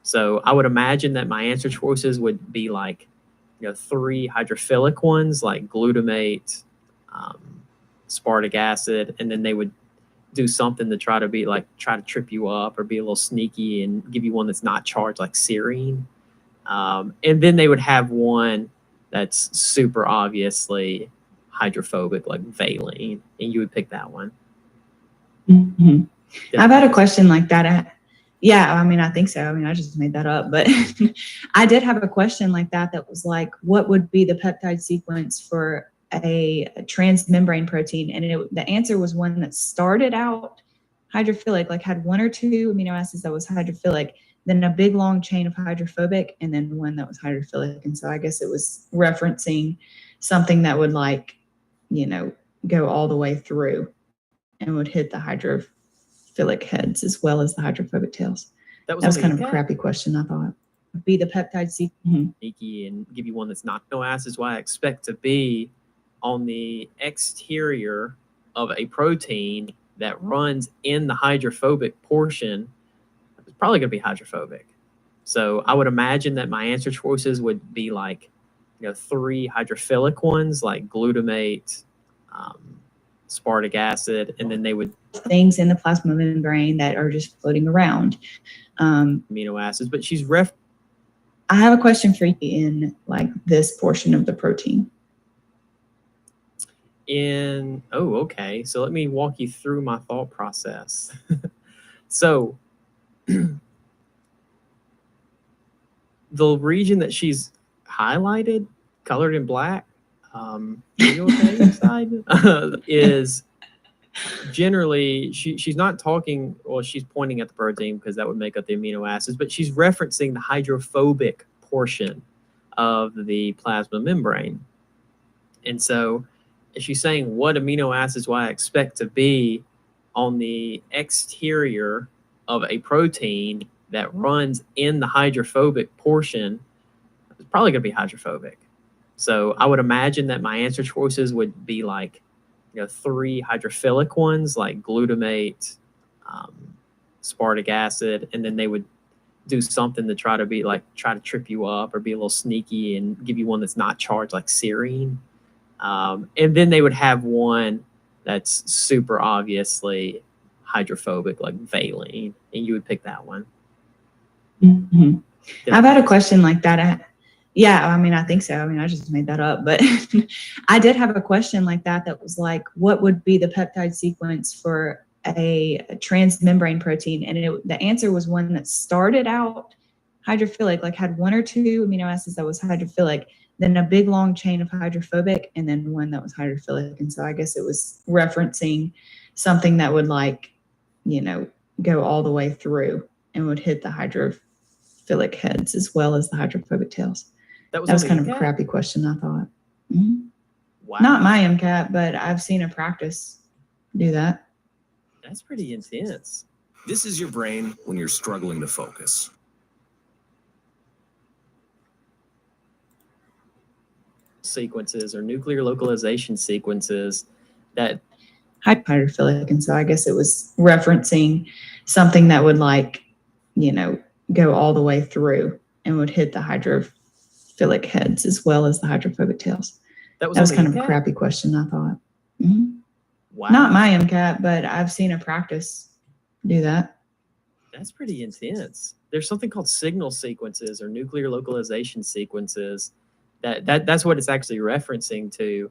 So I would imagine that my answer choices would be 3 hydrophilic ones like glutamate, aspartic acid, and then they would do something to try to trip you up or be a little sneaky and give you one that's not charged like serine. And then they would have one that's super obviously hydrophobic like valine, and you would pick that one. Mm-hmm. I've had a question like that. Yeah, I mean, I think so. I mean, I just made that up, but I did have a question like that was like, what would be the peptide sequence for a transmembrane protein? And the answer was one that started out hydrophilic, had 1 or 2 amino acids that was hydrophilic, then a big long chain of hydrophobic, and then one that was hydrophilic. And so I guess it was referencing something that would go all the way through and would hit the hydrophilic heads as well as the hydrophobic tails. That was kind of a crappy question, I thought. Be the peptide sequence. Sneaky and give you one that's not amino acids. What I expect to be on the exterior of a protein that runs in the hydrophobic portion. It's probably going to be hydrophobic. So I would imagine that my answer choices would be 3 hydrophilic ones like glutamate, aspartic acid, and then they would things in the plasma membrane that are just floating around. Amino acids, but she's I have a question for you in this portion of the protein. Okay. So let me walk you through my thought process. So the region that she's highlighted, colored in black, you okay inside? Is generally she's not talking, well, she's pointing at the protein because that would make up the amino acids, but she's referencing the hydrophobic portion of the plasma membrane. And so she's saying what amino acids will I expect to be on the exterior of a protein that runs in the hydrophobic portion. It's probably going to be hydrophobic. So I would imagine that my answer choices would be like, 3 hydrophilic ones like glutamate, aspartic acid, and then they would do something to try to trip you up or be a little sneaky and give you one that's not charged like serine. And then they would have one that's super obviously hydrophobic like valine, and you would pick that one. Mm-hmm. I've had a question like that. Yeah, I mean, I think so. I mean, I just made that up, but I did have a question like that was like, what would be the peptide sequence for a transmembrane protein? And the answer was one that started out hydrophilic, like had 1 or 2 amino acids that was hydrophilic, then a big long chain of hydrophobic, and then one that was hydrophilic. And so I guess it was referencing something that would go all the way through and would hit the hydrophilic heads as well as the hydrophobic tails. That was kind of a crappy question, I thought. Mm-hmm. Wow. Not my MCAT, but I've seen a practice do that. That's pretty intense. This is your brain when you're struggling to focus. Sequences or nuclear localization sequences that hydrophilic, and so I guess it was referencing something that would go all the way through and would hit the hydrophilic heads as well as the hydrophobic tails. That was kind of a crappy question, I thought. Mm-hmm. Wow. Not my MCAT, but I've seen a practice do that. That's pretty intense. There's something called signal sequences or nuclear localization sequences that's what it's actually referencing to,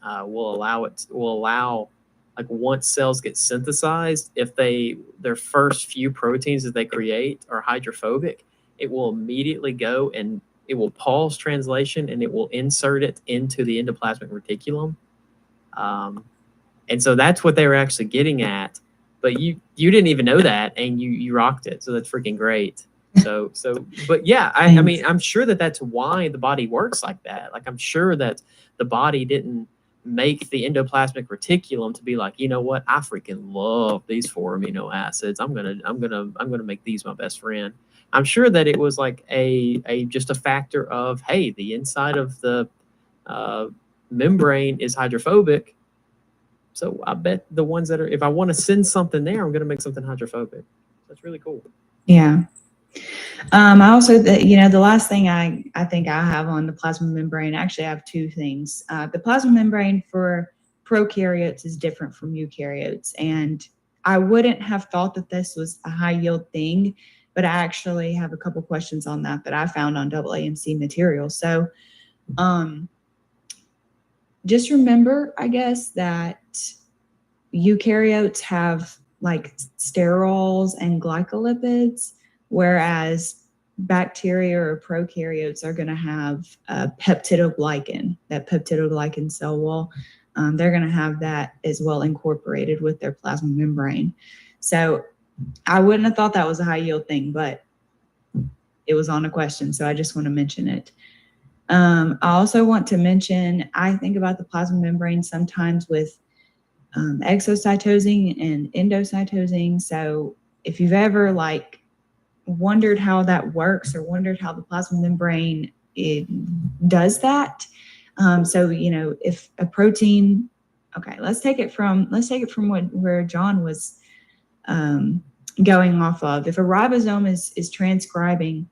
will allow like once cells get synthesized, if their first few proteins that they create are hydrophobic, it will immediately go and it will pause translation and it will insert it into the endoplasmic reticulum. And so that's what they were actually getting at, but you didn't even know that, and you rocked it. So that's freaking great. But yeah, I mean, I'm sure that's why the body works like that. Like, I'm sure that the body didn't make the endoplasmic reticulum to be like, you know what, I freaking love these 4 amino acids. I'm gonna make these my best friend. I'm sure that it was like just a factor of, hey, the inside of the membrane is hydrophobic. So I bet the ones that are, if I want to send something there, I'm gonna make something hydrophobic. That's really cool. Yeah. I also, the last thing I think I have on the plasma membrane, actually I have 2 things. The plasma membrane for prokaryotes is different from eukaryotes. And I wouldn't have thought that this was a high yield thing, but I actually have a couple questions on that I found on AAMC material. So just remember, I guess, that eukaryotes have like sterols and glycolipids, whereas bacteria or prokaryotes are going to have peptidoglycan. That peptidoglycan cell wall, they're going to have that as well incorporated with their plasma membrane. So I wouldn't have thought that was a high yield thing, but it was on a question, so I just want to mention it. I also want to mention, I think about the plasma membrane sometimes with exocytosing and endocytosing. So if you've ever wondered how that works or wondered how the plasma membrane does that. So, if a protein, okay, let's take it from where John was going off of. If a ribosome is transcribing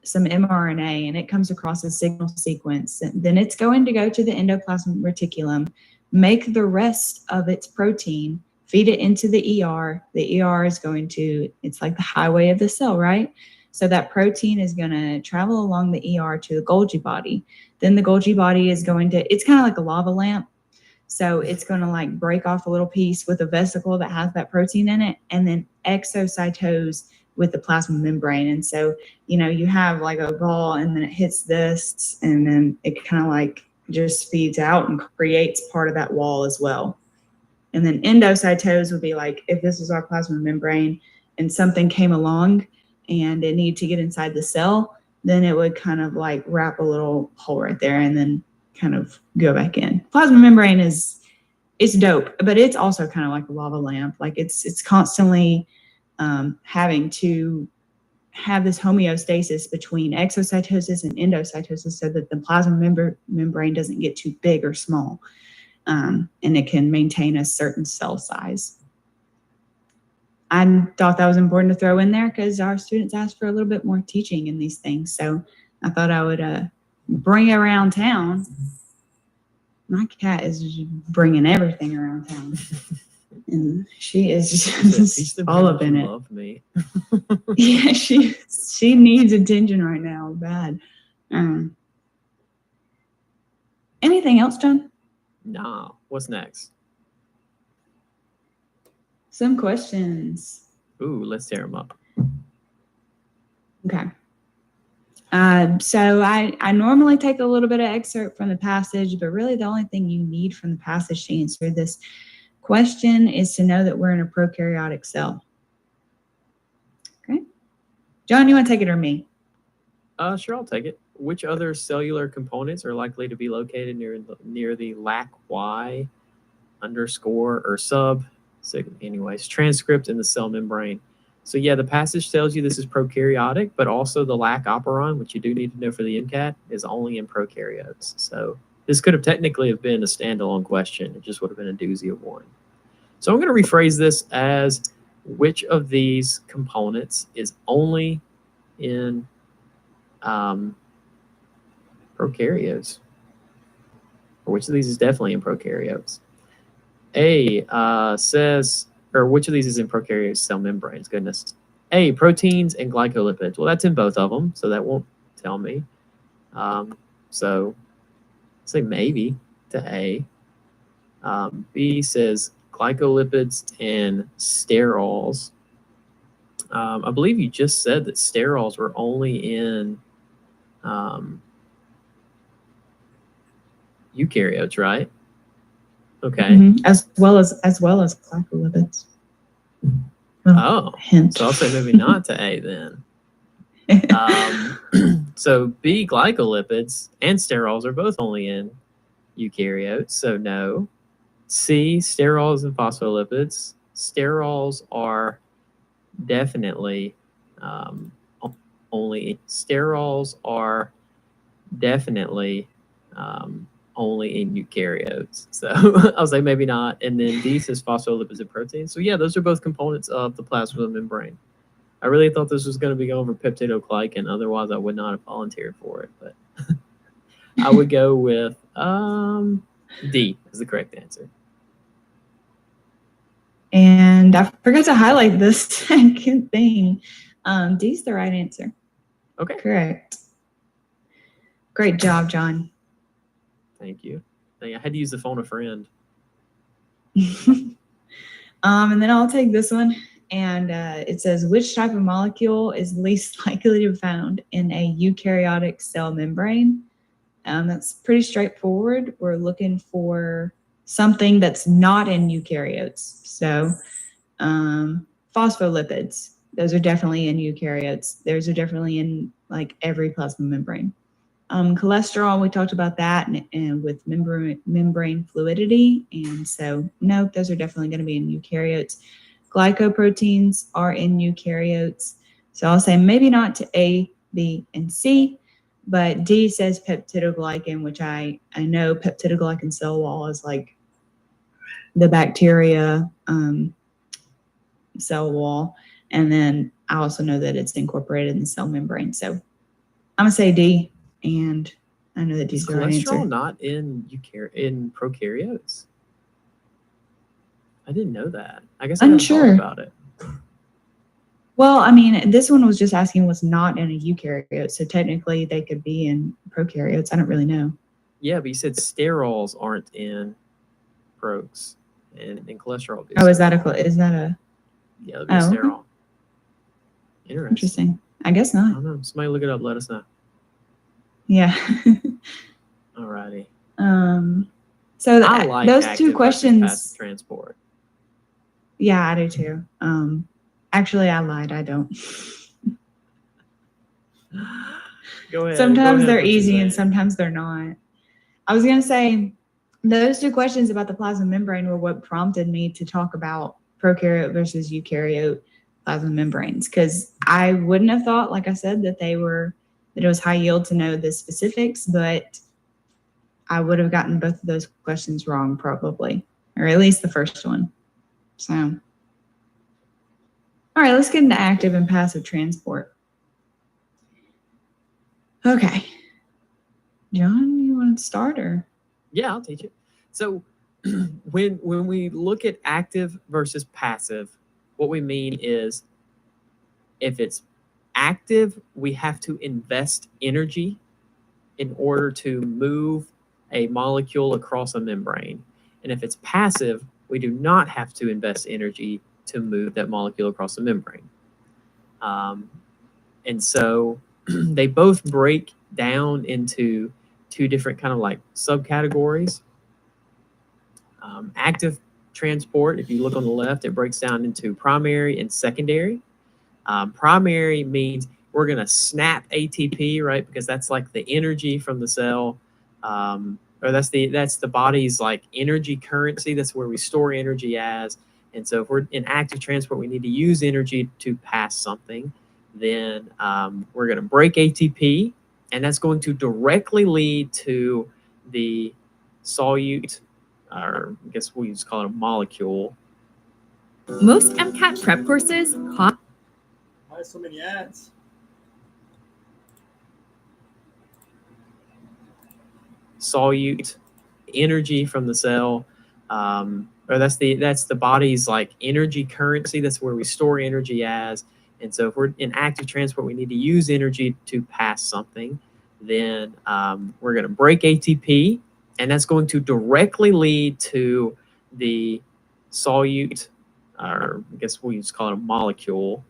some mRNA and it comes across a signal sequence, then it's going to go to the endoplasmic reticulum, make the rest of its protein, feed it into the ER. The ER is going to, it's like the highway of the cell, right? So that protein is going to travel along the ER to the Golgi body. Then the Golgi body is going to, it's kind of like a lava lamp. So it's going to break off a little piece with a vesicle that has that protein in it, and then exocytose with the plasma membrane. And so, you have like a ball and then it hits this and then it kind of like just feeds out and creates part of that wall as well. And then endocytose would be like if this is our plasma membrane and something came along and it needed to get inside the cell, then it would kind of like wrap a little hole right there and then kind of go back in. Plasma membrane it's dope, but it's also kind of like a lava lamp. Like it's constantly having to have this homeostasis between exocytosis and endocytosis so that the plasma membrane doesn't get too big or small, and it can maintain a certain cell size. I thought that was important to throw in there because our students asked for a little bit more teaching in these things. So I thought I would bring it around town. My cat is just bringing everything around town. And she is just all up in it. Love me. Yeah, she needs attention right now, bad. Anything else, John? Nah. What's next? Some questions. Ooh, let's tear them up. Okay. So I normally take a little bit of excerpt from the passage, but really the only thing you need from the passage to answer this question is to know that we're in a prokaryotic cell. Okay. John, you want to take it or me? Sure, I'll take it. Which other cellular components are likely to be located near the lac Y underscore or sub, anyways, transcript in the cell membrane? So yeah, the passage tells you this is prokaryotic, but also the lac operon, which you do need to know for the MCAT, is only in prokaryotes. So this could have technically have been a standalone question. It just would have been a doozy of one. So I'm going to rephrase this as which of these components is only in prokaryotes? Or which of these is definitely in prokaryotes? A says, or which of these is in prokaryote cell membranes? Goodness. A, proteins and glycolipids. Well, that's in both of them, so that won't tell me. So say maybe to A. B says glycolipids and sterols. I believe you just said that sterols were only in eukaryotes, right? Okay. Mm-hmm. As well as glycolipids. Oh, hint. So I'll say maybe not to A then. So B, glycolipids and sterols are both only in eukaryotes, so no. C, sterols and phospholipids. Sterols are definitely only only in eukaryotes. So I'll say maybe not. And then D says phospholipids and proteins. So yeah, those are both components of the plasma membrane. I really thought this was going to be over peptidoglycan. Otherwise, I would not have volunteered for it. But I would go with D as the correct answer. And I forgot to highlight this second thing. D's the right answer. Okay. Correct. Great job, John. Thank you. I had to use the phone a friend. And then I'll take this one. And it says, which type of molecule is least likely to be found in a eukaryotic cell membrane? That's pretty straightforward. We're looking for something that's not in eukaryotes. So phospholipids, those are definitely in eukaryotes. Those are definitely in like every plasma membrane. Cholesterol, we talked about that and with membrane fluidity. And so, no, those are definitely going to be in eukaryotes. Glycoproteins are in eukaryotes. So I'll say maybe not to A, B, and C, but D says peptidoglycan, which I know peptidoglycan cell wall is like the bacteria cell wall. And then I also know that it's incorporated in the cell membrane. So I'm going to say D. And I know that D's the right answer. Cholesterol not in prokaryotes? I didn't know that. I guess I haven't thought about it. Well, I mean, this one was just asking what's not in a eukaryote. So technically they could be in prokaryotes. I don't really know. Yeah, but you said sterols aren't in proks and cholesterol. Oh, is that a yeah, that'd be a sterol. Interesting. Interesting. I guess I not. don't know. Somebody look it up. Let us know. Yeah. Alrighty. So I like those active two versus questions. passive transport. Yeah, I do too. Actually, I lied. I don't. Go ahead. Sometimes Go ahead they're with what you're easy and saying. sometimes they're not. I was going to say those two questions about the plasma membrane were what prompted me to talk about prokaryote versus eukaryote plasma membranes, because I wouldn't have thought, like I said, that it was high yield to know the specifics, but I would have gotten both of those questions wrong probably, or at least the first one. So, all right, let's get into active and passive transport. Okay. John, you want to start or? Yeah, I'll teach it. So when we look at active versus passive, what we mean is if it's active, we have to invest energy in order to move a molecule across a membrane. And if it's passive, we do not have to invest energy to move that molecule across the membrane. And so they both break down into two different kind of like subcategories. Active transport, if you look on the left, it breaks down into primary and secondary. Primary means we're going to snap ATP, right? Because that's like the energy from the cell, or that's the body's like energy currency. That's where we store energy as. And so if we're in active transport, we need to use energy to pass something. Then we're going to break ATP, and that's going to directly lead to the solute, or I guess we just call it a molecule. Most MCAT prep courses cost. Why so many ads? Solute energy from the cell, or that's the body's like energy currency. That's where we store energy as. And so if we're in active transport, we need to use energy to pass something. Then we're going to break ATP, and that's going to directly lead to the solute, or I guess we just call it a molecule,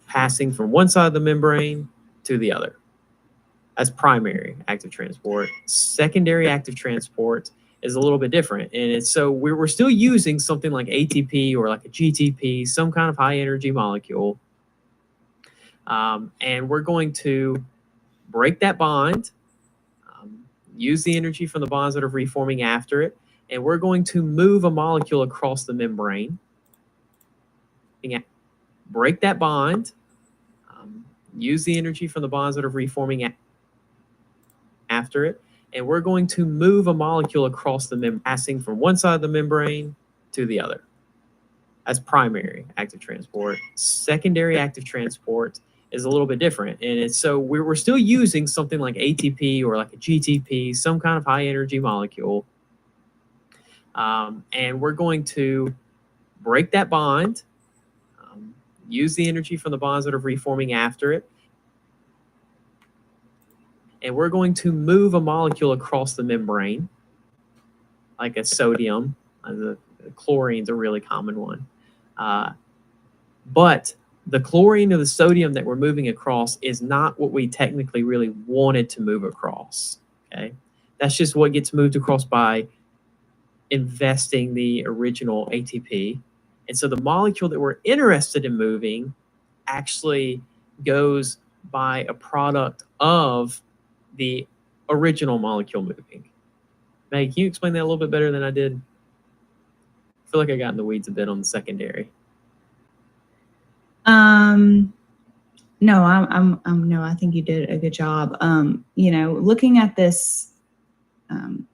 passing from one side of the membrane to the other. That's primary active transport. Secondary active transport is a little bit different. And it's so we're still using something like ATP or like a GTP, some kind of high energy molecule. And we're going to break that bond, use the energy from the bonds that are reforming after it, and we're going to move a molecule across the membrane. Break that bond, use the energy from the bonds that are reforming after it, and we're going to move a molecule across the membrane, passing from one side of the membrane to the other. That's primary active transport. Secondary active transport is a little bit different. And it's so we're still using something like ATP or like a GTP, some kind of high energy molecule. And we're going to break that bond, use the energy from the bonds that are reforming after it, and we're going to move a molecule across the membrane, like a sodium. The chlorine's a really common one. But the chlorine or the sodium that we're moving across is not what we technically really wanted to move across. Okay, that's just what gets moved across by investing the original ATP. And so the molecule that we're interested in moving actually goes by a product of the original molecule moving. Meg, can you explain that a little bit better than I did? I feel like I got in the weeds a bit on the secondary. No, no, I think you did a good job. Looking at this,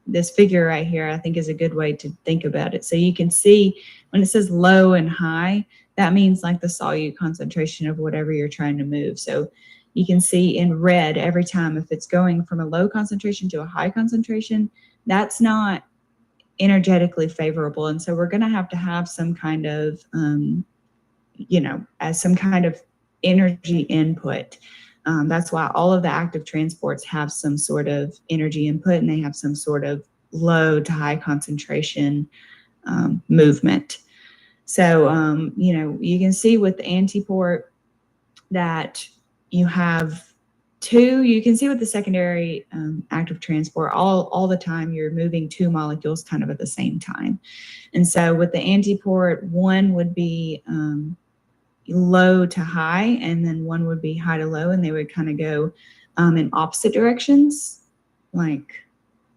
this figure right here, I think is a good way to think about it. So you can see when it says low and high, that means like the solute concentration of whatever you're trying to move. So you can see in red every time if it's going from a low concentration to a high concentration, that's not energetically favorable. And so we're going to have some kind of, as some kind of energy input. That's why all of the active transports have some sort of energy input, and they have some sort of low to high concentration movement. So, you can see with the antiport, that you have two, you can see with the secondary active transport, all the time you're moving two molecules kind of at the same time. And so with the antiport, one would be low to high, and then one would be high to low, and they would kind of go in opposite directions, like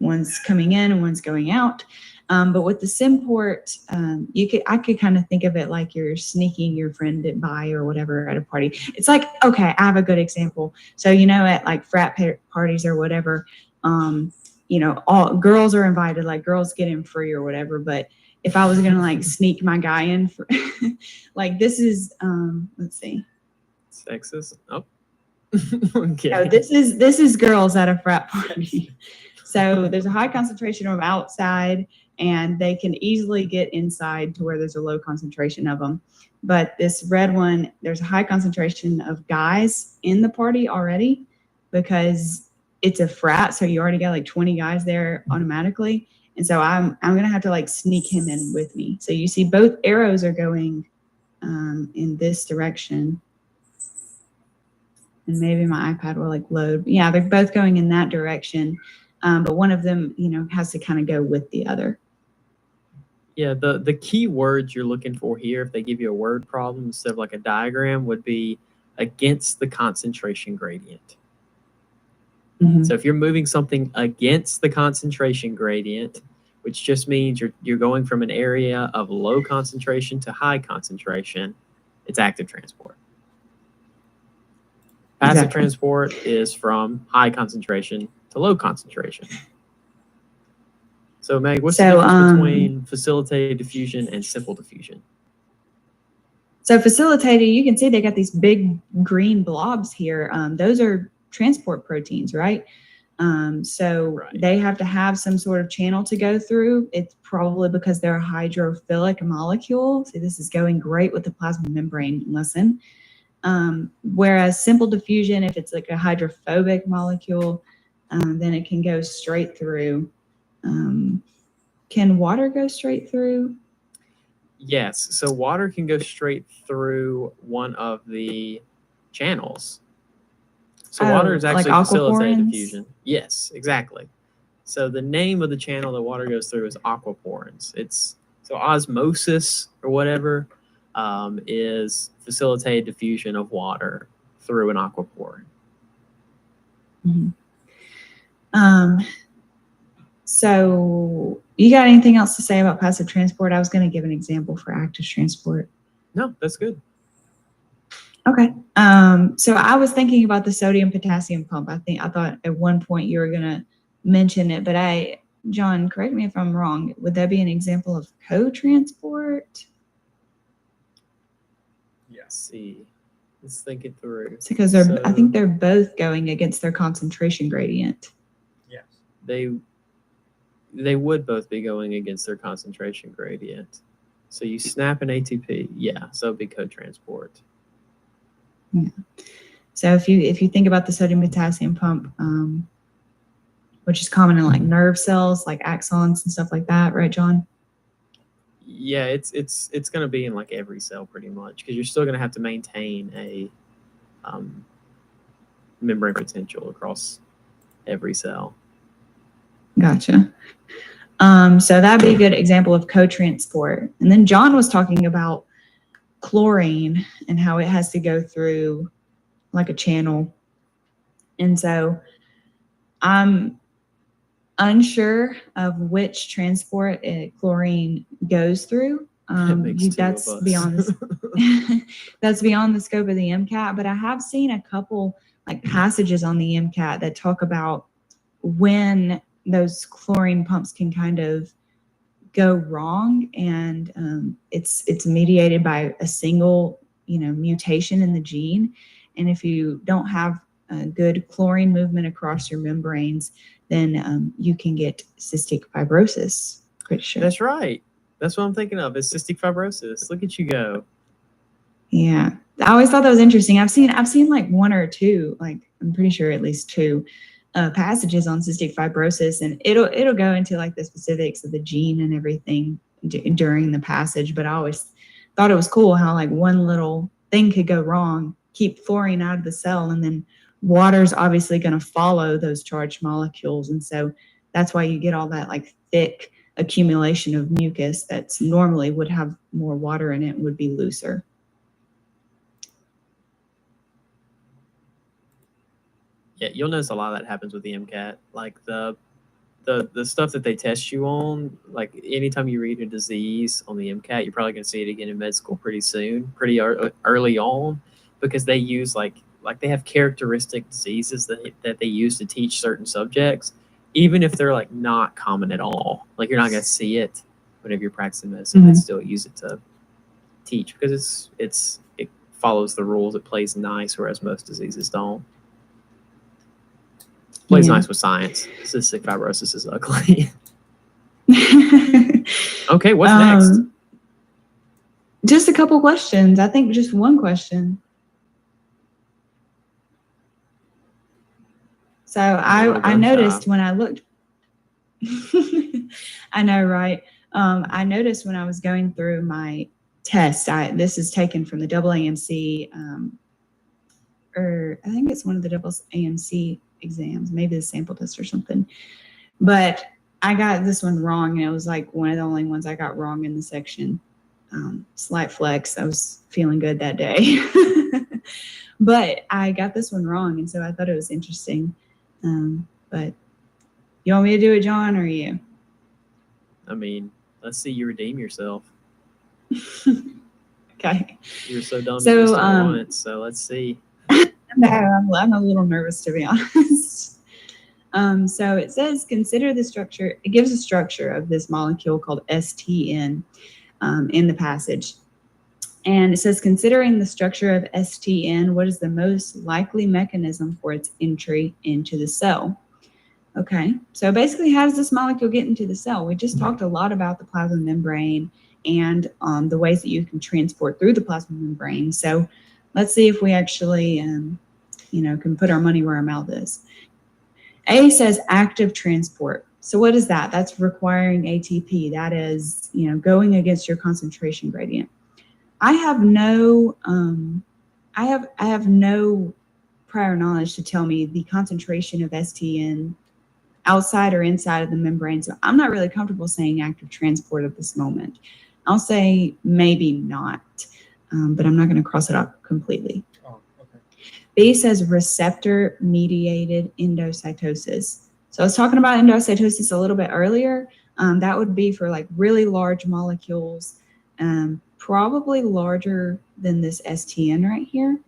one's coming in and one's going out. But with the symport, I could kind of think of it like you're sneaking your friend by or whatever at a party. It's like, okay, I have a good example. So, at like frat parties or whatever, all girls are invited, like girls get in free or whatever. But if I was going to like sneak my guy in for like, this is, let's see. Sexist. Oh, okay. No, this is girls at a frat party. So there's a high concentration of outside, and they can easily get inside to where there's a low concentration of them. But this red one, there's a high concentration of guys in the party already because it's a frat. So you already got like 20 guys there automatically. And so I'm going to have to like sneak him in with me. So you see both arrows are going in this direction. And maybe my iPad will like load. Yeah, they're both going in that direction. But one of them, has to kind of go with the other. Yeah, the key words you're looking for here, if they give you a word problem instead of like a diagram, would be against the concentration gradient. Mm-hmm. So if you're moving something against the concentration gradient, which just means you're going from an area of low concentration to high concentration, it's active transport. Passive transport is from high concentration to low concentration. So, Meg, what's the difference between facilitated diffusion and simple diffusion? So facilitated, you can see they got these big green blobs here. Those are transport proteins, right? They have to have some sort of channel to go through. It's probably because they're a hydrophilic molecule. See, this is going great with the plasma membrane lesson. Whereas simple diffusion, if it's like a hydrophobic molecule, then it can go straight through. Can water go straight through? Yes. So water can go straight through one of the channels. So water is actually like facilitated aquaporins? diffusion. Yes, exactly. So the name of the channel that water goes through is aquaporins. So osmosis or whatever is facilitated diffusion of water through an aquaporin. Mm-hmm. So you got anything else to say about passive transport? I was going to give an example for active transport. No, that's good. Okay. So I was thinking about the sodium potassium pump. I thought at one point you were going to mention it, but John, correct me if I'm wrong. Would that be an example of co-transport? Yes. See, let's think it through. It's because I think they're both going against their concentration gradient. Yes. They would both be going against their concentration gradient. So you snap an ATP, yeah, so it'd be co-transport. Yeah. So if you think about the sodium potassium pump, which is common in like nerve cells, like axons and stuff like that, right, John? Yeah, it's going to be in like every cell pretty much, because you're still going to have to maintain a membrane potential across every cell. Gotcha. So that'd be a good example of co-transport. And then John was talking about chlorine and how it has to go through like a channel. And so I'm unsure of which transport chlorine goes through. That's beyond that's beyond the scope of the MCAT, but I have seen a couple like passages on the MCAT that talk about when those chlorine pumps can kind of go wrong, and it's mediated by a single mutation in the gene. And if you don't have a good chlorine movement across your membranes, then you can get cystic fibrosis. Pretty sure. That's right. That's what I'm thinking of, is cystic fibrosis. Look at you go. Yeah, I always thought that was interesting. I've seen like one or two, like I'm pretty sure at least two passages on cystic fibrosis, and it'll go into like the specifics of the gene and everything during the passage. But I always thought it was cool how like one little thing could go wrong keep fluorine out of the cell, and then water's obviously going to follow those charged molecules, and so that's why you get all that like thick accumulation of mucus that's normally would have more water in it, would be looser. Yeah, you'll notice a lot of that happens with the MCAT. Like the stuff that they test you on, like anytime you read a disease on the MCAT, you're probably going to see it again in med school pretty soon, pretty early on, because they use like they have characteristic diseases that they use to teach certain subjects, even if they're like not common at all. Like you're not going to see it whenever you're practicing medicine. They still use it to teach because it follows the rules. It plays nice, whereas most diseases don't. Plays nice with science. Cystic fibrosis is ugly. Okay, what's next? Just a couple questions. I think just one question. So I noticed when I looked. I know, right? I noticed when I was going through my test. This is taken from the AAMC, or I think it's one of the AAMC exams, maybe the sample test or something. But I got this one wrong, and it was like one of the only ones I got wrong in the section. Slight flex. I was feeling good that day. But I got this one wrong, and so I thought it was interesting. But you want me to do it, John, or you? I mean, let's see you redeem yourself. Okay. You're so dumb So, you just don't want it, so let's see. No, I'm a little nervous, to be honest. So it says, consider the structure. It gives a structure of this molecule called STN in the passage. And it says, considering the structure of STN, what is the most likely mechanism for its entry into the cell? Okay, so basically, how does this molecule get into the cell? We just talked a lot about the plasma membrane and the ways that you can transport through the plasma membrane. So let's see if we actually, can put our money where our mouth is. A says active transport. So what is that? That's requiring ATP. That is, going against your concentration gradient. I have no prior knowledge to tell me the concentration of STN outside or inside of the membrane. So I'm not really comfortable saying active transport at this moment. I'll say maybe not, but I'm not going to cross it out completely. Oh, okay. B says receptor-mediated endocytosis. So I was talking about endocytosis a little bit earlier. That would be for like really large molecules, probably larger than this STN right here.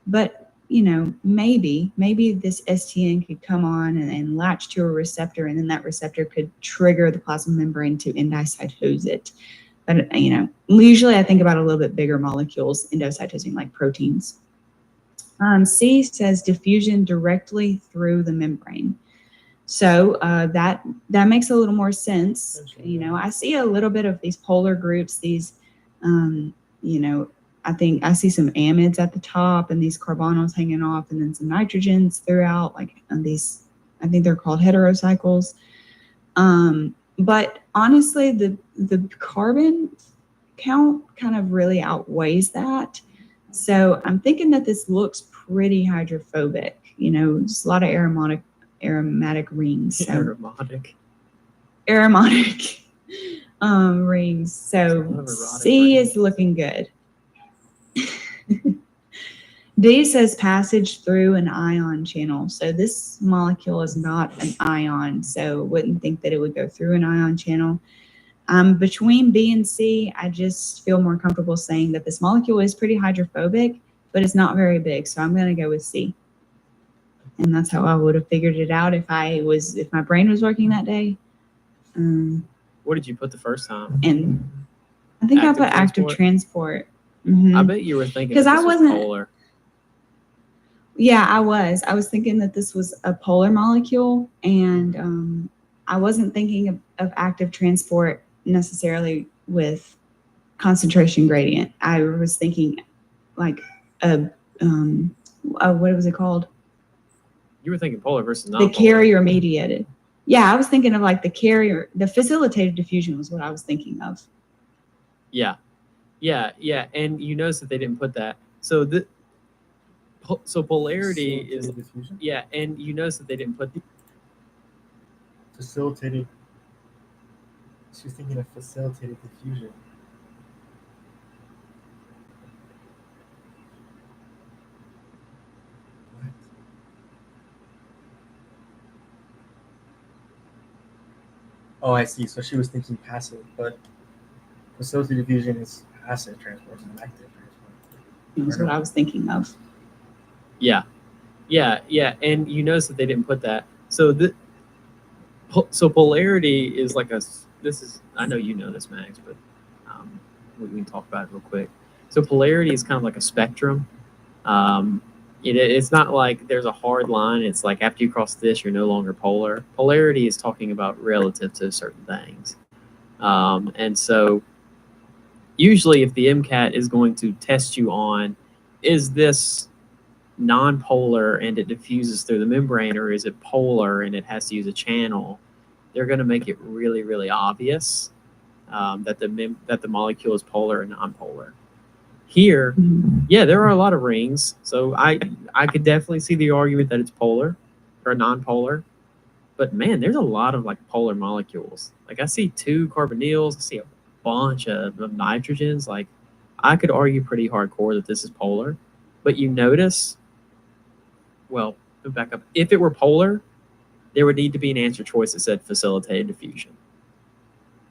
But maybe this STN could come on and latch to a receptor, and then that receptor could trigger the plasma membrane to endocytose it. But, usually I think about a little bit bigger molecules endocytosing, like proteins. C says diffusion directly through the membrane. So that makes a little more sense. I see a little bit of these polar groups, these, I think I see some amides at the top and these carbonyls hanging off, and then some nitrogens throughout, like these, I think they're called heterocycles. But honestly, the carbon count kind of really outweighs that. So I'm thinking that this looks pretty hydrophobic. Just a lot of aromatic rings. So aromatic rings. So C is looking good. D says passage through an ion channel. So this molecule is not an ion, so wouldn't think that it would go through an ion channel. Between B and C, I just feel more comfortable saying that this molecule is pretty hydrophobic, but it's not very big. So I'm going to go with C. And that's how I would have figured it out if my brain was working that day. What did you put the first time? And I think I put active transport. I bet you were thinking because I wasn't polar. Yeah, I was. I was thinking that this was a polar molecule, and I wasn't thinking of active transport necessarily with concentration gradient. I was thinking like what was it called? You were thinking polar versus non-polar. The carrier mediated. Yeah, I was thinking of like the facilitated diffusion was what I was thinking of. Yeah. And you notice that they didn't put that So so polarity is Facilitated diffusion. yeah, and you notice that they didn't put the Facilitated. She's thinking of facilitated diffusion. What? Oh, I see. So she was thinking passive, but facilitated diffusion is passive transport, not active transport. That's what I was thinking of. yeah, and you notice that they didn't put that. So so polarity is like this is, I know you know this, Max, but we can talk about it real quick. So polarity is kind of like a spectrum. It's not like there's a hard line. It's like after you cross this, you're no longer polar. Polarity is talking about relative to certain things. And so usually if the MCAT is going to test you on, is this non-polar and it diffuses through the membrane, or is it polar and it has to use a channel, they're going to make it really, really obvious that the molecule is polar and non-polar. Here, yeah, there are a lot of rings, so I could definitely see the argument that it's polar or non-polar. But man, there's a lot of like polar molecules. Like I see 2 carbonyls, I see a bunch of nitrogens. Like I could argue pretty hardcore that this is polar. But you notice, well, back up. If it were polar, there would need to be an answer choice that said facilitated diffusion.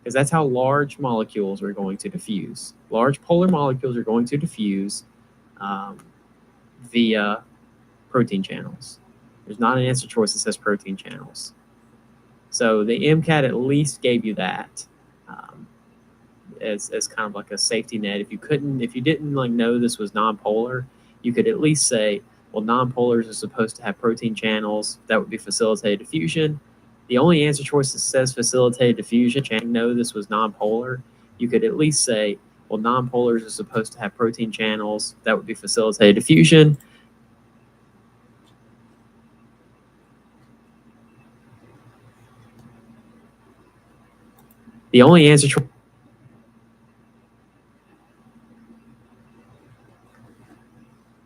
Because that's how large molecules are going to diffuse. Large polar molecules are going to diffuse via protein channels. There's not an answer choice that says protein channels. So the MCAT at least gave you that as kind of like a safety net. If you didn't like know this was non-polar, you could at least say, well, non-polars are supposed to have protein channels. That would be facilitated diffusion. The only answer choice that says facilitated diffusion, and know this was non-polar, you could at least say, well, non-polars are supposed to have protein channels. That would be facilitated diffusion. The only answer choice.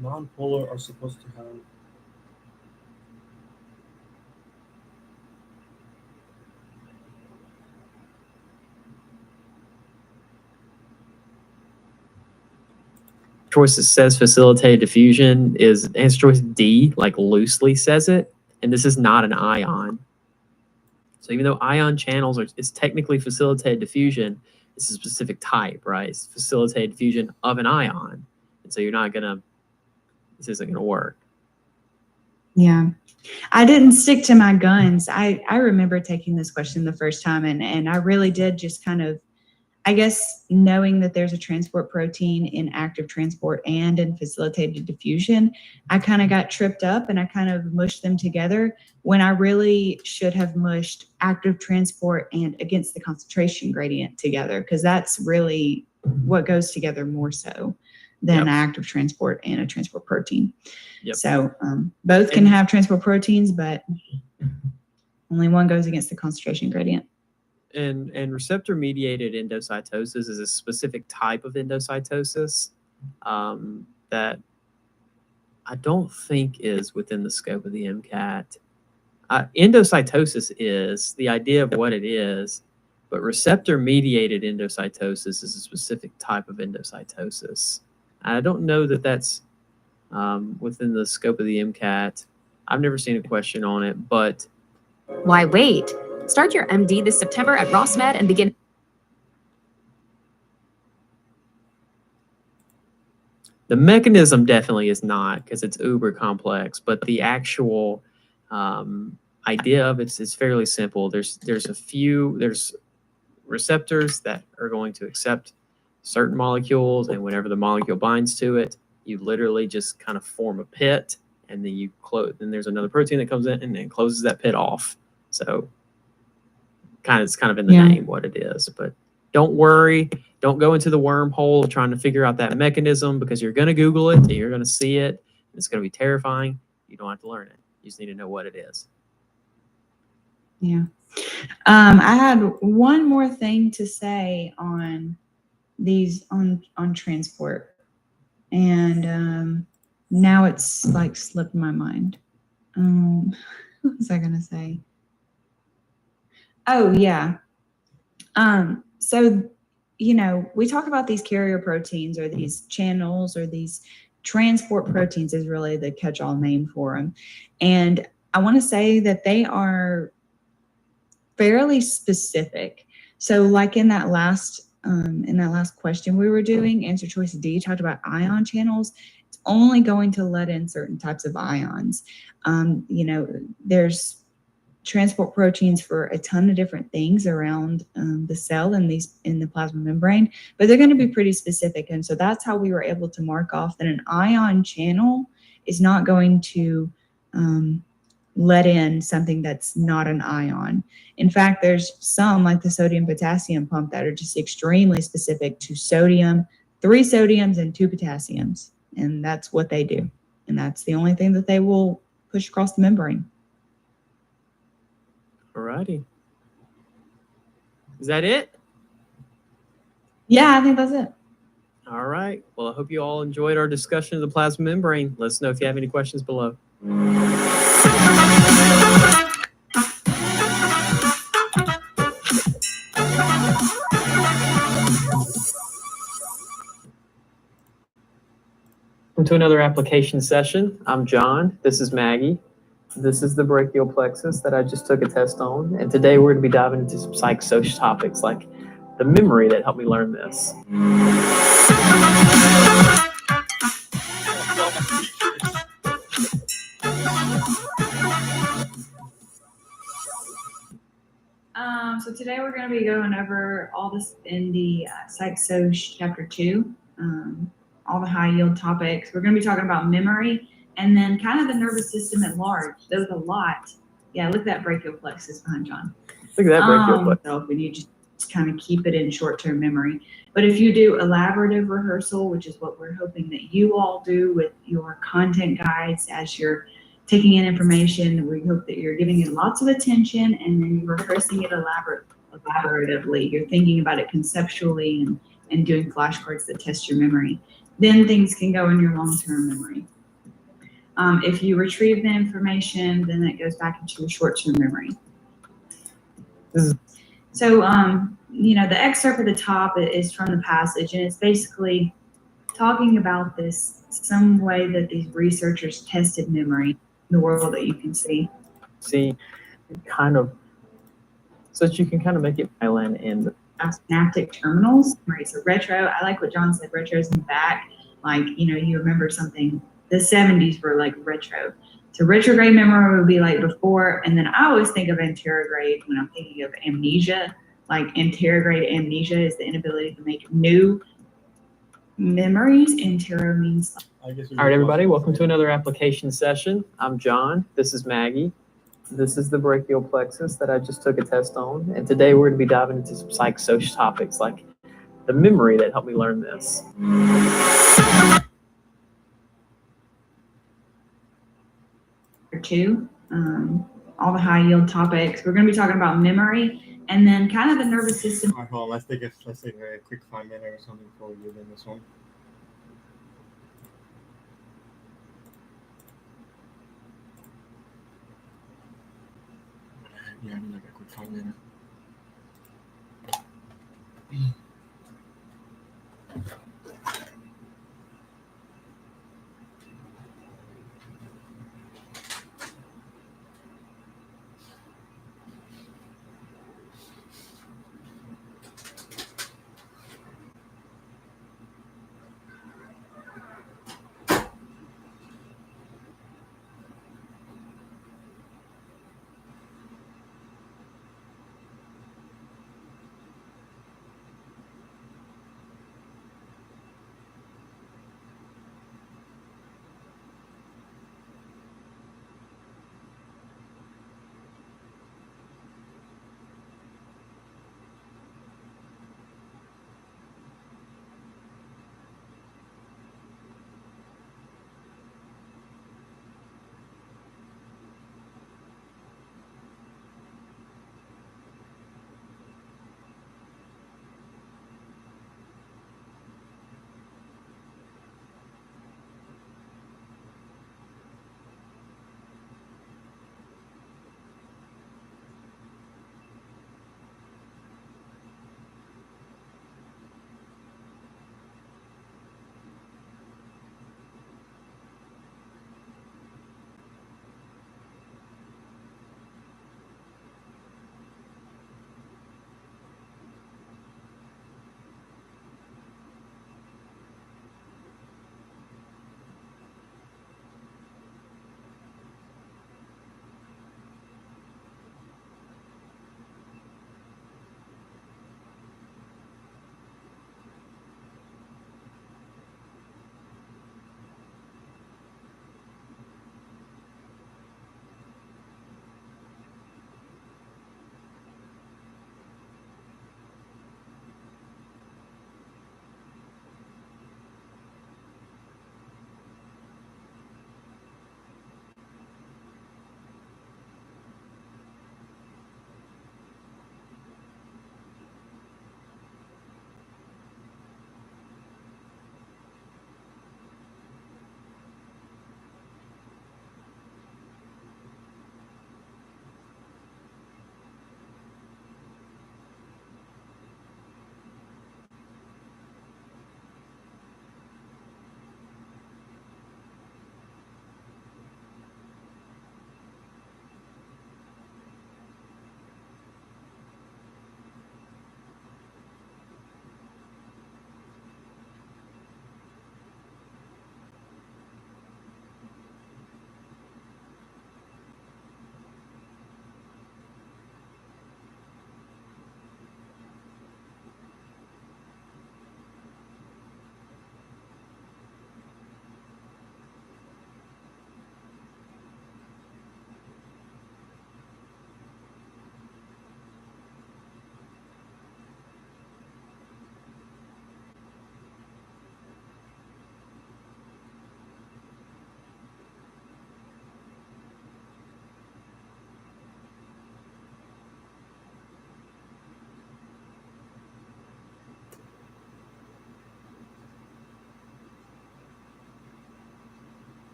Non-polar are supposed to have choice that says facilitated diffusion is answer choice D, like loosely says it, and this is not an ion. So even though ion channels is technically facilitated diffusion, it's a specific type, right? It's facilitated diffusion of an ion, and so this isn't gonna work. Yeah. I didn't stick to my guns. I remember taking this question the first time, and I really did just kind of, I guess, knowing that there's a transport protein in active transport and in facilitated diffusion, I kind of got tripped up and I kind of mushed them together when I really should have mushed active transport and against the concentration gradient together, because that's really what goes together more so than active transport and a transport protein. Yep. So both can have transport proteins, but only one goes against the concentration gradient. And receptor-mediated endocytosis is a specific type of endocytosis that I don't think is within the scope of the MCAT. Endocytosis is the idea of what it is, but receptor-mediated endocytosis is a specific type of endocytosis. I don't know that that's within the scope of the MCAT. I've never seen a question on it, but... Why wait? Start your MD this September at Ross Med and begin. The mechanism definitely is not, because it's uber complex, but the actual idea of it is fairly simple. There's receptors that are going to accept certain molecules, and whenever the molecule binds to it, you literally just kind of form a pit, and then you close. Then there's another protein that comes in and then closes that pit off. So it's kind of in the name what it is. But don't worry, don't go into the wormhole of trying to figure out that mechanism, because you're going to Google it and you're going to see it, and it's going to be terrifying. You don't have to learn it. You just need to know what it is. Yeah. I had one more thing to say on these on transport And now it's like slipped my mind. What was I gonna say? Oh yeah. So we talk about these carrier proteins or these channels or these transport proteins is really the catch-all name for them. And I want to say that they are fairly specific. So like in that last question we were doing, answer choice D talked about ion channels. It's only going to let in certain types of ions. There's transport proteins for a ton of different things around the cell and in the plasma membrane, but they're going to be pretty specific. And so that's how we were able to mark off that an ion channel is not going to let in something that's not an ion. In fact, there's some like the sodium potassium pump that are just extremely specific to sodium, 3 sodiums and 2 potassiums. And that's what they do. And that's the only thing that they will push across the membrane. Alrighty. Is that it? Yeah, I think that's it. All right. Well, I hope you all enjoyed our discussion of the plasma membrane. Let us know if you have any questions below. Welcome to another application session. I'm John. This is Maggie. This is the brachial plexus that I just took a test on. And today we're going to be diving into some psychosocial topics like the memory that helped me learn this. So today we're going to be going over all this in the Psych-Soc Chapter 2, all the high yield topics. We're going to be talking about memory and then kind of the nervous system at large. There's a lot. Yeah, look at that brachial plexus behind John. Look at that brachial plexus. And you just kind of keep it in short-term memory. But if you do elaborative rehearsal, which is what we're hoping that you all do with your content guides as you're taking in information, we hope that you're giving it lots of attention and then you're rehearsing it elaboratively. You're thinking about it conceptually and doing flashcards that test your memory. Then things can go in your long-term memory. If you retrieve the information, then it goes back into your short-term memory. So, the excerpt at the top is from the passage, and it's basically talking about some way that these researchers tested memory in the world that you can see. So that you can kind of make it myelin in the synaptic terminals. Right. So retro, I like what John said, retro's in the back. Like, you remember something, the 70s were like retro. So retrograde memory would be like before, and then I always think of anterograde when I'm thinking of amnesia. Like anterograde amnesia is the inability to make new memories. Antero means. All right, everybody, welcome to another application session. I'm John. This is Maggie. This is the brachial plexus that I just took a test on. And today we're going to be diving into some psychosocial topics like the memory that helped me learn this. Two, all the high yield topics. We're going to be talking about memory and then kind of the nervous system. All right, hold on. Let's take a quick 5 minute or something before we get in this one. Yeah, I need like a quick 5 minute.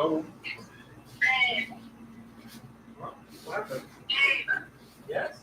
So, what happened? Yes?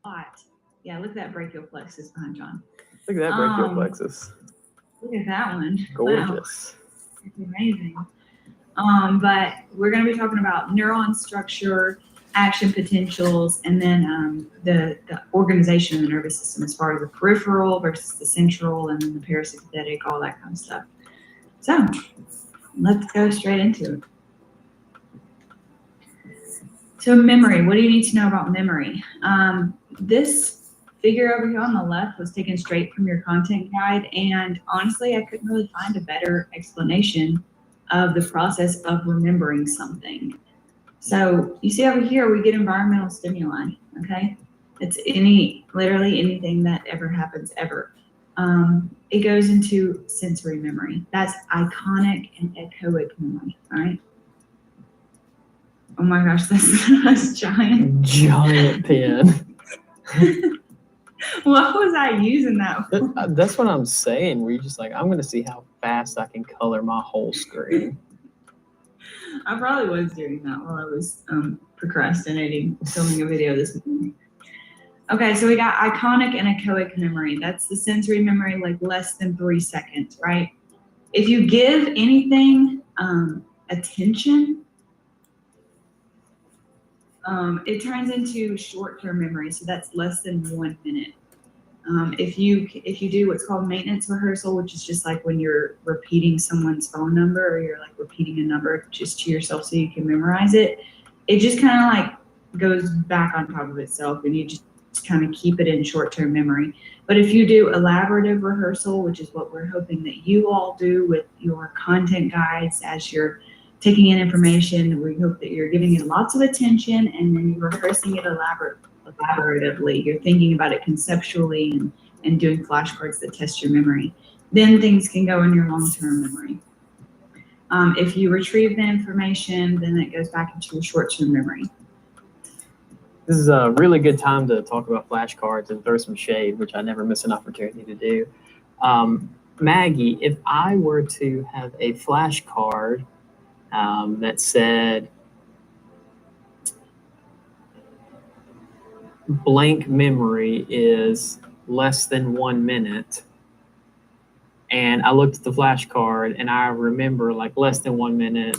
Hot. Yeah, look at that brachial plexus behind John. Look at that brachial plexus. Look at that one. Gorgeous. Wow. It's amazing. But we're going to be talking about neuron structure, action potentials, and then the organization of the nervous system as far as the peripheral versus the central, and then the parasympathetic, all that kind of stuff. So let's go straight into it. So memory, what do you need to know about memory? This figure over here on the left was taken straight from your content guide, and honestly, I couldn't really find a better explanation of the process of remembering something. So you see over here, we get environmental stimuli, okay? It's literally anything that ever happens ever. It goes into sensory memory. That's iconic and echoic memory, all right? Oh my gosh, that's giant. Giant pen. What was I using that for? That's what I'm saying. Where you're just like, I'm going to see how fast I can color my whole screen. I probably was doing that while I was procrastinating, filming a video this morning. Okay, so we got iconic and echoic memory. That's the sensory memory, like less than 3 seconds, right? If you give anything attention, it turns into short-term memory, so that's less than 1 minute. If you do what's called maintenance rehearsal, which is just like when you're repeating someone's phone number, or you're like repeating a number just to yourself so you can memorize it, it just kind of like goes back on top of itself, and you just kind of keep it in short-term memory. But if you do elaborative rehearsal, which is what we're hoping that you all do with your content guides as you're taking in information. We hope that you're giving it lots of attention, and then you're rehearsing it elaboratively. You're thinking about it conceptually and doing flashcards that test your memory. Then things can go in your long-term memory. If you retrieve the information, then it goes back into your short-term memory. This is a really good time to talk about flashcards and throw some shade, which I never miss an opportunity to do. Maggie, if I were to have a flashcard that said blank memory is less than 1 minute, and I looked at the flashcard and I remember like less than 1 minute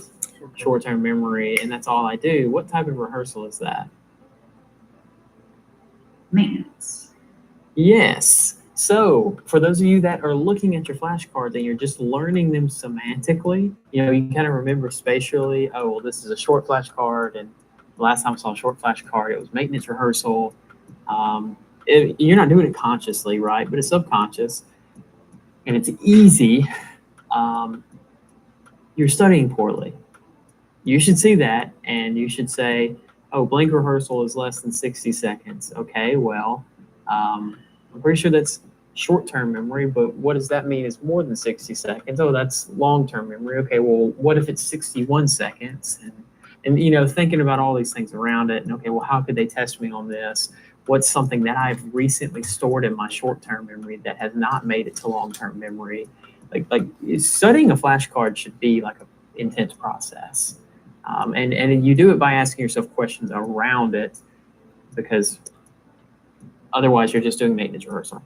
short-term memory, and that's all I do, what type of rehearsal is that? Maintenance. Yes. So for those of you that are looking at your flashcards and you're just learning them semantically, you know, you kind of remember spatially, oh, well, this is a short flashcard, and the last time I saw a short flashcard, it was maintenance rehearsal. You're not doing it consciously, right? But it's subconscious, and it's easy. You're studying poorly. You should see that, and you should say, oh, blank rehearsal is less than 60 seconds. Okay, well, I'm pretty sure that's short-term memory, but what does that mean is more than 60 seconds? Oh, that's long-term memory. Okay, well, what if it's 61 seconds? And you know, thinking about all these things around it, and okay, well, how could they test me on this? What's something that I've recently stored in my short-term memory that has not made it to long-term memory? Like studying a flashcard should be like an intense process. And you do it by asking yourself questions around it, because otherwise you're just doing maintenance rehearsal.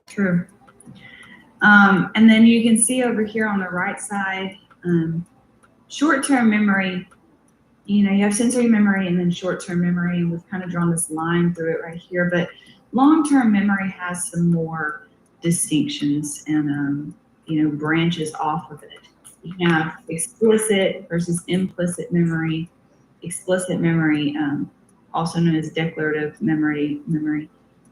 True. And then you can see over here on the right side, short-term memory, you know, you have sensory memory and then short-term memory, and we've kind of drawn this line through it right here, but long-term memory has some more distinctions and, you know, branches off of it. You have explicit versus implicit memory. Explicit memory, also known as declarative memory,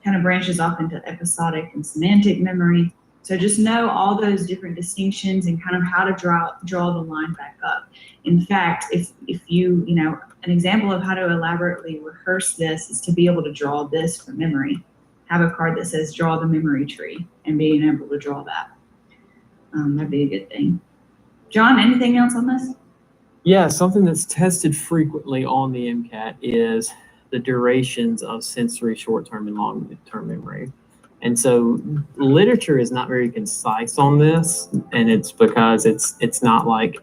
kind of branches off into episodic and semantic memory. So just know all those different distinctions and kind of how to draw the line back up. In fact, if you know, an example of how to elaborately rehearse this is to be able to draw this from memory. Have a card that says draw the memory tree and being able to draw that. That'd be a good thing. John, anything else on this? Yeah, something that's tested frequently on the MCAT is the durations of sensory short-term and long-term memory. And so literature is not very concise on this, and it's because it's not like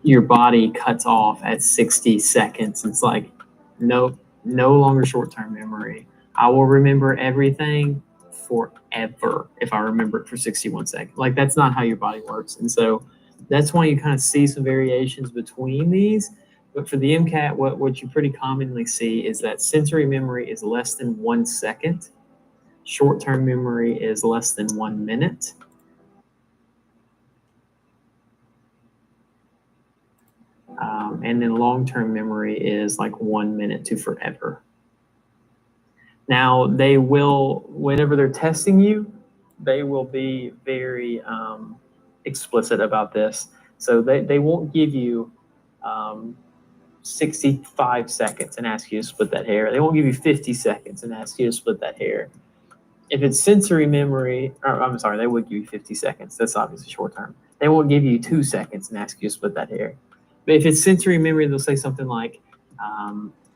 your body cuts off at 60 seconds. It's like, nope, no longer short-term memory. I will remember everything forever if I remember it for 61 seconds. Like, that's not how your body works. And so that's why you kind of see some variations between these. But for the MCAT, what you pretty commonly see is that sensory memory is less than 1 second. Short-term memory is less than 1 minute. And then long-term memory is like 1 minute to forever. Now, they will, whenever they're testing you, they will be very explicit about this. So they won't give you 65 seconds and ask you to split that hair. They won't give you 50 seconds and ask you to split that hair. If it's sensory memory, or I'm sorry, they would give you 50 seconds. That's obviously short term. They won't give you 2 seconds and ask you to split that hair. But if it's sensory memory, they'll say something like,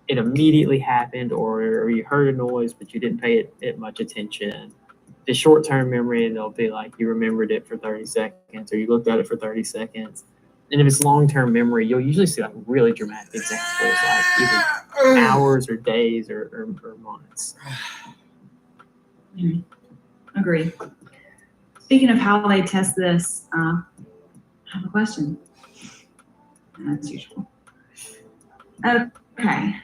it immediately happened, or you heard a noise, but you didn't pay it much attention. The short-term memory, they'll be like, you remembered it for 30 seconds, or you looked at it for 30 seconds. And if it's long-term memory, you'll usually see like really dramatic examples, like either hours or days or months. Agree. Speaking of how they test this, I have a question. As usual. Okay.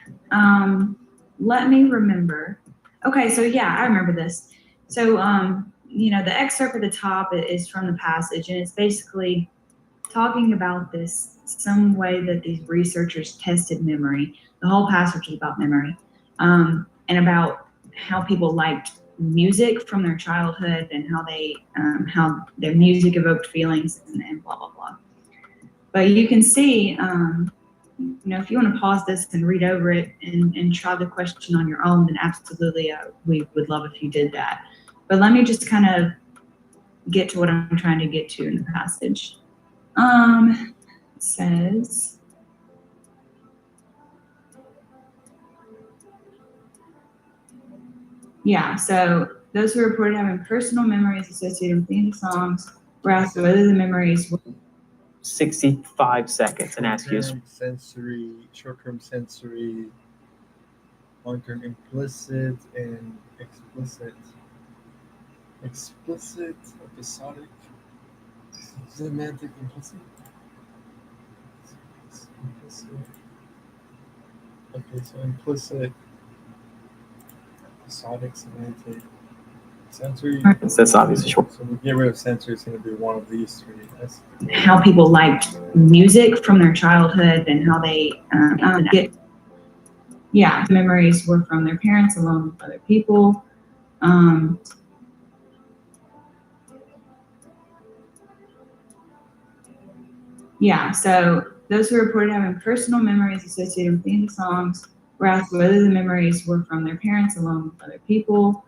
Let me remember. Okay, so yeah, I remember this. So, you know, the excerpt at the top is from the passage, and it's basically talking about this, some way that these researchers tested memory. The whole passage is about memory, and about how people liked music from their childhood and how they, how their music evoked feelings and blah, blah, blah. But you can see, if you want to pause this and read over it and try the question on your own, then absolutely, we would love if you did that. But let me just kind of get to what I'm trying to get to in the passage. It says, yeah, so those who reported having personal memories associated with the songs were asked whether the memories were 65 seconds and ask you. Sensory, short-term sensory, long-term implicit and explicit. Explicit, episodic, semantic, implicit. Implicit. Okay, so implicit, episodic, semantic, sensory. That's obviously short. So we get rid of sensory, it's going to be one of these three. That's how people liked music from their childhood and how they get, yeah, memories were from their parents along with other people. Yeah, so those who reported having personal memories associated with the songs were asked whether the memories were from their parents along with other people.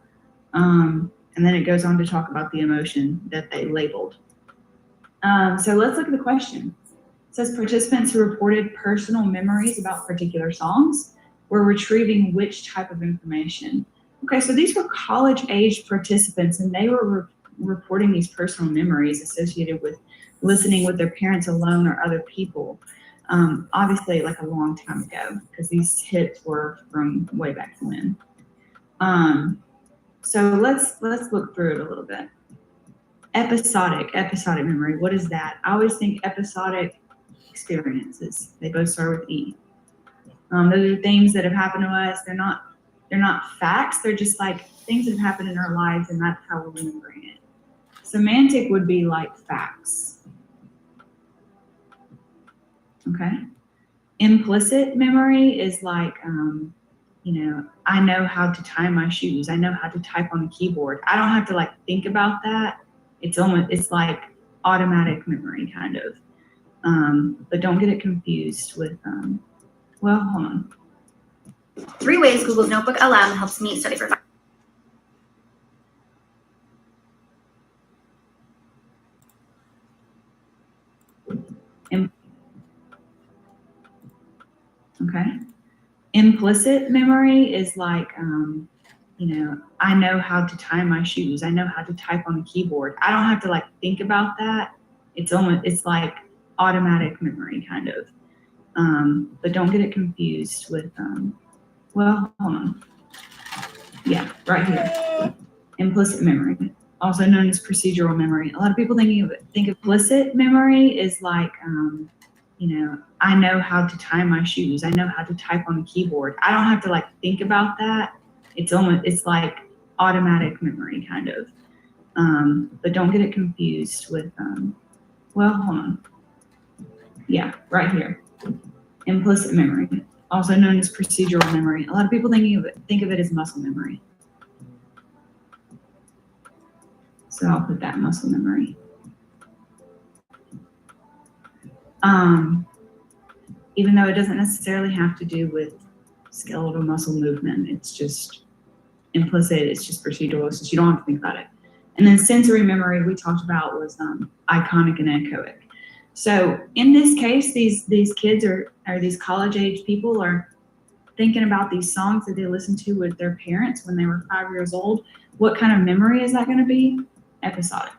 And then it goes on to talk about the emotion that they labeled. So let's look at the question. It says participants who reported personal memories about particular songs were retrieving which type of information? Okay, so these were college-age participants, and they were reporting these personal memories associated with listening with their parents alone or other people. Obviously, like a long time ago, because these hits were from way back when. So let's look through it a little bit. Episodic memory. What is that? I always think episodic experiences. They both start with E. Those are things that have happened to us. They're not facts. They're just like things that have happened in our lives, and that's how we're remembering it. Semantic would be like facts. Okay. Implicit memory is like, I know how to tie my shoes. I know how to type on the keyboard. I don't have to like think about that. It's like automatic memory kind of. But don't get it confused with, well, hold on. 3 ways Google's Notebook LM helps me study for Okay. Implicit memory is like, I know how to tie my shoes. I know how to type on the keyboard. I don't have to like think about that. It's like automatic memory kind of. But don't get it confused with, well, hold on. Yeah, right here. Implicit memory, also known as procedural memory. A lot of people think of implicit memory is like, I know how to tie my shoes. I know how to type on the keyboard. I don't have to like think about that. It's like automatic memory kind of. But don't get it confused with, well, hold on. Yeah, right here. Implicit memory, also known as procedural memory. A lot of people think of it as muscle memory. So I'll put that muscle memory. Even though it doesn't necessarily have to do with skeletal muscle movement, it's just implicit, it's just procedural, it's just you don't have to think about it. And then sensory memory we talked about was iconic and echoic. So in this case, these kids or these college age people are thinking about these songs that they listened to with their parents when they were 5 years old. What kind of memory is that going to be? Episodic.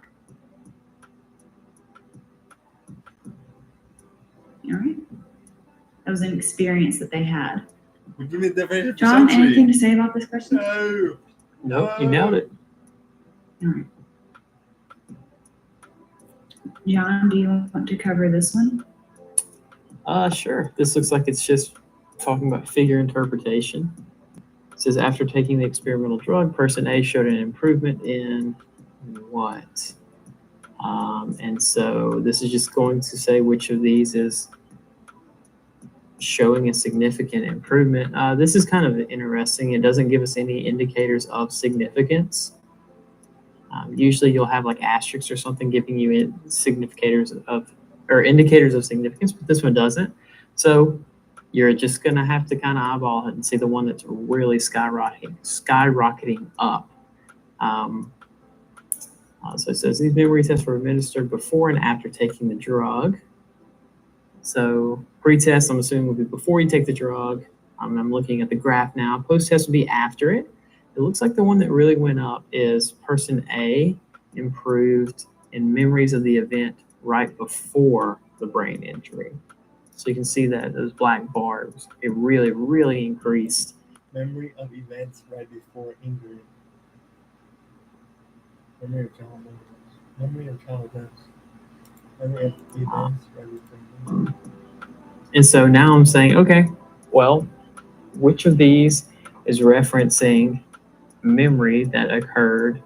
All right. That was an experience that they had. Give me the definition of John, sensory. anything to say about this question? No. Nope, you nailed it. All right. John, do you want to cover this one? Sure. This looks like it's just talking about figure interpretation. It says after taking the experimental drug, person A showed an improvement in what? And so this is just going to say which of these is showing a significant improvement. This is kind of interesting. It doesn't give us any indicators of significance. Usually you'll have like asterisks or something giving you significators of or indicators of significance, but this one doesn't. So you're just going to have to kind of eyeball it and see the one that's really skyrocketing up. So it says these memory tests were administered before and after taking the drug. So pre-test, I'm assuming, will be before you take the drug. I'm looking at the graph now. Post-test will be after it. It looks like the one that really went up is person A improved in memories of the event right before the brain injury. So you can see that those black bars, it really, really increased. Memory of events right before injury. Memory of child events. Memory of child events. Memory of events right before injury. And so now I'm saying, okay, well, which of these is referencing memory that occurred,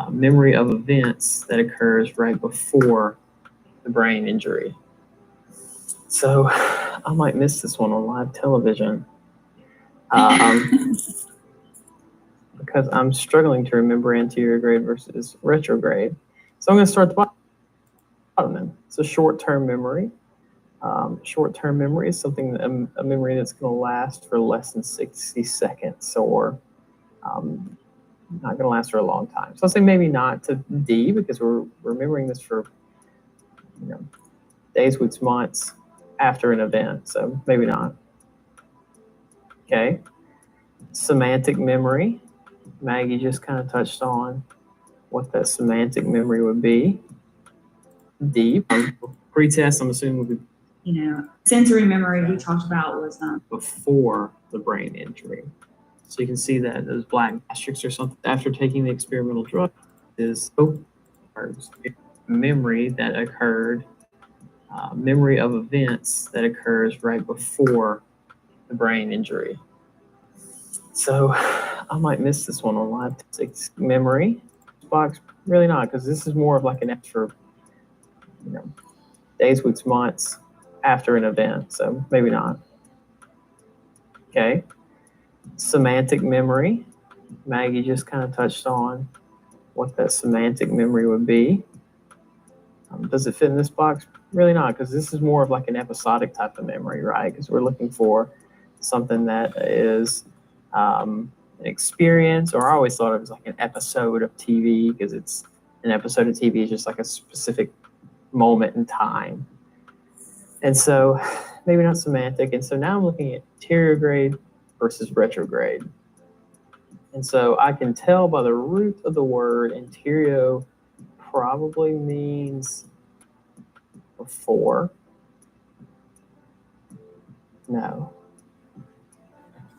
memory of events that occurs right before the brain injury? So I might miss this one on live television because I'm struggling to remember anterior grade versus retrograde. So I'm going to start at the bottom then. So short-term memory. Short-term memory is something, a memory that's going to last for less than 60 seconds or not going to last for a long time. So I'll say maybe not to D because we're remembering this for days, weeks, months after an event. So maybe not. Okay. Semantic memory. Maggie just kind of touched on what that semantic memory would be. D. Pre-test, I'm assuming, would be Sensory memory we talked about was before the brain injury. So you can see that those black asterisks or something after taking the experimental drug is memory that occurred, memory of events that occurs right before the brain injury. So I might miss this one on live. Memory box, really not, because this is more of like an extra, days, weeks, months after an event. So maybe not. Okay. Semantic memory. Maggie just kind of touched on what that semantic memory would be. Does it fit in this box? Really not, because this is more of like an episodic type of memory, right? Because we're looking for something that is an experience, or I always thought it was like an episode of TV, because it's an episode of TV is just like a specific moment in time. And so maybe not semantic. And so now I'm looking at anterior grade versus retrograde. And so I can tell by the root of the word anterior probably means before. No.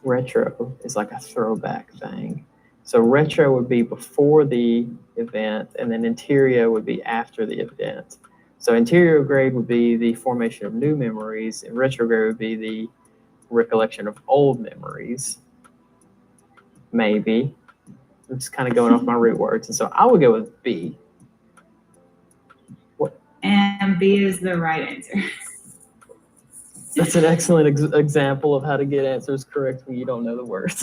Retro is like a throwback thing. So retro would be before the event, and then anterior would be after the event. So anterior grade would be the formation of new memories, and retrograde would be the recollection of old memories. Maybe. I'm just kind of going off my root words. And so I would go with B. What? And B is the right answer. That's an excellent example of how to get answers correct when you don't know the words.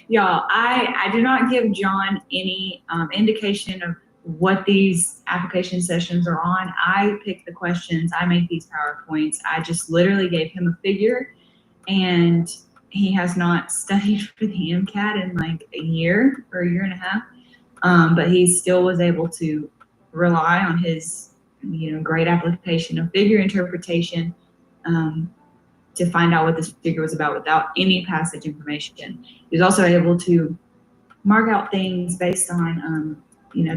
Y'all, I do not give John any indication of what these application sessions are on. I pick the questions. I make these PowerPoints. I just literally gave him a figure, and he has not studied for the MCAT in like a year or a year and a half. But he still was able to rely on his, great application of figure interpretation to find out what this figure was about without any passage information. He was also able to mark out things based on,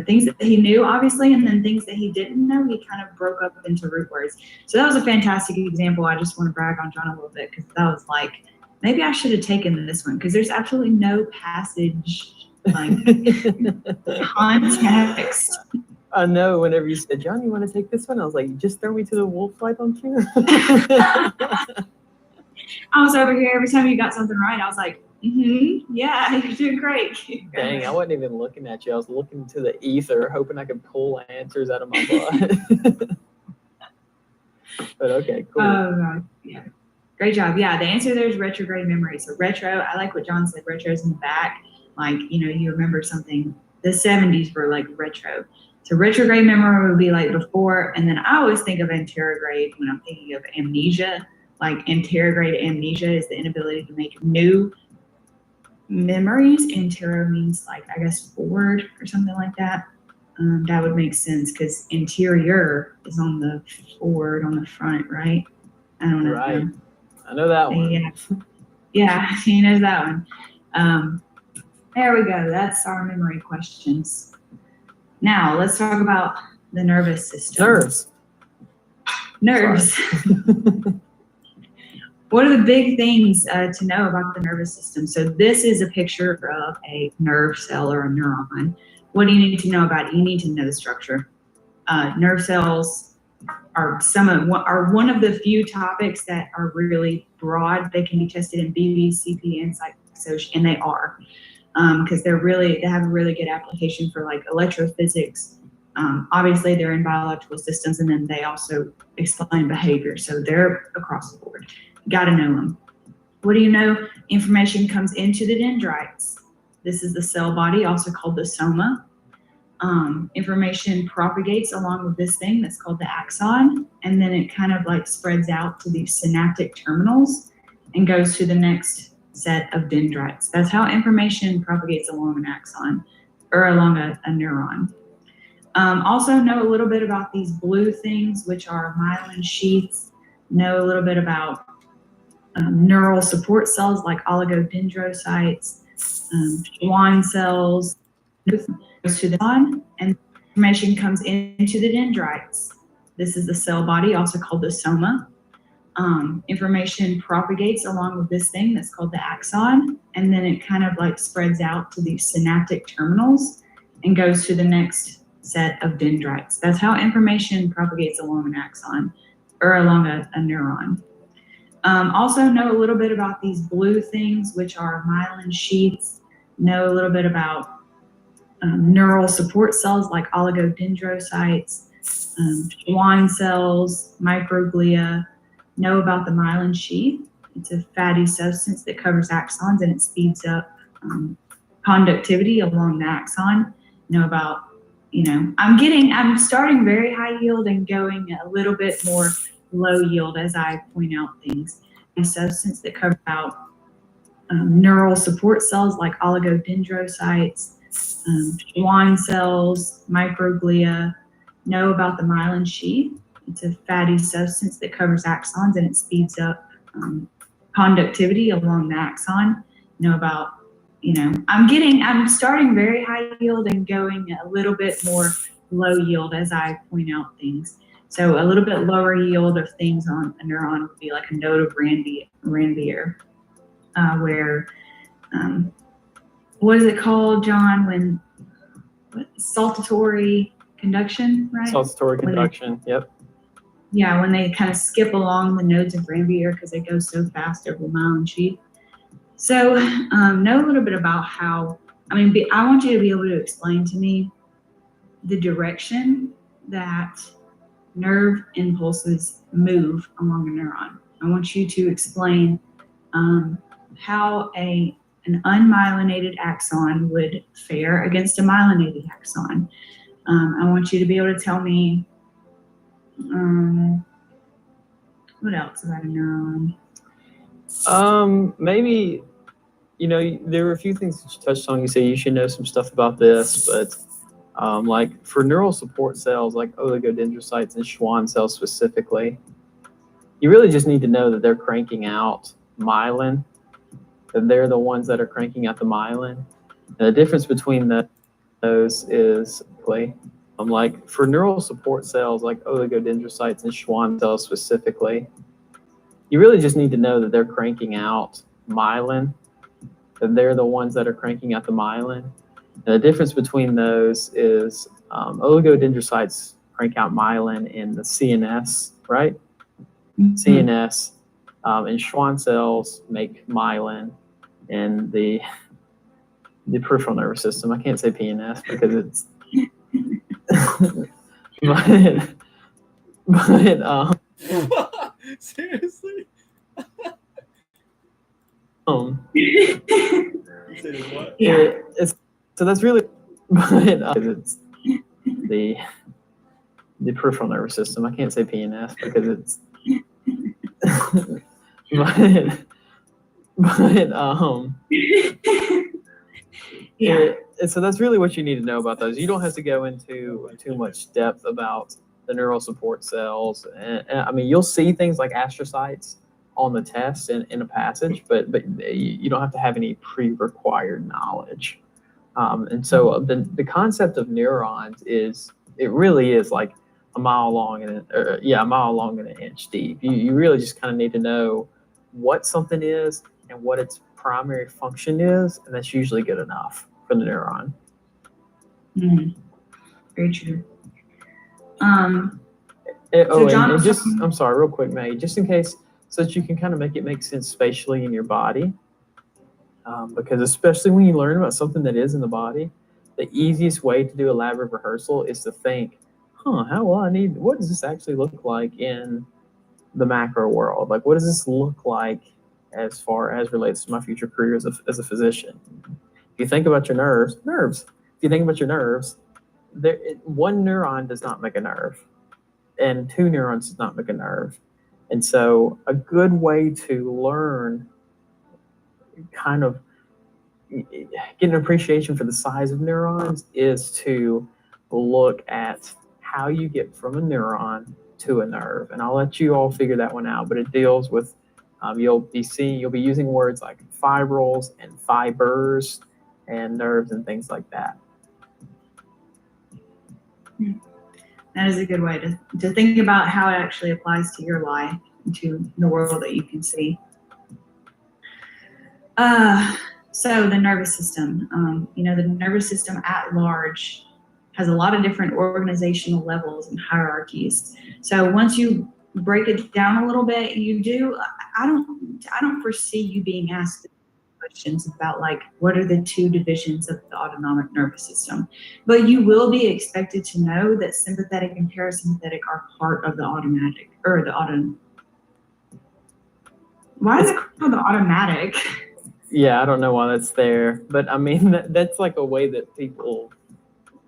things that he knew, obviously, and then things that he didn't know, he kind of broke up into root words. So that was a fantastic example. I just want to brag on John a little bit, because that was like, maybe I should have taken this one, because there's absolutely no passage, context. I know, whenever you said, John, you want to take this one? I was like, just throw me to the wolf, why don't you? I was over here every time you got something right. I was like, yeah, you're doing great. Dang, I wasn't even looking at you. I was looking to the ether, hoping I could pull answers out of my butt. But okay, cool. Oh, yeah. Great job. Yeah, the answer there is retrograde memory. So retro, I like what John said, retro is in the back. Like, you remember something, the 70s were like retro. So retrograde memory would be like before, and then I always think of anterograde when I'm thinking of amnesia. Like anterograde amnesia is the inability to make new memories. Antero means like, I guess, forward or something like that. That would make sense because anterior is on the forward, on the front, right? I don't know. Right. I know that one. Yeah, yeah, he knows that one. There we go. That's our memory questions. Now let's talk about the nervous system. Nerves. What are the big things to know about the nervous system? So this is a picture of a nerve cell or a neuron. What do you need to know about it? You need to know the structure. Nerve cells are one of the few topics that are really broad. They can be tested in BB, CP, and psychosocial, and they are, because they have a really good application for like electrophysics. Obviously, they're in biological systems, and then they also explain behavior. So they're across the board. Got to know them. What do you know? Information comes into the dendrites. This is the cell body, also called the soma. Information propagates along with this thing that's called the axon, and then it kind of like spreads out to these synaptic terminals and goes to the next set of dendrites. That's how information propagates along an axon or along a neuron. Also know a little bit about these blue things, which are myelin sheaths. Know a little bit about neural support cells like oligodendrocytes, Schwann cells. Goes to the on, and information comes into the dendrites. This is the cell body, also called the soma. Information propagates along with this thing that's called the axon, and then it kind of like spreads out to these synaptic terminals and goes to the next set of dendrites. That's how information propagates along an axon or along a neuron. Also know a little bit about these blue things, which are myelin sheaths. Know a little bit about neural support cells like oligodendrocytes, Schwann cells, microglia. Know about the myelin sheath. It's a fatty substance that covers axons and it speeds up conductivity along the axon. Know about, I'm starting very high yield and going a little bit more low yield as I point out things. A substance that covers out neural support cells like oligodendrocytes, Schwann cells, microglia. Know about the myelin sheath. It's a fatty substance that covers axons and it speeds up conductivity along the axon. Know about, I'm starting very high yield and going a little bit more low yield as I point out things. So a little bit lower yield of things on a neuron would be like a node of Ranvier, where, what is it called, John, saltatory conduction, right? Saltatory conduction, yep. Yeah, when they kind of skip along the nodes of Ranvier because they go so fast over the myelin sheath. So know a little bit about how, I want you to be able to explain to me the direction that nerve impulses move along a neuron. I want you to explain how an unmyelinated axon would fare against a myelinated axon. I want you to be able to tell me what else about a neuron? Maybe, there were a few things that you touched on. You say you should know some stuff about this, but like for neural support cells like oligodendrocytes and Schwann cells specifically, you really just need to know that they're cranking out myelin, that they're the ones that are cranking out the myelin. And the difference between those is like for neural support cells like oligodendrocytes and Schwann cells specifically, you really just need to know that they're cranking out myelin, that they're the ones that are cranking out the myelin. And the difference between those is oligodendrocytes crank out myelin in the CNS, right? Mm-hmm. CNS, and Schwann cells make myelin in the peripheral nervous system. I can't say PNS because it's but seriously. So that's really, but it's the peripheral nervous system. I can't say PNS because it's Yeah. So that's really what you need to know about those. You don't have to go into too much depth about the neural support cells. And I mean, you'll see things like astrocytes on the test in a passage, but you don't have to have any pre-required knowledge. And so the concept of neurons it really is like a mile long and a mile long and an inch deep. You really just kind of need to know what something is and what its primary function is, and that's usually good enough for the neuron. Very true. I'm sorry, real quick, Maggie, just in case, so that you can kind of make sense spatially in your body. Because especially when you learn about something that is in the body, the easiest way to do elaborate rehearsal is to think, what does this actually look like in the macro world? Like, what does this look like as far as relates to my future career as a physician? If you think about your nerves, if you think about your nerves, one neuron does not make a nerve, and two neurons does not make a nerve. And so a good way to learn kind of get an appreciation for the size of neurons is to look at how you get from a neuron to a nerve. And I'll let you all figure that one out, but it deals with, you'll be using words like fibrils and fibers and nerves and things like that. That is a good way to think about how it actually applies to your life and to the world that you can see. So the nervous system, the nervous system at large has a lot of different organizational levels and hierarchies. So once you break it down a little bit, I don't foresee you being asked questions about like, what are the two divisions of the autonomic nervous system? But you will be expected to know that sympathetic and parasympathetic are part of the automatic, or the why is it called the automatic? Yeah, I don't know why that's there, but I mean, that's like a way that people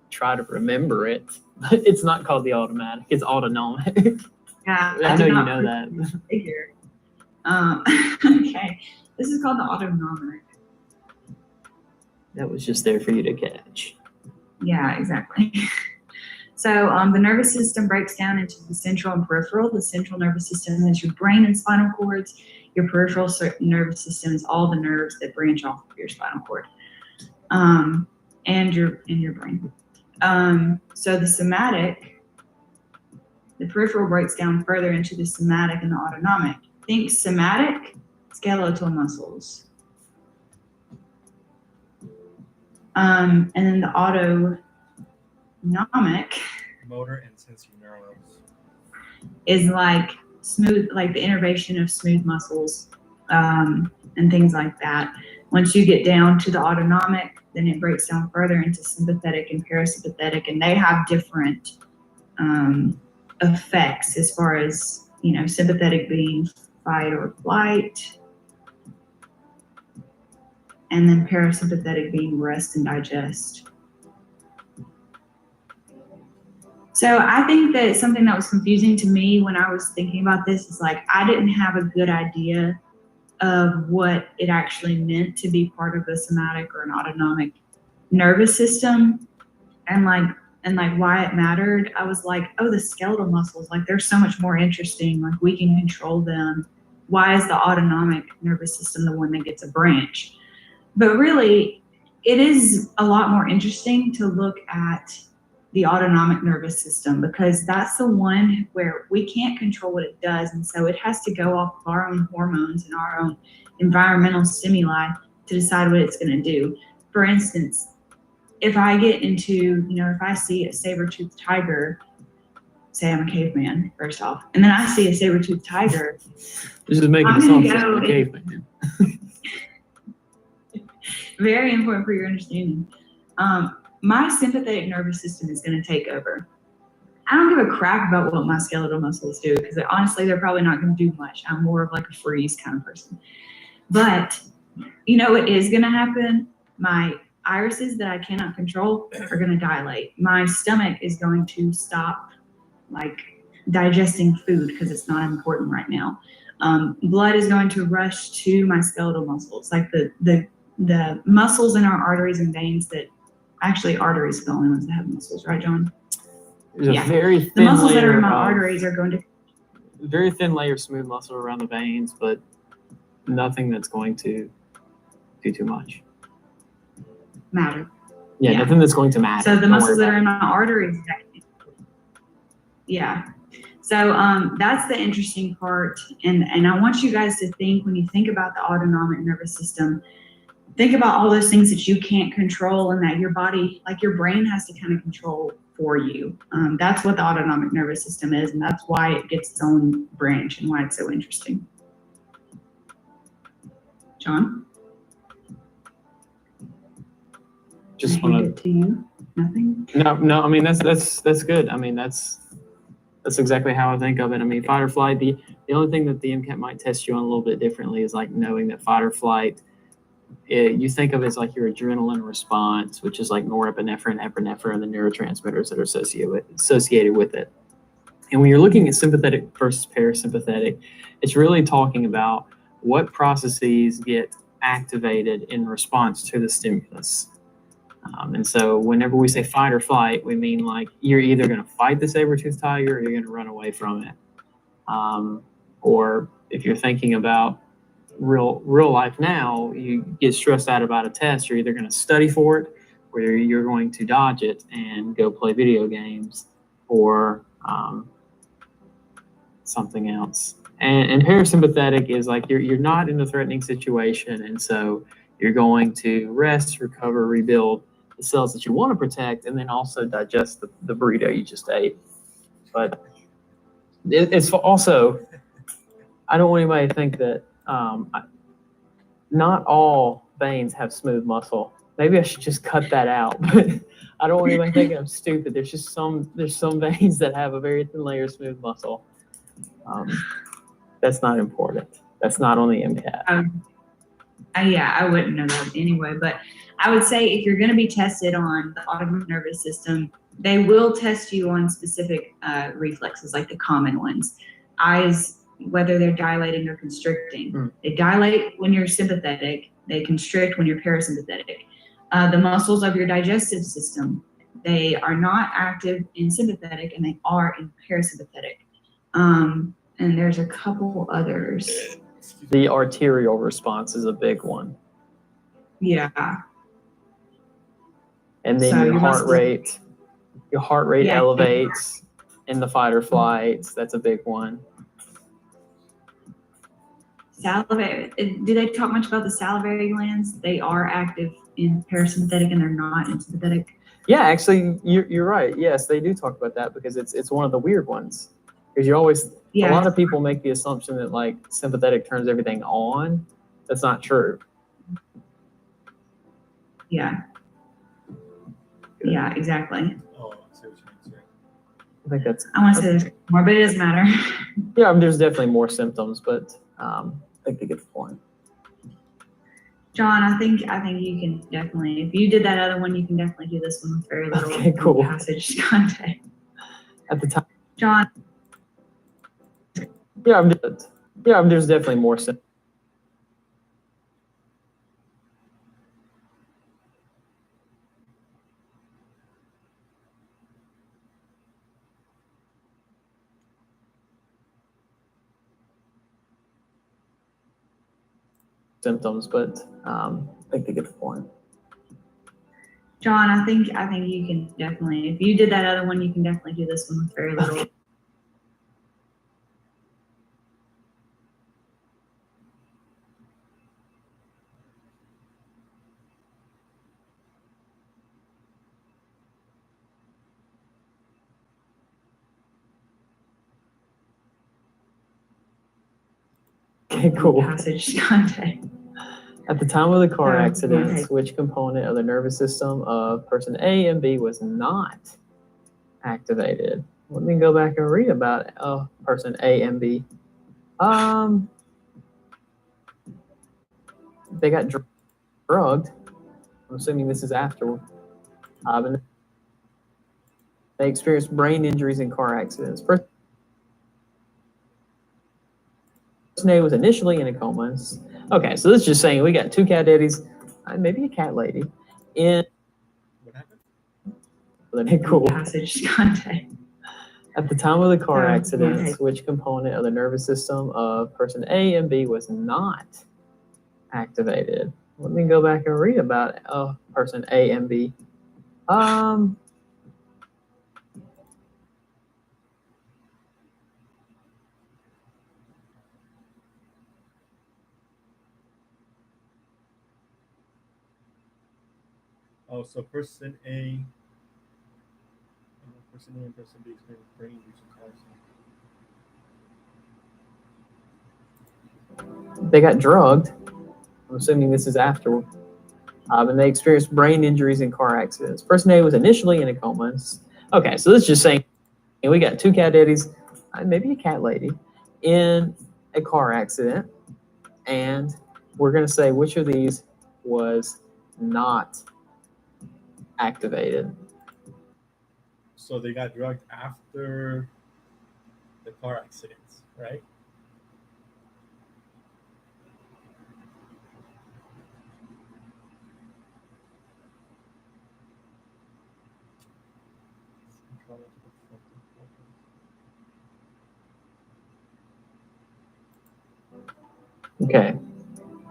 try to remember it. It's not called the automatic, it's autonomic. Yeah, I know you know that. Figure. Okay, this is called the autonomic. That was just there for you to catch. Yeah, exactly. So the nervous system breaks down into the central and peripheral. The central nervous system is your brain and spinal cords. Your peripheral nervous system is all the nerves that branch off of your spinal cord, and your brain. So the peripheral breaks down further into the somatic and the autonomic. Think somatic, skeletal muscles. And then the autonomic Motor and sensory neurons is like the innervation of smooth muscles, and things like that. Once you get down to the autonomic, then it breaks down further into sympathetic and parasympathetic, and they have different effects as far as, sympathetic being fight or flight, and then parasympathetic being rest and digest. So I think that something that was confusing to me when I was thinking about this is like, I didn't have a good idea of what it actually meant to be part of a somatic or an autonomic nervous system, and why it mattered. I was like, oh, the skeletal muscles, like they're so much more interesting, like we can control them. Why is the autonomic nervous system the one that gets a branch? But really, it is a lot more interesting to look at the autonomic nervous system, because that's the one where we can't control what it does, and so it has to go off of our own hormones and our own environmental stimuli to decide what it's going to do. For instance, if I get into, if I see a saber-toothed tiger, say I'm a caveman, first off, and then I see a saber-toothed tiger, this is making assumptions of a caveman. Very important for your understanding. My sympathetic nervous system is going to take over. I don't give a crap about what my skeletal muscles do, because honestly, they're probably not going to do much. I'm more of like a freeze kind of person. But what is going to happen? I irises that I cannot control are going to dilate. My stomach is going to stop like digesting food because it's not important right now. Blood is going to rush to my skeletal muscles, like the muscles in our arteries and veins that actually arteries are the only ones that have muscles, right, John? There's a very thin The muscles that are in layer my of- arteries are going to very thin layer of smooth muscle around the veins, but nothing that's going to do too much. matter. Yeah, Yeah. nothing that's going to matter. So the Don't muscles worry that are about in my arteries. Yeah. So that's the interesting part. And I want you guys to think, when you think about the autonomic nervous system, think about all those things that you can't control and that your body, like your brain, has to kind of control for you. That's what the autonomic nervous system is, and that's why it gets its own branch and why it's so interesting. John? Just I hand want it to you. Nothing? No. I mean, that's good. I mean, that's exactly how I think of it. I mean, fight or flight. The only thing that the MCAT might test you on a little bit differently is like knowing that fight or flight. You think of it as like your adrenaline response, which is like norepinephrine, epinephrine, and the neurotransmitters that are associated with it. And when you're looking at sympathetic versus parasympathetic, it's really talking about what processes get activated in response to the stimulus. And so whenever we say fight or flight, we mean like you're either going to fight the saber-toothed tiger or you're going to run away from it. Or if you're thinking about real life now, you get stressed out about a test, you're either going to study for it or you're going to dodge it and go play video games or something else. And parasympathetic is like you're not in a threatening situation, and so you're going to rest, recover, rebuild the cells that you want to protect, and then also digest the burrito you just ate. But it's also, I don't want anybody to think that not all veins have smooth muscle. Maybe I should just cut that out. But I don't want anybody thinking I'm stupid. There's some veins that have a very thin layer of smooth muscle. That's not important. That's not on the MCAT. Yeah, I wouldn't know that anyway, but I would say if you're going to be tested on the autonomic nervous system, they will test you on specific reflexes, like the common ones. Eyes, whether they're dilating or constricting. They dilate when you're sympathetic, they constrict when you're parasympathetic. The muscles of your digestive system, they are not active in sympathetic and they are in parasympathetic. And there's a couple others. The arterial response is a big one. Yeah. And then So your heart rate Yeah. elevates in the fight or flight. That's a big one. Salivary. Do they talk much about the salivary glands? They are active in parasympathetic and they're not in sympathetic. Yeah, actually, you're right. Yes, they do talk about that because it's one of the weird ones. Because you always, a lot of people make the assumption that like sympathetic turns everything on. That's not true. Yeah. Yeah, exactly. Oh, I see what you mean. I think that's. I want to say there's more, but it doesn't matter. Yeah, I mean, there's definitely more symptoms, but I think they get the point. John, I think you can definitely, if you did that other one, you can definitely do this one with very little Okay, cool. passage content. At the time. John. Yeah, I mean, there's definitely more symptoms, but I think they get the point. John, I think you can definitely, if you did that other one, you can definitely do this one with very little. Okay, cool. Passage content. At the time of the car Okay. accidents, which component of the nervous system of person A and B was not activated? Let me go back and read about person A and B. They got drugged. I'm assuming this is after. And they experienced brain injuries in car accidents. Person A was initially in a coma. Okay, so this is just saying we got two cat daddies, maybe a cat lady, in. What happened? Cool. Passage content. At the time of the car Oh, accidents, okay. which component of the nervous system of person A and B was not activated? Let me go back and read about person A and B. Oh, so person A and person B experienced brain injuries in car accidents. They got drugged. I'm assuming this is after. And they experienced brain injuries in car accidents. Person A was initially in a coma. Okay, so this is just saying we got two cat daddies, maybe a cat lady, in a car accident. And we're going to say which of these was not activated. So they got drugged after the car accidents, right? Okay.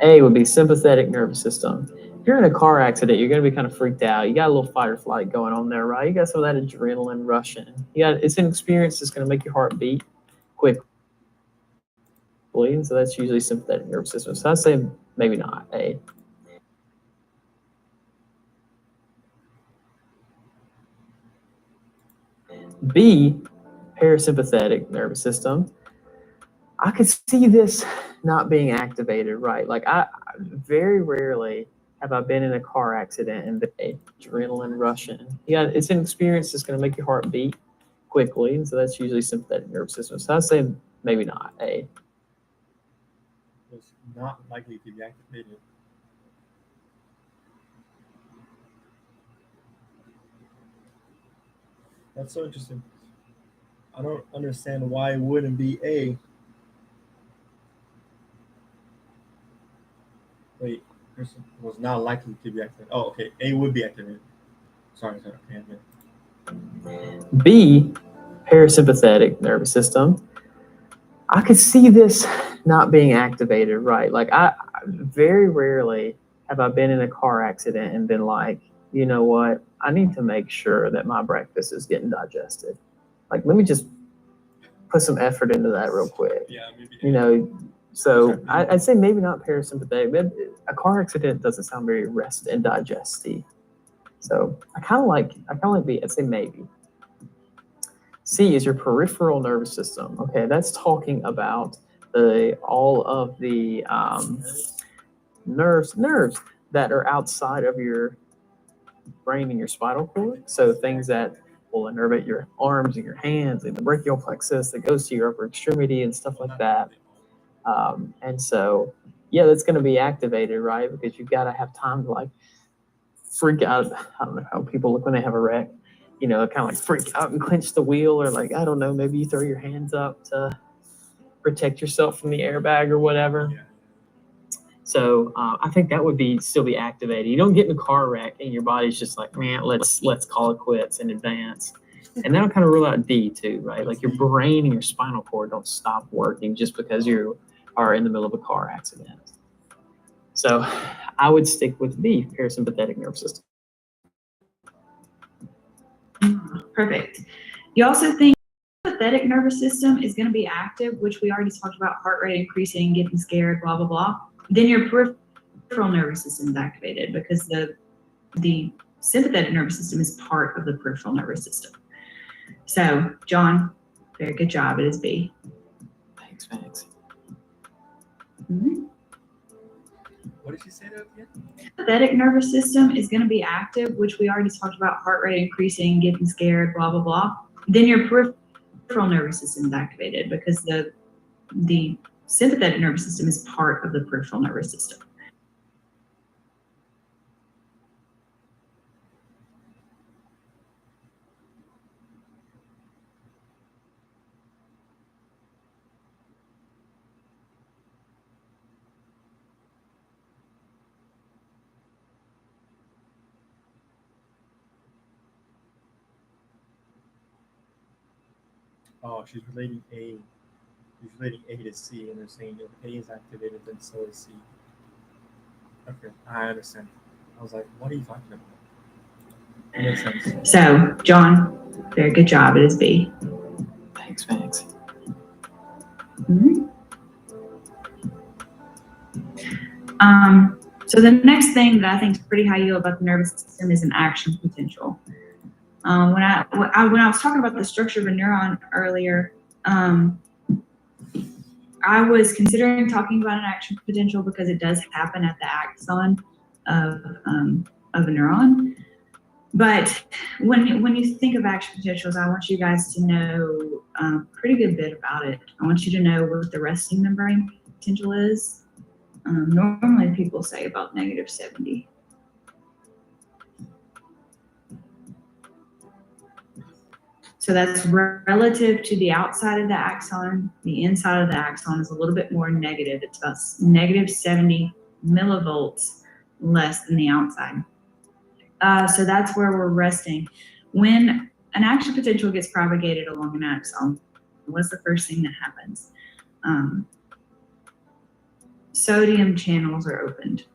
A would be sympathetic nervous system. If you're in a car accident, you're going to be kind of freaked out. You got a little fight or flight going on there, right? You got some of that adrenaline rushing. It's an experience that's going to make your heart beat quickly. So that's usually sympathetic nervous system. So I'd say maybe not A. B, parasympathetic nervous system. I could see this not being activated, right? Like I very rarely have I been in a car accident and been adrenaline rushing. It's an experience that's going to make your heart beat quickly. So that's usually sympathetic nervous system. So I'd say maybe not A. Was not likely to be activated. That's so interesting. I don't understand why it wouldn't be A. Wait, person was not likely to be activated. Oh, okay. A would be activated. Sorry. Okay, B, parasympathetic nervous system. I could see this not being activated, right? Like I very rarely have I been in a car accident and been like, you know what? I need to make sure that my breakfast is getting digested. Like, let me just put some effort into that real quick. Yeah, maybe. So I'd say maybe not parasympathetic. But a car accident doesn't sound very rest and digesty. So I kind of like B. I'd say maybe. C is your peripheral nervous system. Okay, that's talking about all of the nerves that are outside of your brain and your spinal cord. So things that will innervate your arms and your hands and the brachial plexus that goes to your upper extremity and stuff like that. And so, yeah, that's going to be activated, right? Because you've got to have time to like freak out. I don't know how people look when they have a wreck. Kind of like freak out and clench the wheel, or like, I don't know, maybe you throw your hands up to protect yourself from the airbag or whatever. Yeah. So I think that would still be activated. You don't get in a car wreck and your body's just like, man, let's call it quits in advance. And that'll kind of rule out D too, right? Like your brain and your spinal cord don't stop working just because you are in the middle of a car accident. So I would stick with B, parasympathetic nervous system. Perfect. You also think the sympathetic nervous system is going to be active, which we already talked about, heart rate increasing, getting scared, blah, blah, blah. Then your peripheral nervous system is activated because the sympathetic nervous system is part of the peripheral nervous system. So, John, very good job. It is B. Thanks. Mm-hmm. What did she say that again? Sympathetic nervous system is going to be active, which we already talked about, heart rate increasing, getting scared, blah, blah, blah. Then your peripheral nervous system is activated because the sympathetic nervous system is part of the peripheral nervous system. oh, she's relating A. She's relating A to C, and they're saying if A is activated, then so is C. Okay, I understand. I was like, what are you talking about? It makes sense. So, John, very good job. It is B. Thanks. So the next thing that I think is pretty high yield about the nervous system is an action potential. When I was talking about the structure of a neuron earlier, I was considering talking about an action potential because it does happen at the axon of a neuron. But when you think of action potentials, I want you guys to know a pretty good bit about it. I want you to know what the resting membrane potential is. Normally people say about -70. So that's relative to the outside of the axon. The inside of the axon is a little bit more negative. It's about -70 millivolts less than the outside. So that's where we're resting. When an action potential gets propagated along an axon, what's the first thing that happens? Sodium channels are opened,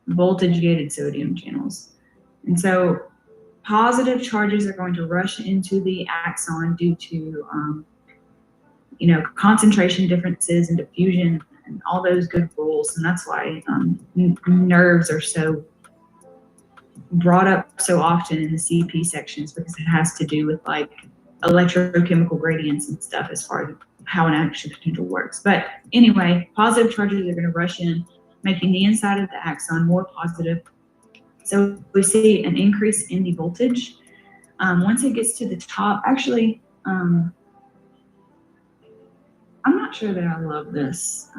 voltage-gated sodium channels. And so positive charges are going to rush into the axon due to, concentration differences and diffusion and all those good rules. And that's why nerves are so brought up so often in the CP sections, because it has to do with like electrochemical gradients and stuff as far as how an action potential works. But anyway, positive charges are going to rush in, making the inside of the axon more positive. So we see an increase in the voltage. Once it gets to the top, actually, I'm not sure that I love this.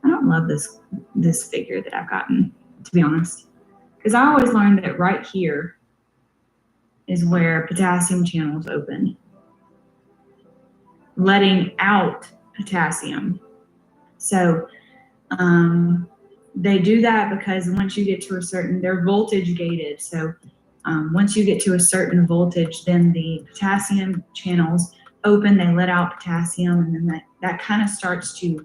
I don't love this figure that I've gotten, to be honest. Because I always learned that right here is where potassium channels open, letting out potassium. So they do that because once you get to a certain, they're voltage gated. So once you get to a certain voltage, then the potassium channels open, they let out potassium, and then that kind of starts to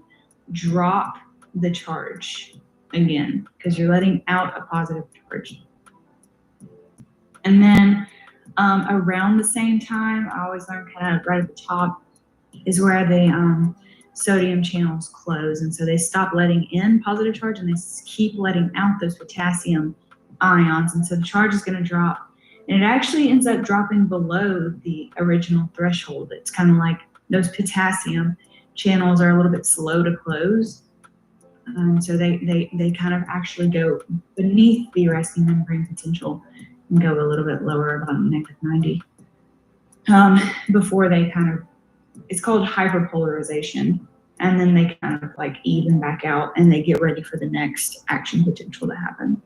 drop the charge again, because you're letting out a positive charge. And then around the same time, I always learn kind of right at the top is where the sodium channels close. And so they stop letting in positive charge and they keep letting out those potassium ions. And so the charge is going to drop. And it actually ends up dropping below the original threshold. It's kind of like those potassium channels are a little bit slow to close. So they kind of actually go beneath the resting membrane potential and go a little bit lower, about -90, before they kind of, it's called hyperpolarization. And then they kind of like even back out and they get ready for the next action potential to happen.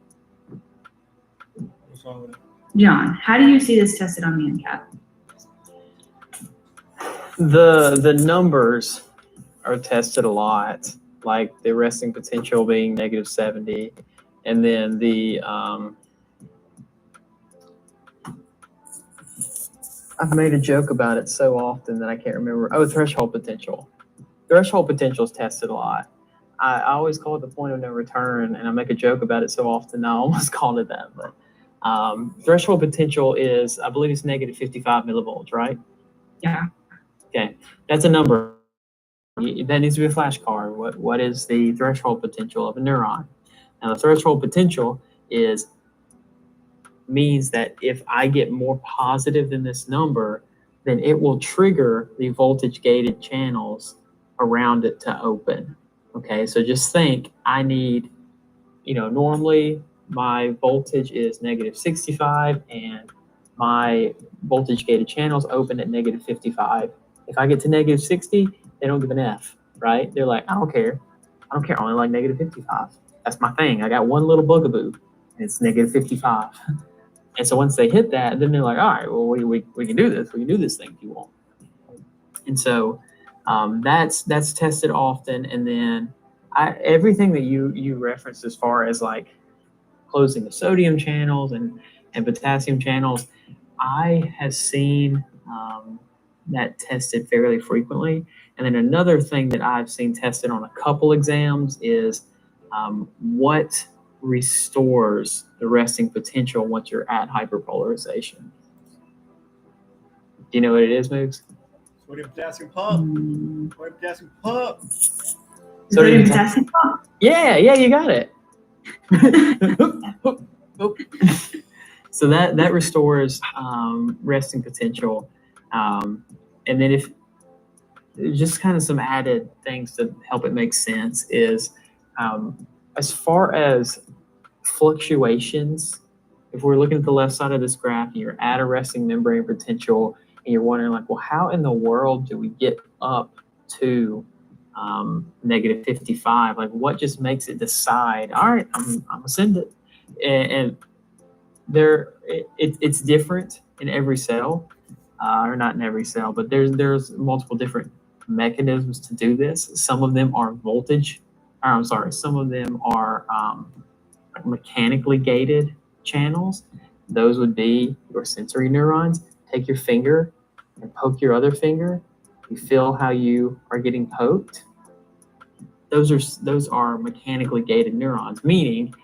John, how do you see this tested on the MCAT? The numbers are tested a lot, like the resting potential being -70, and then the I've made a joke about it so often that I can't remember. Oh, threshold potential. Threshold potential is tested a lot. I always call it the point of no return, and I make a joke about it so often I almost called it that. But threshold potential is, I believe it's -55 millivolts, right? Yeah. Okay, that's a number. That needs to be a flashcard. What is the threshold potential of a neuron? Now, the threshold potential means that if I get more positive than this number, then it will trigger the voltage gated channels around it to open. Okay, so just think, I need, normally my voltage is -65 and my voltage gated channels open at -55. If I get to -60, they don't give an F, right? They're like, I don't care. I only like -55. That's my thing. I got one little bugaboo, and it's -55. And so once they hit that, then they're like, all right, well, we can do this. We can do this thing if you want. And so that's tested often. And then everything that you referenced as far as like closing the sodium channels and potassium channels, I have seen that tested fairly frequently. And then another thing that I've seen tested on a couple exams is what restores the resting potential once you're at hyperpolarization. Do you know what it is, Moogs? Sodium potassium pump. Sodium potassium pump. Sodium potassium pump? Yeah, you got it. So that restores resting potential. And then if just kind of some added things to help it make sense is as far as fluctuations, if we're looking at the left side of this graph and you're at a resting membrane potential and you're wondering like, well, how in the world do we get up to negative 55? Like what just makes it decide, all right, I'm gonna send it. And it's different in every cell, or not in every cell, but there's multiple different mechanisms to do this. Some of them are some of them are mechanically gated channels. Those would be your sensory neurons. Take your finger and poke your other finger. You feel how you are getting poked. Those are mechanically gated neurons, meaning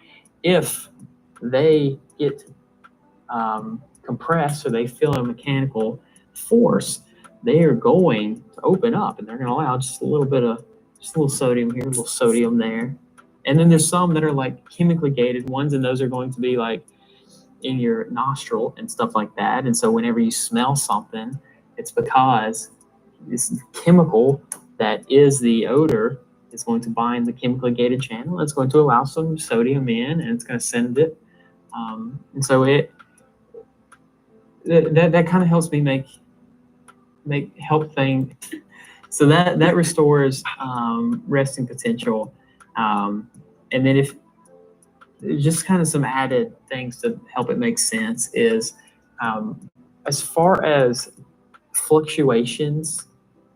if they get compressed or they feel a mechanical force, they are going to open up and they're going to allow just a little sodium here, a little sodium there. And then there's some that are like chemically gated ones, and those are going to be like in your nostril and stuff like that. And so whenever you smell something, it's because this chemical that is the odor is going to bind the chemically gated channel. It's going to allow some sodium in, and it's going to send it. And so that kind of helps me help things. So that restores resting potential. And then if just kind of some added things to help it make sense is as far as fluctuations,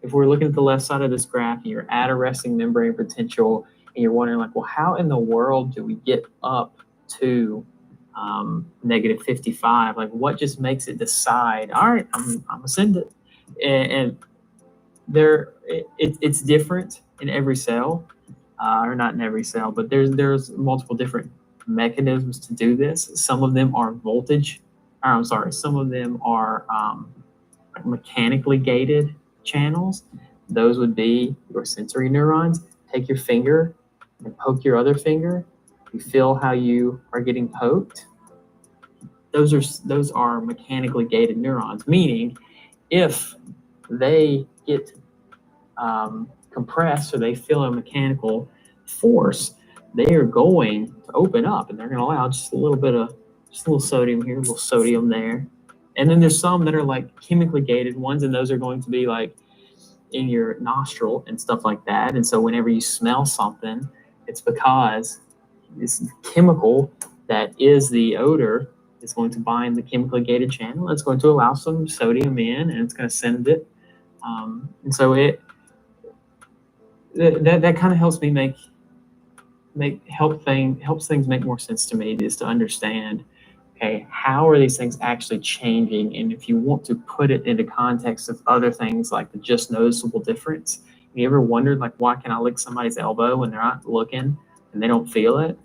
if we're looking at the left side of this graph and you're at a resting membrane potential and you're wondering like, well, how in the world do we get up to negative 55? Like what just makes it decide, all right, I'm gonna send it. And it's different in every cell, or not in every cell, but there's multiple different mechanisms to do this. Some of them are some of them are mechanically gated channels. Those would be your sensory neurons. Take your finger and poke your other finger. You feel how you are getting poked. Those are mechanically gated neurons, meaning if they get compressed or they feel a mechanical force, they are going to open up and they're going to allow just a little sodium here, a little sodium there. And then there's some that are like chemically gated ones, and those are going to be like in your nostril and stuff like that. And so whenever you smell something, it's because this chemical that is the odor is going to bind the chemically gated channel. It's going to allow some sodium in, and it's going to send it. And so that kind of helps me helps things make more sense to me, just to understand, okay, how are these things actually changing? And if you want to put it into context of other things like the just noticeable difference, you ever wondered like, why can I lick somebody's elbow when they're not looking and they don't feel it?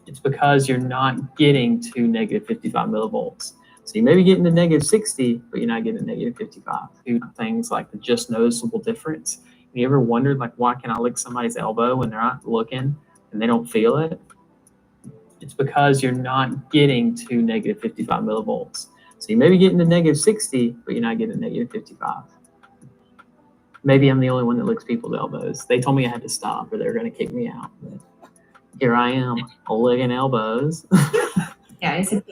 It's because you're not getting to negative 55 millivolts. So you may be getting to negative 60, but you're not getting to negative 55. Things like the just noticeable difference. You ever wondered like, why can I lick somebody's elbow when they're not looking and they don't feel it? It's because you're not getting to negative 55 millivolts. So you may be getting to negative 60, but you're not getting to negative 55. Maybe I'm the only one that licks people's elbows. They told me I had to stop or they're going to kick me out. But here I am, licking elbows. Yeah, it's a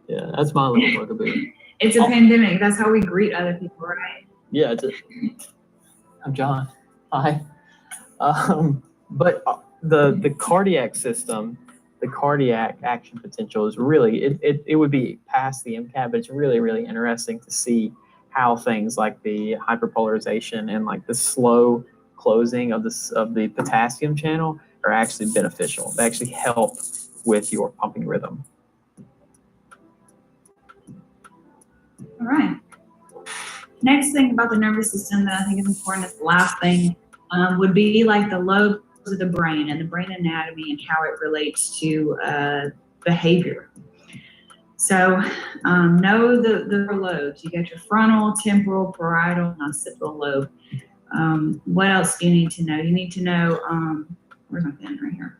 Yeah, that's my little bugaboo. It's a pandemic. That's how we greet other people, right? Yeah, I'm John. Hi. But the cardiac system, the cardiac action potential is really, it would be past the MCAT, but it's really, really interesting to see how things like the hyperpolarization and like the slow closing of the potassium channel are actually beneficial. They actually help with your pumping rhythm. All right. Next thing about the nervous system that I think is important is the last thing would be like the lobes of the brain and the brain anatomy and how it relates to behavior. So know the lobes. You got your frontal, temporal, parietal, and occipital lobe. What else do you need to know? You need to know, where's my pen right here?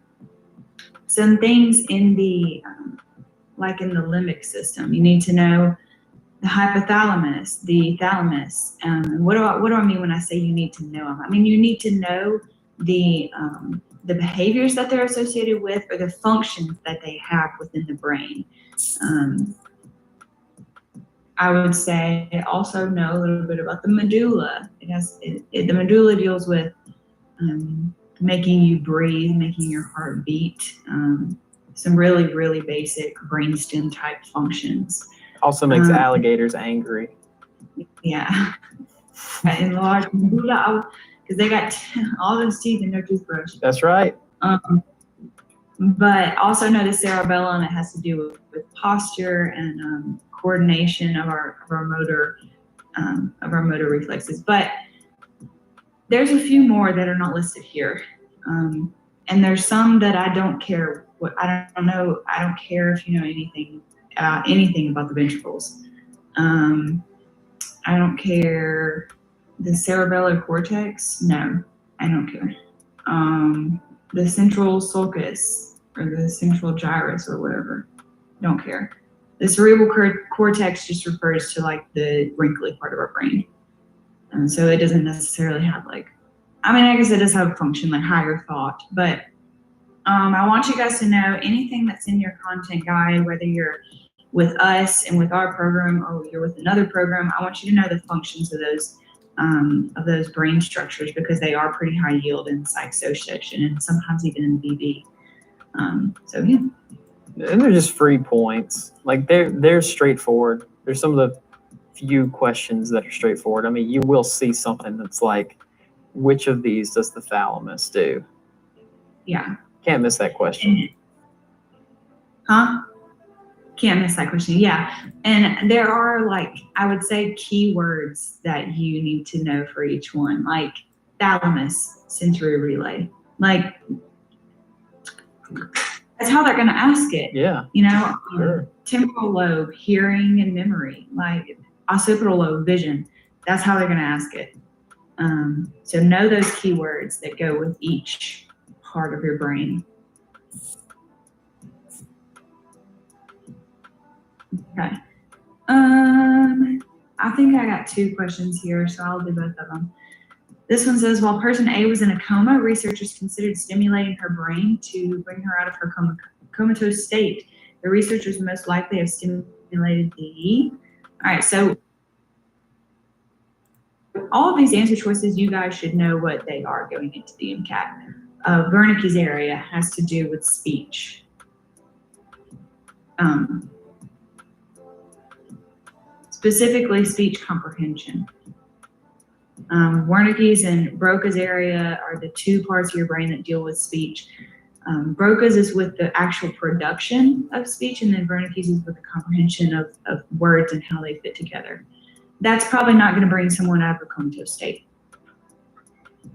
Some things in the, like in the limbic system. You need to know the hypothalamus, the thalamus. What do I mean when I say you need to know them? I mean, you need to know the behaviors that they're associated with or the functions that they have within the brain. I would say also know a little bit about the medulla. The medulla deals with making you breathe, making your heart beat, some really, really basic brainstem type functions. Also makes alligators angry. Yeah. Enlarge medulla, because they got all those teeth in their toothbrush. That's right. But also know the cerebellum. It has to do with posture and coordination of our motor reflexes. But there's a few more that are not listed here, and there's some that I don't care. I don't care if you know anything about the ventricles. I don't care. The cerebellar cortex. No, I don't care. The central sulcus or the central gyrus or whatever. Don't care. The cerebral cortex just refers to like the wrinkly part of our brain. And so it doesn't necessarily have like, I guess it does have a function like higher thought, but I want you guys to know anything that's in your content guide, whether you're with us and with our program or you're with another program, I want you to know the functions of those brain structures because they are pretty high yield in psych-soc section and sometimes even in BB. So yeah. And they're just free points. Like they're straightforward. There's some of the few questions that are straightforward. I mean, you will see something that's like, which of these does the thalamus do? Yeah. Can't miss that question. Huh? Can't miss that question. Yeah. And there are like, I would say keywords that you need to know for each one, like thalamus, sensory relay. Like, that's how they're going to ask it. Yeah. You know, Sure. Temporal lobe, hearing and memory, like occipital lobe, vision. That's how they're going to ask it. So know those keywords that go with each part of your brain. Okay. I think I got two questions here, so I'll do both of them. This one says, while person A was in a coma, researchers considered stimulating her brain to bring her out of her comatose state. The researchers most likely have stimulated the... All right, so all of these answer choices, you guys should know what they are going into the MCAT. Wernicke's area has to do with speech. Specifically speech comprehension. Wernicke's and Broca's area are the two parts of your brain that deal with speech. Broca's is with the actual production of speech, and then Wernicke's is with the comprehension of words and how they fit together. That's probably not going to bring someone out of a comatose state.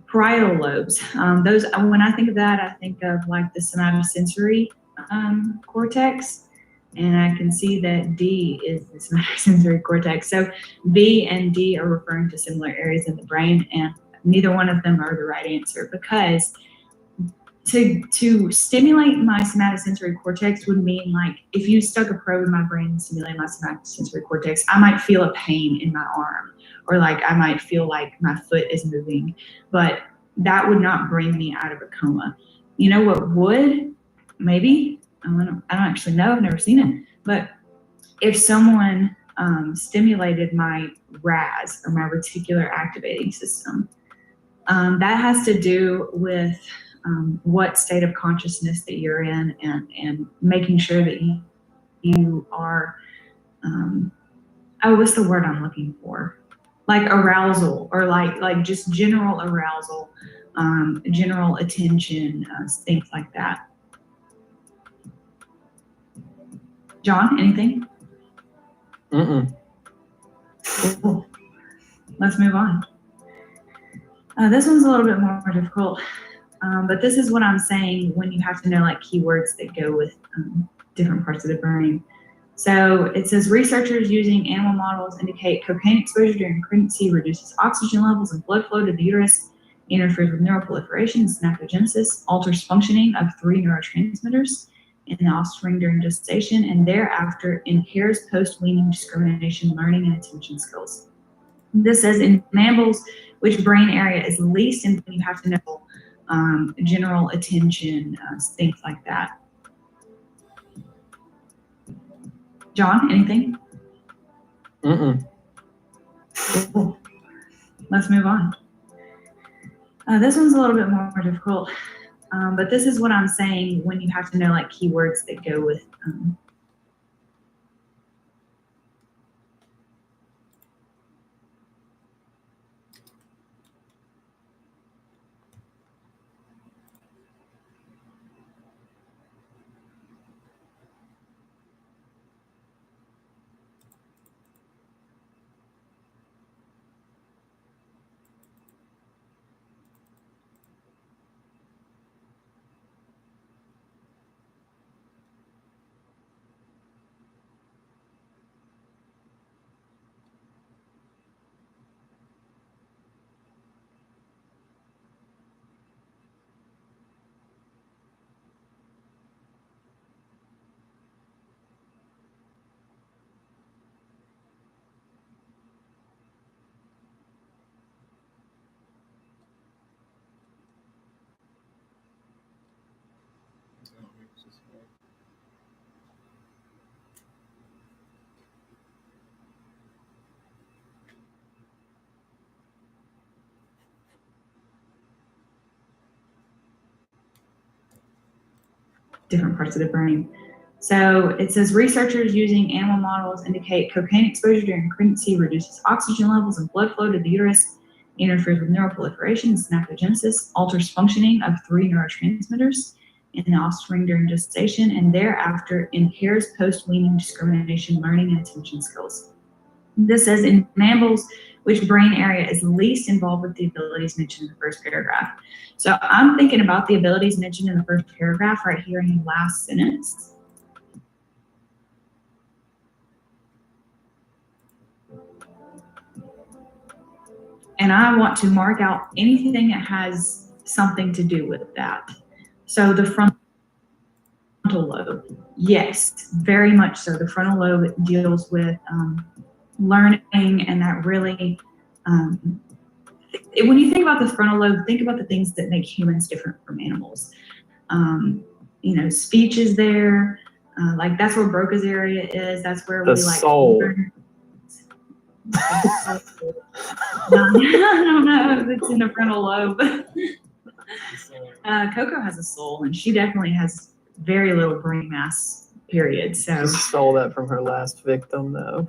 Parietal lobes. Those, when I think of that, I think of like the somatosensory cortex. And I can see that D is the somatosensory cortex. So B and D are referring to similar areas in the brain, and neither one of them are the right answer, because to stimulate my somatosensory cortex would mean like if you stuck a probe in my brain and stimulated my somatosensory cortex, I might feel a pain in my arm, or like I might feel like my foot is moving, but that would not bring me out of a coma. You know what would? Maybe. I don't actually know. I've never seen it. But if someone stimulated my RAS, or my reticular activating system, that has to do with what state of consciousness that you're in, and making sure that you are, what's the word I'm looking for? Like arousal, or like just general arousal, general attention, things like that. John, anything? Mm-mm. Cool. Let's move on. This one's a little bit more difficult, but this is what I'm saying when you have to know like keywords that go with different parts of the brain. So it says researchers using animal models indicate cocaine exposure during pregnancy reduces oxygen levels and blood flow to the uterus, interferes with neuroproliferation and synaptogenesis, alters functioning of 3 neurotransmitters in the offspring during gestation, and thereafter impairs post-weaning discrimination, learning, and attention skills. This says in mammals, which brain area is least, and you have to know general attention, things like that. John, anything? Mm-mm. Cool. Let's move on. This one's a little bit more difficult, but this is what I'm saying when you have to know like keywords that go with different parts of the brain. So it says researchers using animal models indicate cocaine exposure during pregnancy reduces oxygen levels and blood flow to the uterus, interferes with neuroproliferation and synaptogenesis, alters functioning of 3 neurotransmitters in the offspring during gestation, and thereafter impairs post-weaning discrimination, learning, and attention skills. This says in mammals, which brain area is least involved with the abilities mentioned in the first paragraph. So I'm thinking about the abilities mentioned in the first paragraph right here in the last sentence. And I want to mark out anything that has something to do with that. So the frontal lobe, yes, very much so. The frontal lobe deals with learning, and that really, when you think about the frontal lobe, think about the things that make humans different from animals. You know, speech is there, like that's where Broca's area is. That's where The we like soul. learn. I don't know if it's in the frontal lobe. Coco has a soul, and she definitely has very little brain mass, period. So She stole that from her last victim, though.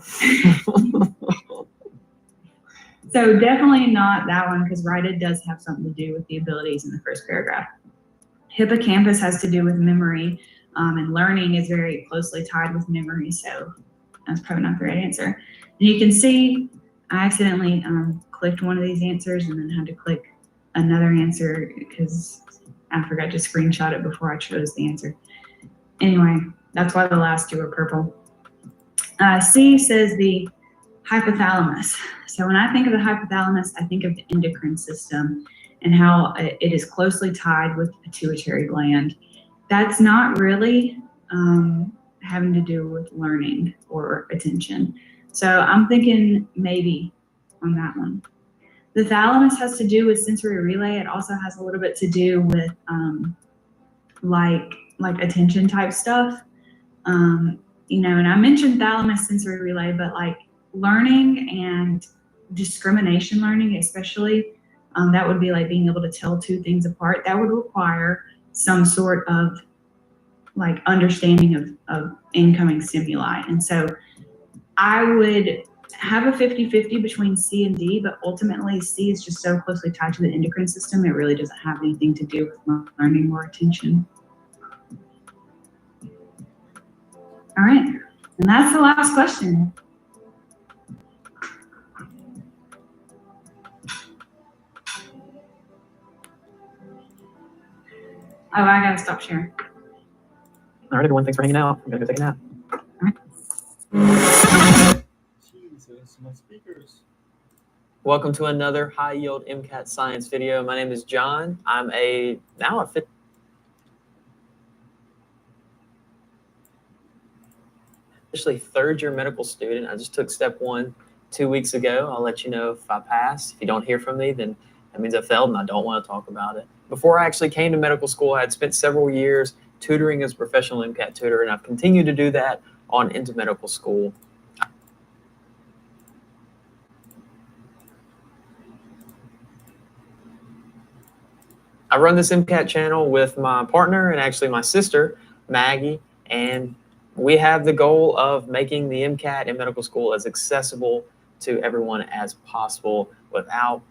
So definitely not that one, because Rida does have something to do with the abilities in the first paragraph. Hippocampus has to do with memory, and learning is very closely tied with memory, so that's probably not the right answer. And you can see I accidentally clicked one of these answers and then had to click another answer because I forgot to screenshot it before I chose the answer. Anyway, that's why the last 2 are purple. C says the hypothalamus. So when I think of the hypothalamus, I think of the endocrine system and how it is closely tied with the pituitary gland. That's not really having to do with learning or attention. So I'm thinking maybe on that one. The thalamus has to do with sensory relay. It also has a little bit to do with like attention type stuff. You know, and I mentioned thalamus sensory relay, but like learning and discrimination learning, especially, that would be like being able to tell 2 things apart. That would require some sort of like understanding of incoming stimuli. And so I would have a 50-50 between C and D, but ultimately C is just so closely tied to the endocrine system, it really doesn't have anything to do with learning or attention. All right, And that's the last question. Oh, I gotta stop sharing. All right, everyone, thanks for hanging out. I'm gonna go take a nap. Jesus, my speakers. Welcome to another high yield MCAT science video. My name is John. I'm officially third year medical student. I just took step 1 2 weeks ago. I'll let you know if I pass. If you don't hear from me, then that means I failed and I don't want to talk about it. Before I actually came to medical school, I had spent several years tutoring as a professional MCAT tutor, and I've continued to do that on into medical school. I run this MCAT channel with my partner and actually my sister, Maggie, and we have the goal of making the MCAT in medical school as accessible to everyone as possible without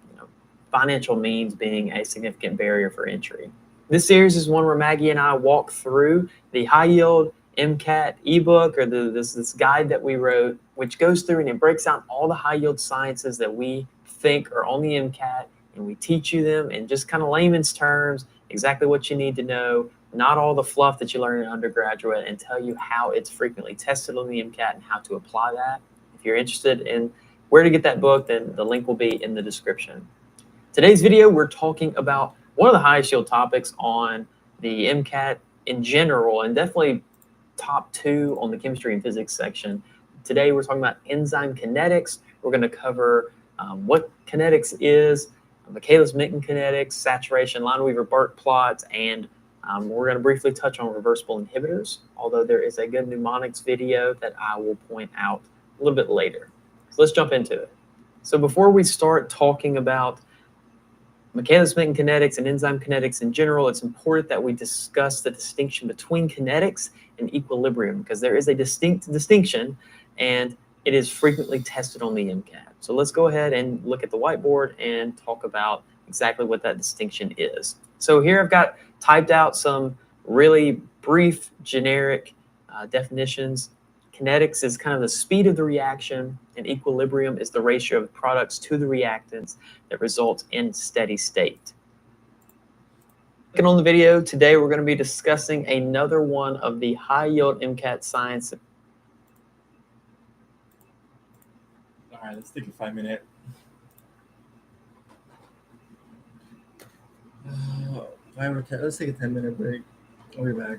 financial means being a significant barrier for entry. This series is one where Maggie and I walk through the high yield MCAT ebook or this guide that we wrote, which goes through and it breaks down all the high yield sciences that we think are on the MCAT, and we teach you them in just kind of layman's terms, exactly what you need to know, not all the fluff that you learn in undergraduate, and tell you how it's frequently tested on the MCAT and how to apply that. If you're interested in where to get that book, then the link will be in the description. Today's video, we're talking about one of the highest yield topics on the MCAT in general, and definitely top 2 on the chemistry and physics section. Today, we're talking about enzyme kinetics. We're going to cover what kinetics is, Michaelis-Menten kinetics, saturation, Lineweaver-Burke plots, and we're going to briefly touch on reversible inhibitors, although there is a good mnemonics video that I will point out a little bit later. So let's jump into it. So before we start talking about Michaelis-Menten kinetics and enzyme kinetics in general, it's important that we discuss the distinction between kinetics and equilibrium, because there is a distinct distinction and it is frequently tested on the MCAT. So let's go ahead and look at the whiteboard and talk about exactly what that distinction is. So here I've got typed out some really brief, generic definitions. Kinetics is kind of the speed of the reaction, and equilibrium is the ratio of products to the reactants that results in steady state. Looking on the video, today we're going to be discussing another one of the high yield MCAT science. All right, let's take a 5-minute. Let's take a 10-minute break. I'll be back.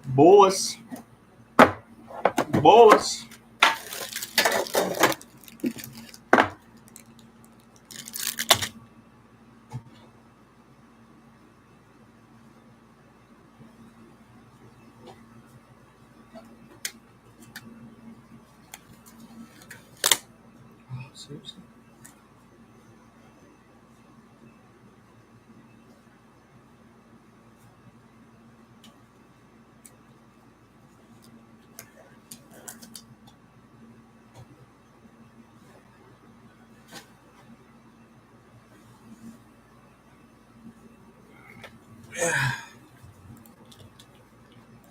Bolus. Bolus. Oh, seriously?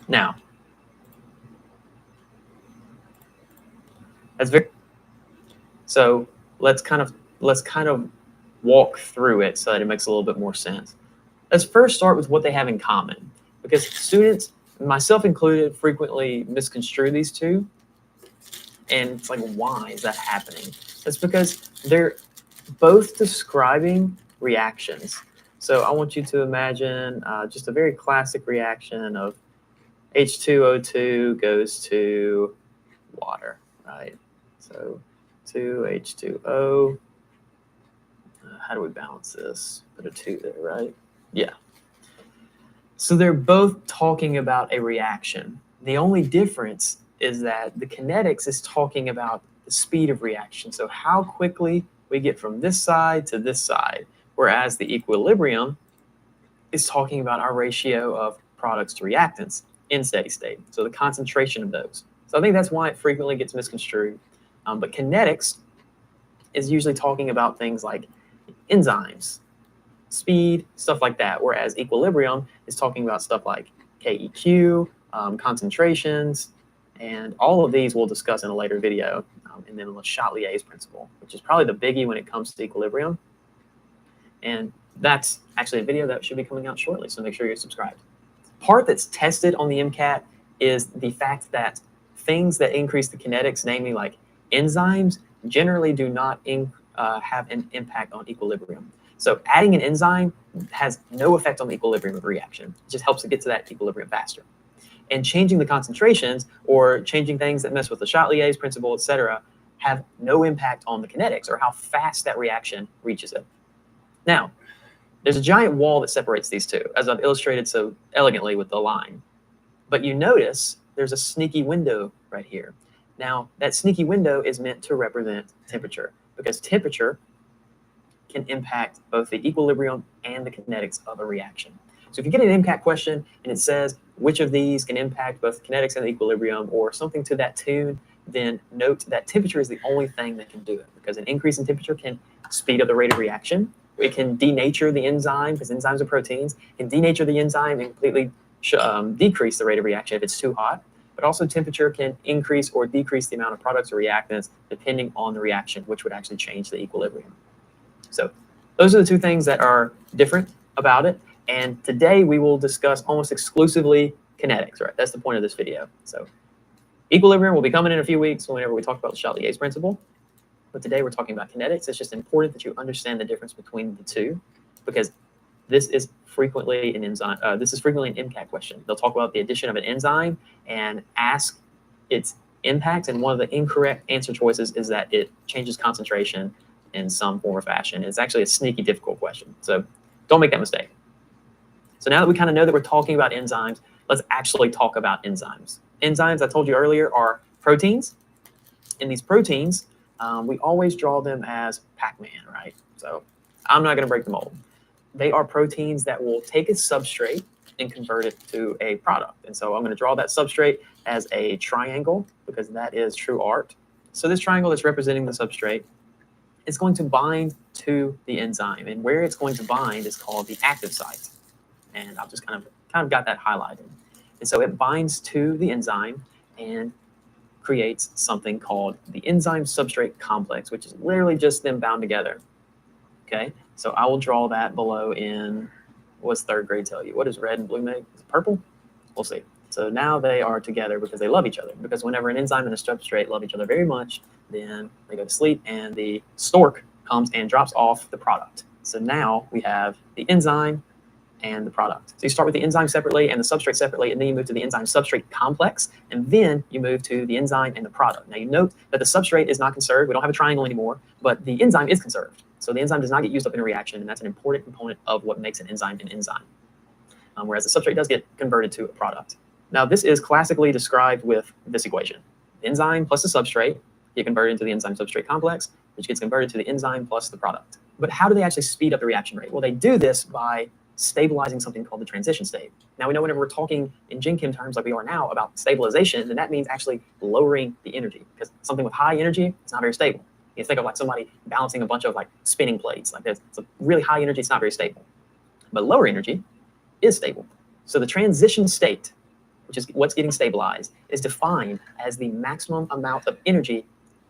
Now, that's very, so let's kind of walk through it so that it makes a little bit more sense. Let's first start with what they have in common, because students, myself included, frequently misconstrue these two. And it's like, why is that happening? That's because they're both describing reactions. So I want you to imagine just a very classic reaction of H2O2 goes to water, right? So 2H2O. How do we balance this? Put a 2 there, right? Yeah. So they're both talking about a reaction. The only difference is that the kinetics is talking about the speed of reaction. So how quickly we get from this side to this side, whereas the equilibrium is talking about our ratio of products to reactants in steady state. So the concentration of those. So I think that's why it frequently gets misconstrued. But kinetics is usually talking about things like enzymes, speed, stuff like that. Whereas equilibrium is talking about stuff like KEQ, concentrations, and all of these we'll discuss in a later video. And then Le Chatelier's principle, which is probably the biggie when it comes to equilibrium. And that's actually a video that should be coming out shortly, so make sure you're subscribed. Part that's tested on the MCAT is the fact that things that increase the kinetics, namely like enzymes, generally do not have an impact on equilibrium. So adding an enzyme has no effect on the equilibrium of reaction. It just helps it get to that equilibrium faster. And changing the concentrations or changing things that mess with the Chatelier's principle, etc., have no impact on the kinetics or how fast that reaction reaches it. Now, there's a giant wall that separates these two, as I've illustrated so elegantly with the line. But you notice there's a sneaky window right here. Now, that sneaky window is meant to represent temperature, because temperature can impact both the equilibrium and the kinetics of a reaction. So if you get an MCAT question and it says which of these can impact both kinetics and the equilibrium or something to that tune, then note that temperature is the only thing that can do it, because an increase in temperature can speed up the rate of reaction. It can denature the enzyme, because enzymes are proteins, can denature the enzyme and completely decrease the rate of reaction if it's too hot. But also temperature can increase or decrease the amount of products or reactants depending on the reaction, which would actually change the equilibrium. So those are the two things that are different about it. And today we will discuss almost exclusively kinetics, right? That's the point of this video. So equilibrium will be coming in a few weeks whenever we talk about Chatelier's principle. But today we're talking about kinetics. It's just important that you understand the difference between the two, because this is frequently an enzyme. This is frequently an MCAT question. They'll talk about the addition of an enzyme and ask its impact. And one of the incorrect answer choices is that it changes concentration in some form or fashion. It's actually a sneaky, difficult question. So don't make that mistake. So now that we kind of know that we're talking about enzymes, let's actually talk about enzymes. Enzymes, I told you earlier, are proteins. And these proteins, we always draw them as Pac-Man, right? So I'm not going to break the mold. They are proteins that will take a substrate and convert it to a product. And so I'm going to draw that substrate as a triangle, because that is true art. So this triangle that's representing the substrate is going to bind to the enzyme. And where it's going to bind is called the active site. And I've just kind of got that highlighted. And so it binds to the enzyme and creates something called the enzyme substrate complex, which is literally just them bound together. Okay, so I will draw that below in, what's third grade tell you? What does red and blue make? Is it purple? We'll see. So now they are together because they love each other. Because whenever an enzyme and a substrate love each other very much, then they go to sleep and the stork comes and drops off the product. So now we have the enzyme and the product. So you start with the enzyme separately and the substrate separately, and then you move to the enzyme substrate complex, and then you move to the enzyme and the product. Now you note that the substrate is not conserved. We don't have a triangle anymore, but the enzyme is conserved. So the enzyme does not get used up in a reaction, and that's an important component of what makes an enzyme, whereas the substrate does get converted to a product. Now this is classically described with this equation. The enzyme plus the substrate get converted into the enzyme substrate complex, which gets converted to the enzyme plus the product. But how do they actually speed up the reaction rate? Well, they do this by stabilizing something called the transition state. Now we know whenever we're talking in Gen Chem terms like we are now about stabilization, then that means actually lowering the energy, because something with high energy, it's not very stable. You think of like somebody balancing a bunch of like spinning plates, like it's a really high energy, it's not very stable. But lower energy is stable. So the transition state, which is what's getting stabilized, is defined as the maximum amount of energy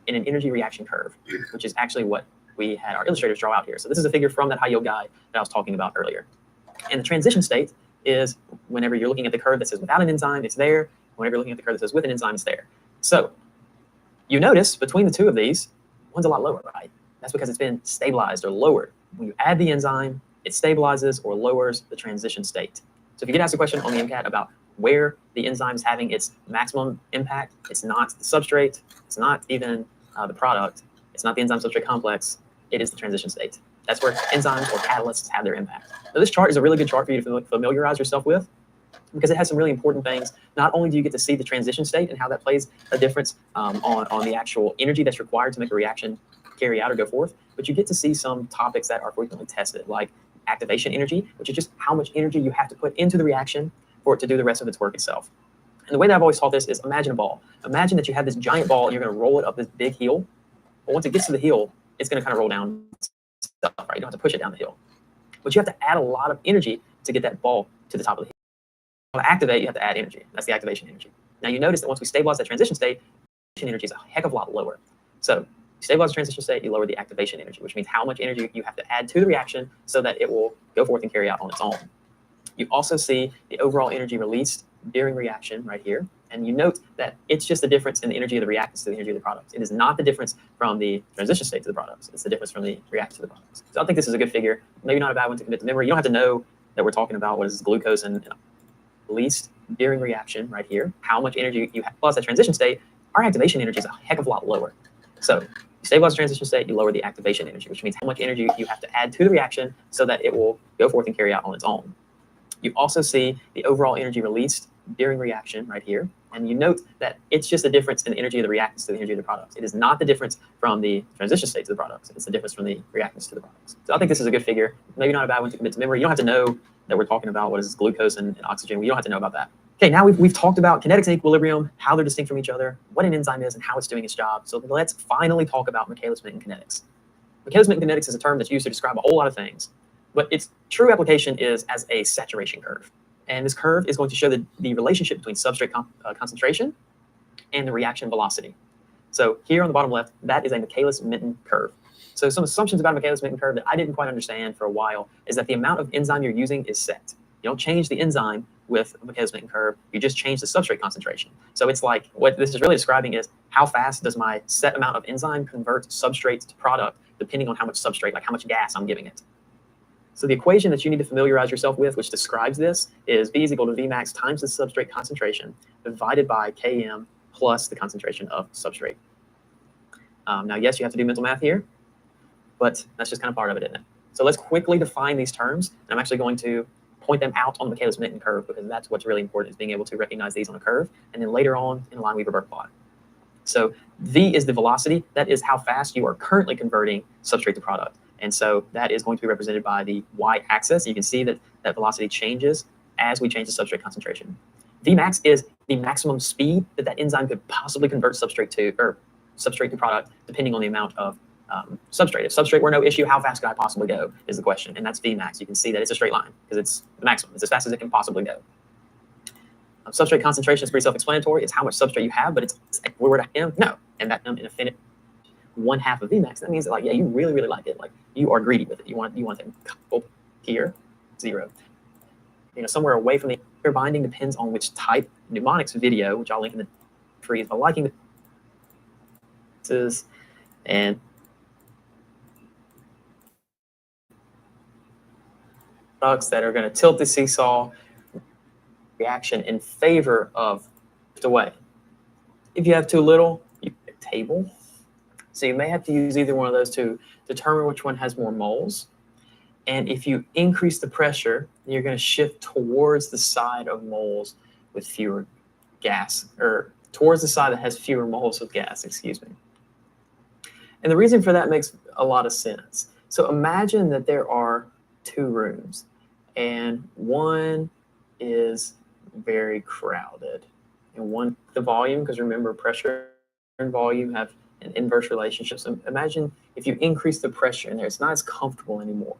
in an energy reaction curve, which is actually what we had our illustrators draw out here. So this is a figure from that high yield guide that I was talking about earlier. And the transition state is whenever you're looking at the curve that says without an enzyme, it's there. Whenever you're looking at the curve that says with an enzyme, it's there. So you notice between the two of these, one's a lot lower, right? That's because it's been stabilized or lowered. When you add the enzyme, it stabilizes or lowers the transition state. So if you get asked a question on the MCAT about where the enzyme is having its maximum impact, it's not the substrate, it's not even the product, it's not the enzyme substrate complex, it is the transition state. That's where enzymes or catalysts have their impact. Now this chart is a really good chart for you to familiarize yourself with, because it has some really important things. Not only do you get to see the transition state and how that plays a difference on the actual energy that's required to make a reaction carry out or go forth, but you get to see some topics that are frequently tested, like activation energy, which is just how much energy you have to put into the reaction for it to do the rest of its work itself. And the way that I've always taught this is imagine a ball. Imagine that you have this giant ball and you're going to roll it up this big hill. But once it gets to the hill, it's going to kind of roll down stuff, right? You don't have to push it down the hill. But you have to add a lot of energy to get that ball to the top of the hill. To activate, you have to add energy. That's the activation energy. Now you notice that once we stabilize that transition state, energy is a heck of a lot lower. So you stabilize the transition state, you lower the activation energy, which means how much energy you have to add to the reaction so that it will go forth and carry out on its own. You also see the overall energy released during reaction right here. And you note that it's just the difference in the energy of the reactants to the energy of the products. It is not the difference from the transition state to the products. It's the difference from the reactant to the products. So I think this is a good figure. Maybe not a bad one to commit to memory. You don't have to know that we're talking about what is glucose and released during reaction right here. How much energy you have, plus that transition state, our activation energy is a heck of a lot lower. So you stabilize the transition state, you lower the activation energy, which means how much energy you have to add to the reaction so that it will go forth and carry out on its own. You also see the overall energy released during reaction right here. And you note that it's just the difference in the energy of the reactants to the energy of the products. It is not the difference from the transition state to the products. It's the difference from the reactants to the products. So I think this is a good figure. Maybe not a bad one to commit to memory. You don't have to know that we're talking about what is glucose and oxygen. You don't have to know about that. Okay, now we've talked about kinetics and equilibrium, how they're distinct from each other, what an enzyme is, and how it's doing its job. So let's finally talk about Michaelis-Menten kinetics. Michaelis-Menten kinetics is a term that's used to describe a whole lot of things, but its true application is as a saturation curve. And this curve is going to show the relationship between substrate concentration and the reaction velocity. So here on the bottom left, that is a Michaelis-Menten curve. So some assumptions about a Michaelis-Menten curve that I didn't quite understand for a while is that the amount of enzyme you're using is set. You don't change the enzyme with a Michaelis-Menten curve, you just change the substrate concentration. So it's like, what this is really describing is how fast does my set amount of enzyme convert substrate to product, depending on how much substrate, like how much gas I'm giving it. So the equation that you need to familiarize yourself with, which describes this, is V is equal to Vmax times the substrate concentration divided by Km plus the concentration of substrate. Now, yes, you have to do mental math here, but that's just kind of part of it, isn't it? So let's quickly define these terms. And I'm actually going to point them out on the Michaelis-Menten curve because that's what's really important, is being able to recognize these on a curve and then later on in a Lineweaver-Burke plot. So V is the velocity. That is how fast you are currently converting substrate to product. And so that is going to be represented by the y-axis. You can see that that velocity changes as we change the substrate concentration. Vmax is the maximum speed that that enzyme could possibly convert substrate to product, depending on the amount of substrate. If substrate were no issue, how fast could I possibly go is the question. And that's Vmax. You can see that it's a straight line because it's the maximum. It's as fast as it can possibly go. Substrate concentration is pretty self-explanatory. It's how much substrate you have, but it's where would I am? No. And that infinite 1/2 of Vmax, that means that, like, yeah, you really, really like it. Like, you are greedy with it. You want to go here, 0. You know, somewhere away from the air binding depends on which type. Mnemonics video, which I'll link in the trees, by liking the and products that are going to tilt the seesaw reaction in favor of away. If you have too little, you get a table. So you may have to use either one of those to determine which one has more moles. And if you increase the pressure, you're going to shift towards the side of moles with fewer gas, or towards the side that has fewer moles with gas, excuse me. And the reason for that makes a lot of sense. So imagine that there are two rooms, and one is very crowded. And one, the volume, because remember, pressure and volume have an inverse relationship. So imagine if you increase the pressure in there, it's not as comfortable anymore.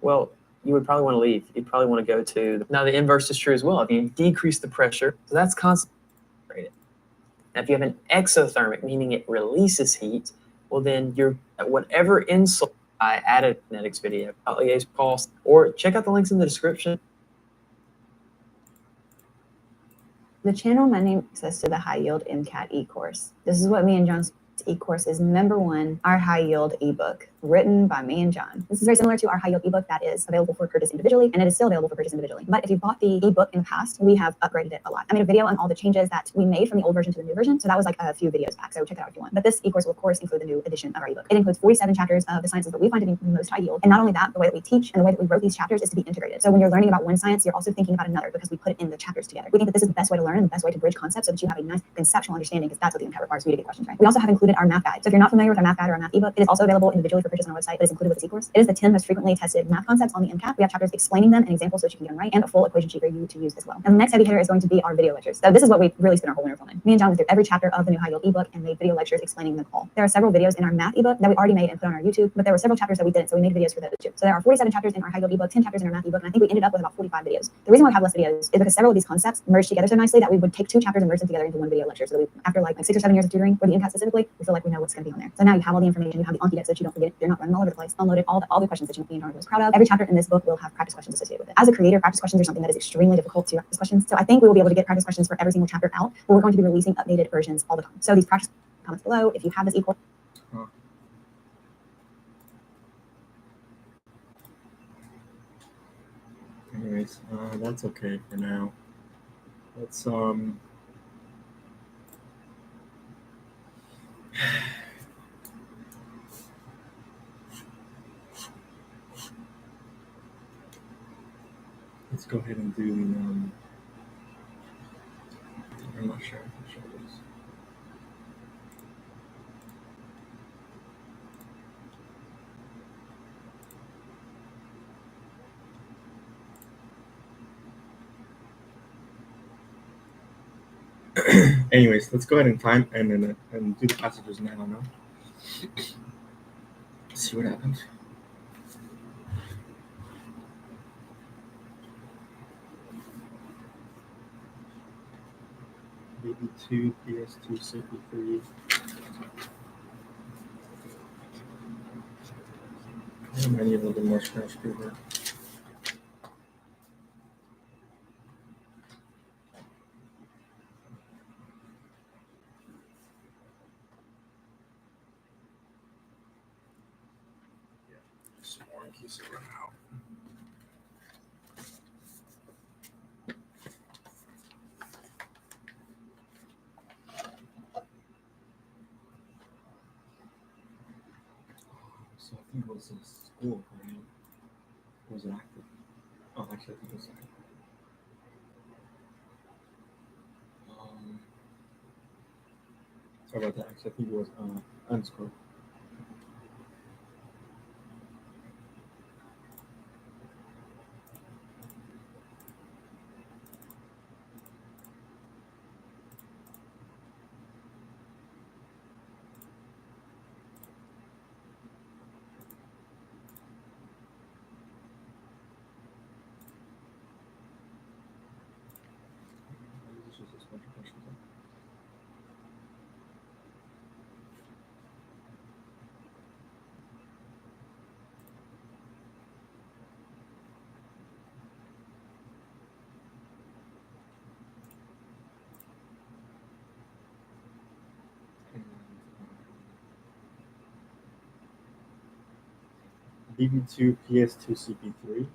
Well, you would probably want to leave. You'd probably want to go to, now the inverse is true as well. If you decrease the pressure, so that's concentrated. Now, if you have an exothermic, meaning it releases heat, well, then you're at whatever insult I added kinetics video, liaise cost, or check out the links in the description. The channel my name access to the high yield MCAT e-course. This is what me and John's e-course is. Number one, our high yield ebook written by me and John. This is very similar to our high yield ebook that is available for purchase individually, and it is still available for purchase individually. But if you bought the ebook in the past, we have upgraded it a lot. I made a video on all the changes that we made from the old version to the new version. So that was like a few videos back. So check it out if you want. But this e-course will of course include the new edition of our ebook. It includes 47 chapters of the sciences that we find to be most high yield. And not only that, the way that we teach and the way that we wrote these chapters is to be integrated. So when you're learning about one science, you're also thinking about another because we put it in the chapters together. We think that this is the best way to learn and the best way to bridge concepts so that you have a nice conceptual understanding, because that's what the MCAT requires for you to get questions right. We also have included our math guide. So if you're not familiar with our math guide or our math ebook, it is also available individually for purchase on our website, but it's included with this e-course. It is the 10 most frequently tested math concepts on the MCAT. We have chapters explaining them and examples so that you can get them right, and a full equation sheet for you to use as well. And the next heavy hitter is going to be our video lectures. So this is what we really spent our whole winter filming. Me and John went through every chapter of the new high yield ebook and made video lectures explaining them all. There are several videos in our math ebook that we already made and put on our YouTube, but there were several chapters that we didn't, so we made videos for those too. So there are 47 chapters in our high yield ebook, 10 chapters in our math ebook, and I think we ended up with about 45 videos. The reason why we have less videos is because several of these concepts merge together so nicely that we would take two chapters and merge them together into one video lecture. So that we, after like 6 or 7 years of tutoring for the MCAT specifically, we feel like we know what's going to be on there. So now you have all the information, you have the Anki deck so that you don't forget it. You're not running all over the place. Unloaded all the questions that you and John are most proud of. Every chapter in this book will have practice questions associated with it. As a creator, practice questions are something that is extremely difficult to practice questions. So I think we will be able to get practice questions for every single chapter out, but we're going to be releasing updated versions all the time. So these practice comments below, if you have this equal. Anyways, that's okay for now. Let's let's go ahead and do the I'm not sure. This. Anyways, let's go ahead and time and do the passages now. No? See what happens. BB2, PS2, CP3. I might need a little bit more scratch paper. Some more in case I run out. So I think it was a school, right? Or was it active? Oh, actually, I think it was active. Sorry about that. Actually, I think it was unscored. This is just a bunch of questions. BB2, PS2, CP3.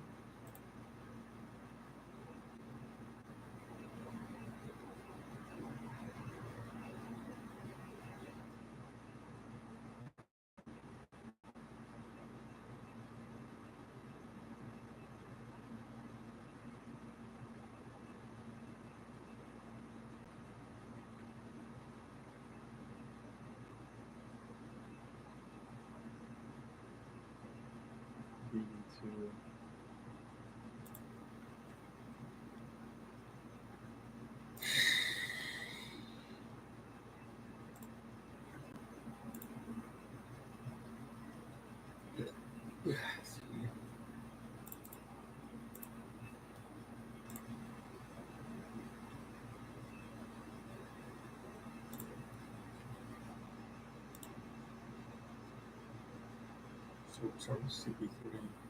to. So CP3.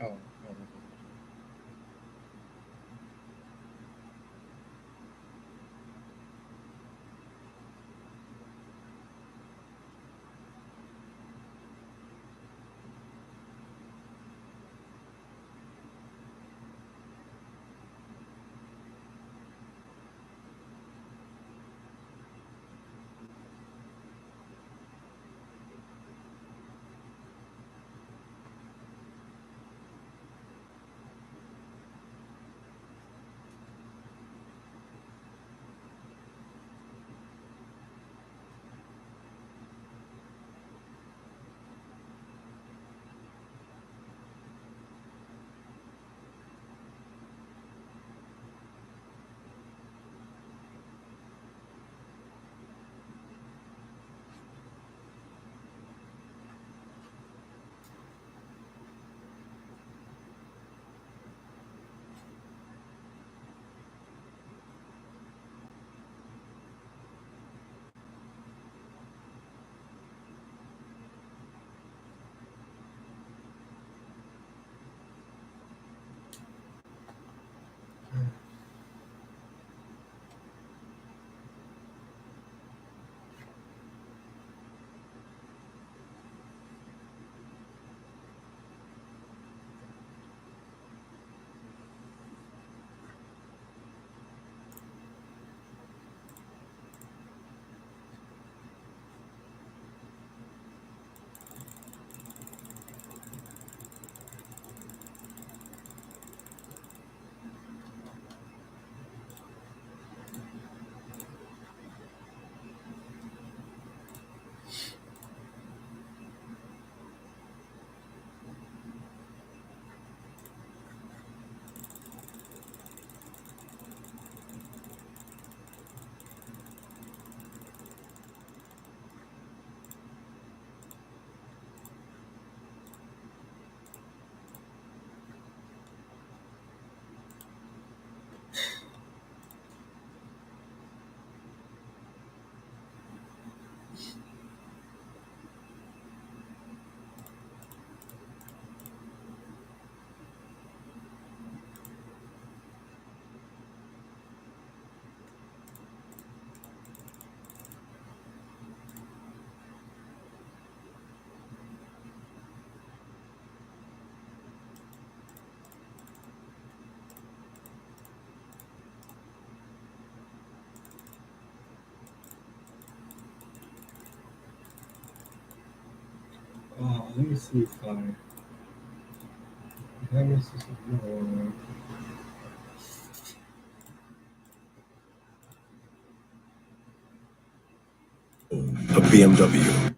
Oh, okay. Let me see if let me see some A BMW.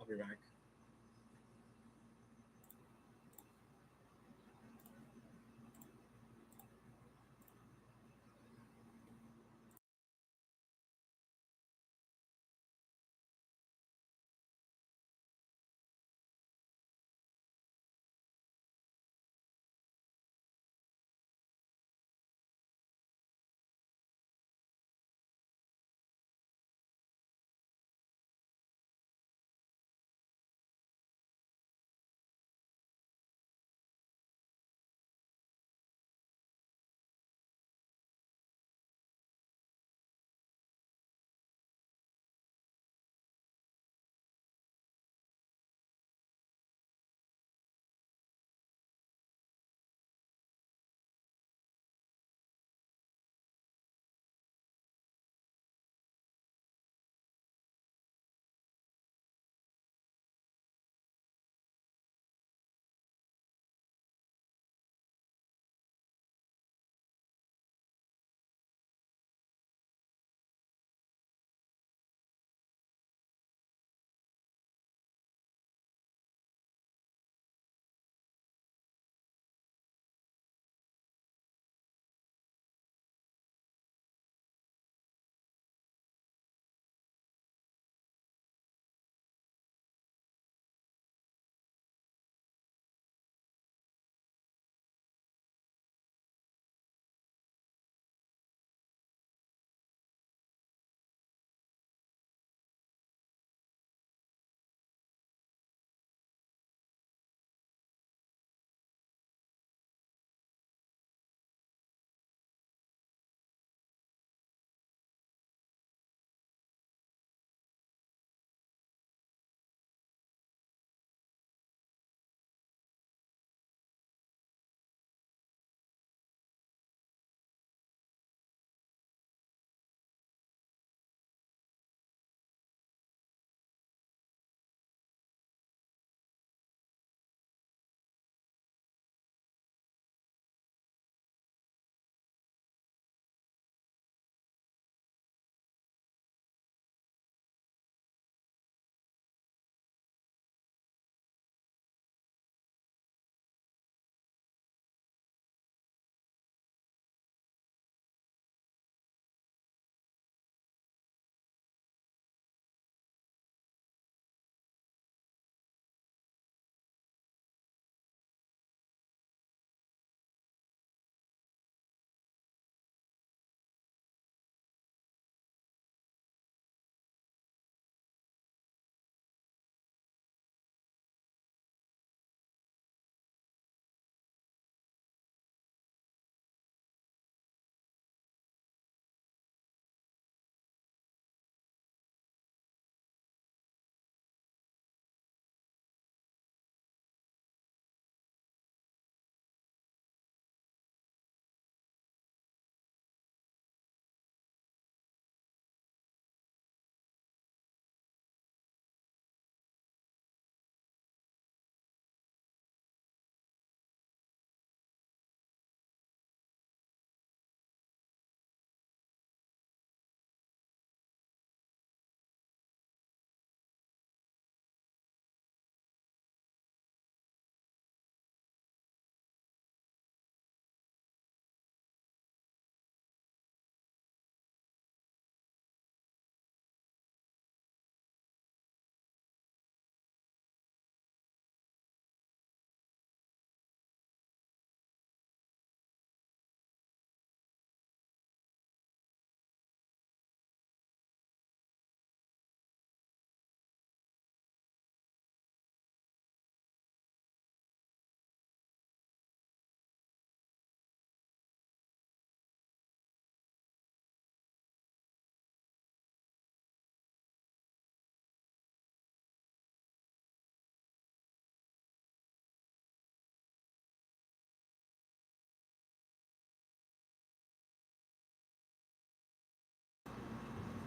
I'll be back.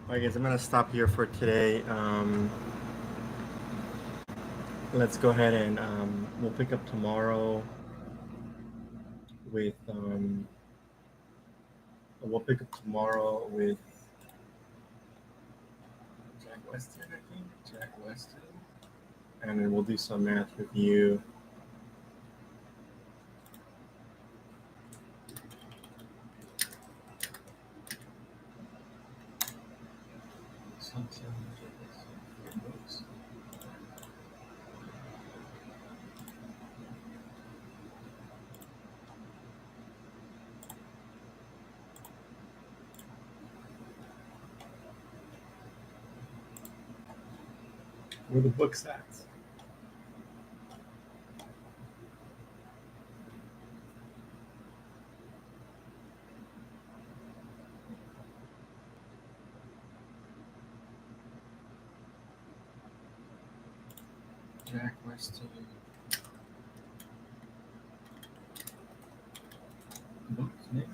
Alright guys, I'm gonna stop here for today. Let's go ahead and we'll pick up tomorrow with Jack Weston, I think. Jack Weston. and then we'll do some math review. Where the books at? Jack Weston. Books, maybe?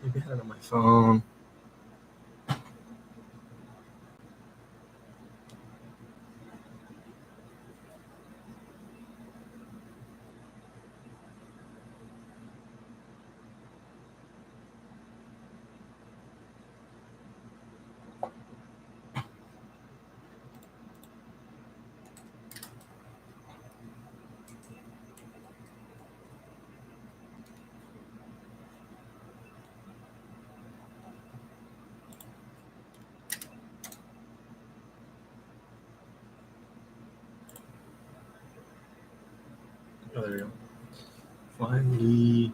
Maybe I had it on my phone. Oh, there we go. Finally.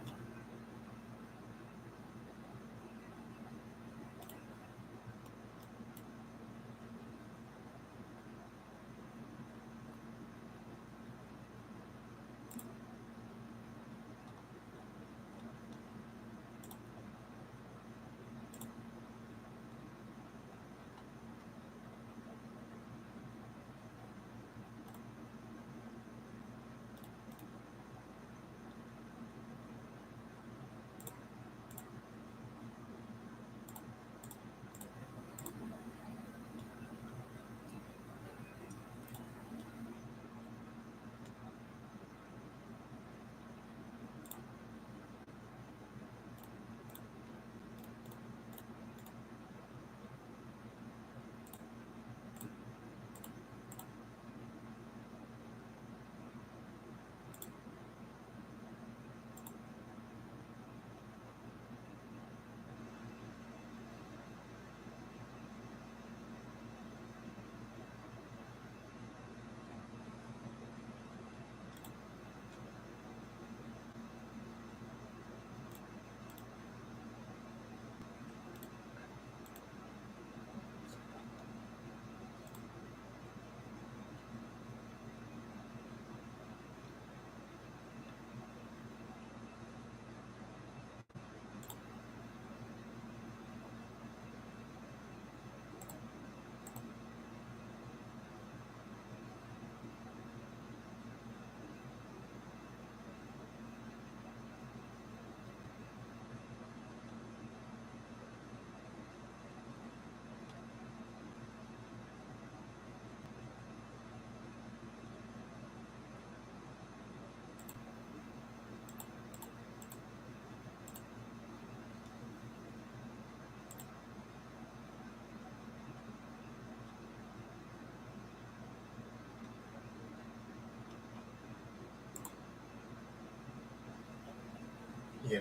Yeah.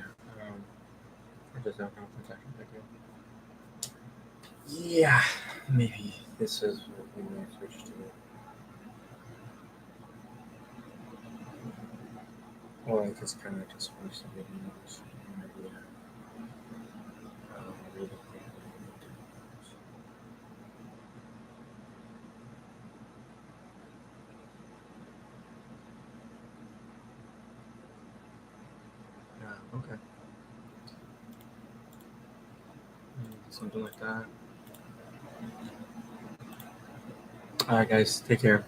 Or just alcohol protection. Okay. Yeah. Maybe this is what we might switch to. Or I just kind of just watch the videos. Maybe, read it. Yeah, okay. Something like that. All right, guys, take care.